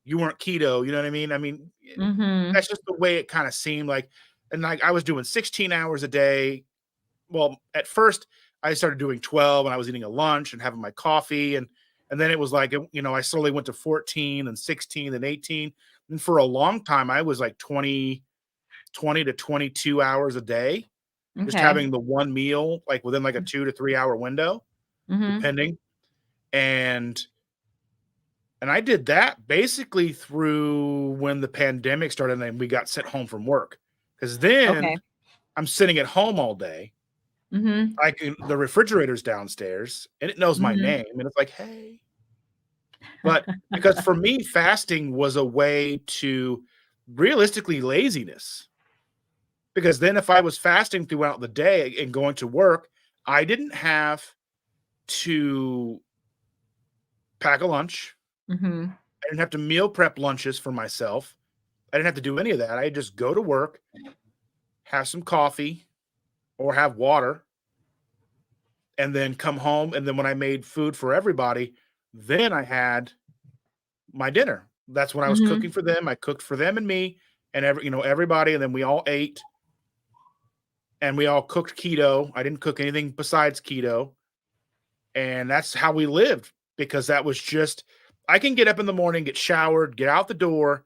you weren't keto. You know what I mean? Mhm. That's just the way it kind of seemed like. And like I was doing 16 hours a day. Well, at first I started doing 12 and I was eating a lunch and having my coffee. And then it was like, I slowly went to 14 and 16 and 18. And for a long time, I was like 20 to 22 hours a day, just Okay. having the one meal, like within like a 2 to 3 hour window, Mhm. depending. And I did that basically through when the pandemic started and we got sent home from work. Because then Okay. I'm sitting at home all day. Mhm. The refrigerator's downstairs and it knows my Mhm. name and it's like, hey. But because for me, fasting was a way to realistically laziness. Because then if I was fasting throughout the day and going to work, I didn't have to pack a lunch. Mhm. I didn't have to meal prep lunches for myself. I didn't have to do any of that. I just go to work, have some coffee or have water, and then come home. And then when I made food for everybody, then I had my dinner. That's when I was cooking Mhm. for them. I cooked for them and me and everybody. And then we all ate and we all cooked keto. I didn't cook anything besides keto. And that's how we lived because that was just, I can get up in the morning, get showered, get out the door,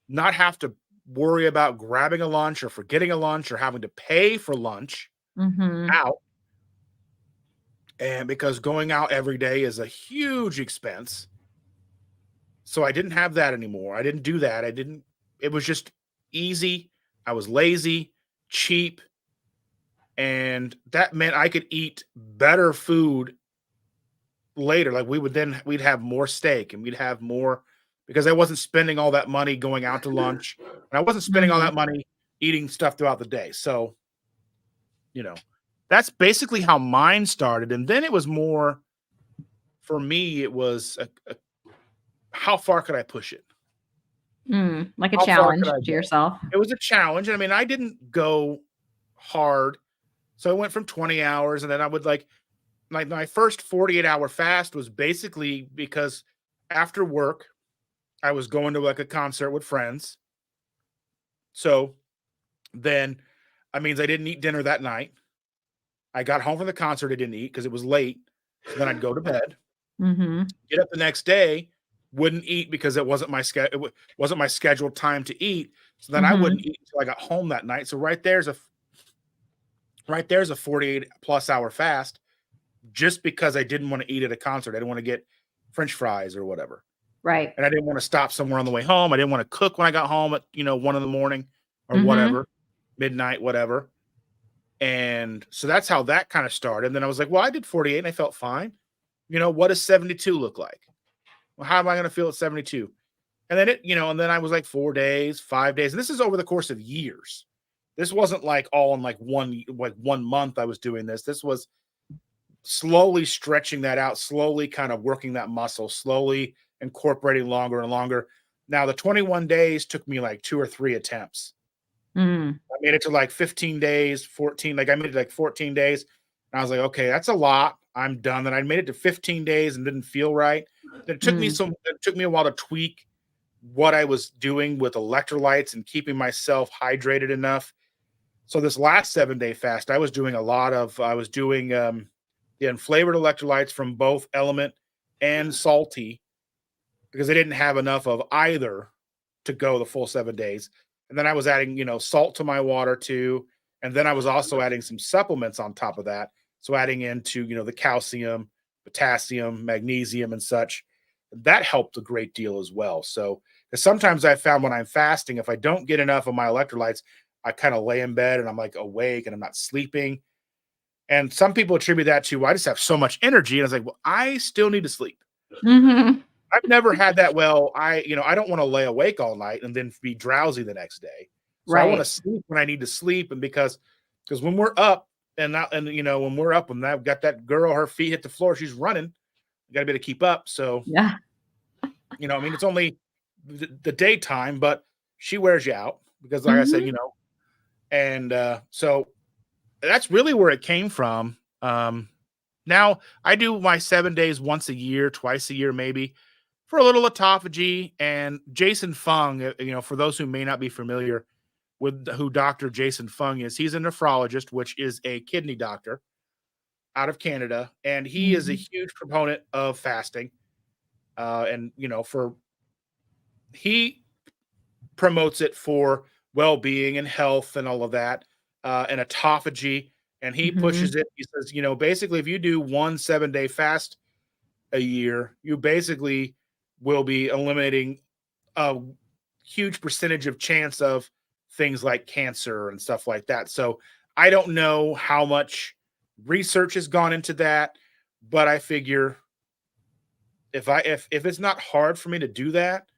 not have to worry about grabbing a lunch or forgetting a lunch or having to pay for lunch Mhm. out. And because going out every day is a huge expense. So I didn't have that anymore. I didn't do that. It was just easy. I was lazy, cheap, and that meant I could eat better food later. Like we'd have more steak and we'd have more because I wasn't spending all that money going out to lunch and I wasn't spending all that Mhm. money eating stuff throughout the day. So, you know, that's basically how mine started. And then it was more for me, it was how far could I push it? Like a How far could challenge I to go? yourself. It was a challenge. I mean, I didn't go hard. So I went from 20 hours and then I would like my first 48-hour fast was basically because after work, I was going to like a concert with friends. So then that means I didn't eat dinner that night. I got home from the concert, I didn't eat because it was late. So then I'd go to bed, Mhm. get up the next day, wouldn't eat because it wasn't wasn't my scheduled time to eat. So then I wouldn't Mhm. eat until I got home that night. So right there's a 48 plus hour fast just because I didn't want to eat at a concert. I didn't want to get French fries or whatever. Right. And I didn't want to stop somewhere on the way home. I didn't want to cook when I got home at 1 in the morning. or Mhm. whatever, midnight, whatever. And so that's how that kind of started. And then I was like, well, I did 48 and I felt fine. What does 72 look like? Well, how am I going to feel at 72? And then and then I was like 4 days, 5 days. And this is over the course of years. This wasn't like all in like 1 month I was doing this. This was slowly stretching that out, slowly kind of working that muscle, slowly incorporating longer and longer. Now the 21 days took me like 2 or 3 attempts. Mm. I made it to like 15 days, 14. Like I made it like 14 days. And I was like, okay, that's a lot. I'm done. Then I made it to 15 days and didn't feel right. Then Mm. it took me a while to tweak what I was doing with electrolytes and keeping myself hydrated enough. So this last 7-day fast, I was doing the unflavored electrolytes from both Element and Salty because they didn't have enough of either to go the full 7 days. And then I was adding, salt to my water too. And then I was also adding some supplements on top of that. So adding into, the calcium, potassium, magnesium, and such. That helped a great deal as well. So, because sometimes I found when I'm fasting, if I don't get enough of my electrolytes, I kind of lay in bed and I'm like awake and I'm not sleeping. And some people attribute that to, well, I just have so much energy. And I was like, well, I still need to sleep. Mhm. I've never had that. Well, I don't want to lay awake all night and then be drowsy the next day. So I want to Right. sleep when I need to sleep. And because when we're up when we're up and I've got that girl, her feet hit the floor, she's running. You got to be able to keep up. So, Yeah. it's only the daytime, but she wears you out because like I said, Mhm. and so that's really where it came from. Now I do my 7 days once a year, twice a year, maybe for a little autophagy. And Jason Fung, for those who may not be familiar with who Dr. Jason Fung is, he's a nephrologist, which is a kidney doctor out of Canada. And he is a Mhm. huge proponent of fasting. And, he promotes it for well-being and health and all of that, and autophagy. And he pushes Mhm. it. He says, basically, if you do one 7-day fast a year, you basically will be eliminating a huge percentage of chance of things like cancer and stuff like that. So I don't know how much research has gone into that, but I figure if it's not hard for me to do that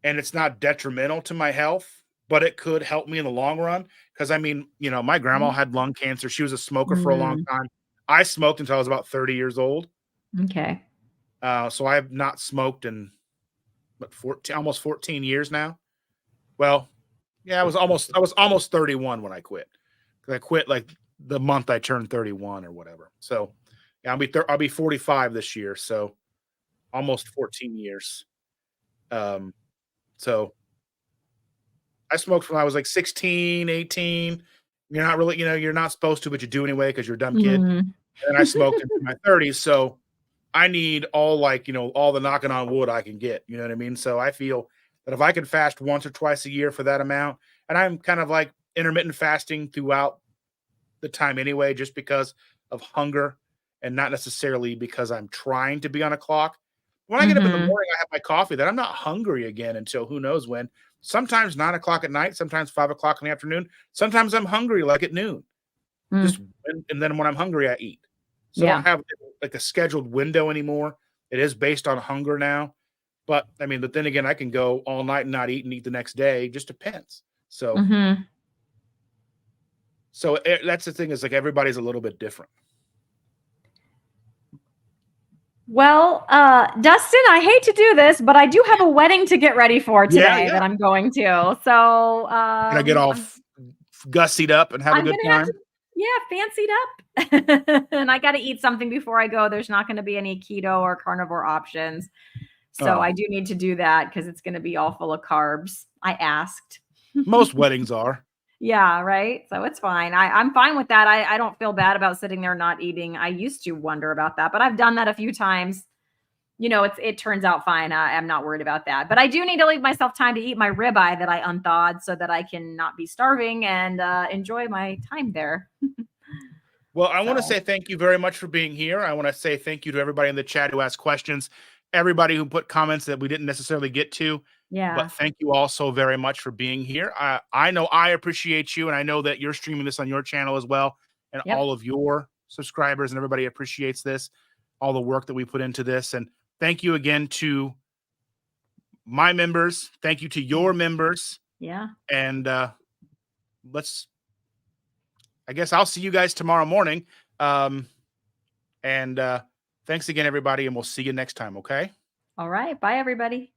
and it's not detrimental to my health, but it could help me in the long run. Because I mean, my grandma Mhm. had lung cancer. She was a smoker for a long Mm. time. I smoked until I was about 30 years old. Okay. So I have not smoked in 14, almost 14 years now. Well, yeah, I was almost 31 when I quit. 'Cause I quit like the month I turned 31 or whatever. So yeah, I'll be 45 this year. So almost 14 years. Um, so I smoked when I was like 16, 18. You're not really, you're not supposed to, but you do anyway because you're a dumb kid. Mhm. And then I smoked into my 30s. So I need all the knocking on wood I can get. You know what I mean? So I feel that if I could fast once or twice a year for that amount, and I'm kind of like intermittent fasting throughout the time anyway, just because of hunger and not necessarily because I'm trying to be on a clock. When I get up in the Mhm. morning, I have my coffee, then I'm not hungry again until who knows when. Sometimes 9 o'clock at night, sometimes 5 o'clock in the afternoon. Sometimes I'm hungry like at noon. Mm. And then when I'm hungry, I eat. So I don't Yeah. have like a scheduled window anymore. It is based on hunger now. But I mean, but then again, I can go all night and not eat and eat the next day. It just depends. So, Mhm. that's the thing is like everybody's a little bit different. Well, Dustin, I hate to do this, but I do have a wedding to get ready for Yeah, today yeah. that I'm going to. So, Gonna get all gussied up and have a I'm good gonna have to, time. yeah, fancied up. And I gotta eat something before I go. There's not gonna be any keto or carnivore options. So I Oh, do need to do that because it's gonna be all full of carbs. I asked. most weddings are. Yeah, right. So it's fine. I'm fine with that. I don't feel bad about sitting there not eating. I used to wonder about that, but I've done that a few times. It turns out fine. I'm not worried about that. But I do need to leave myself time to eat my ribeye that I unthawed so that I can not be starving and enjoy my time there. Well, I want to So say thank you very much for being here. I want to say thank you to everybody in the chat who asked questions, everybody who put comments that we didn't necessarily get to. Yeah. But thank you all so very much for being here. I know I appreciate you, and I know that you're streaming this on your channel as well, and Yep. all of your subscribers and everybody appreciates this, all the work that we put into this. And thank you again to my members. Thank you to your members. Yeah. And I guess I'll see you guys tomorrow morning. And thanks again, everybody, and we'll see you next time, okay? All right. Bye, everybody.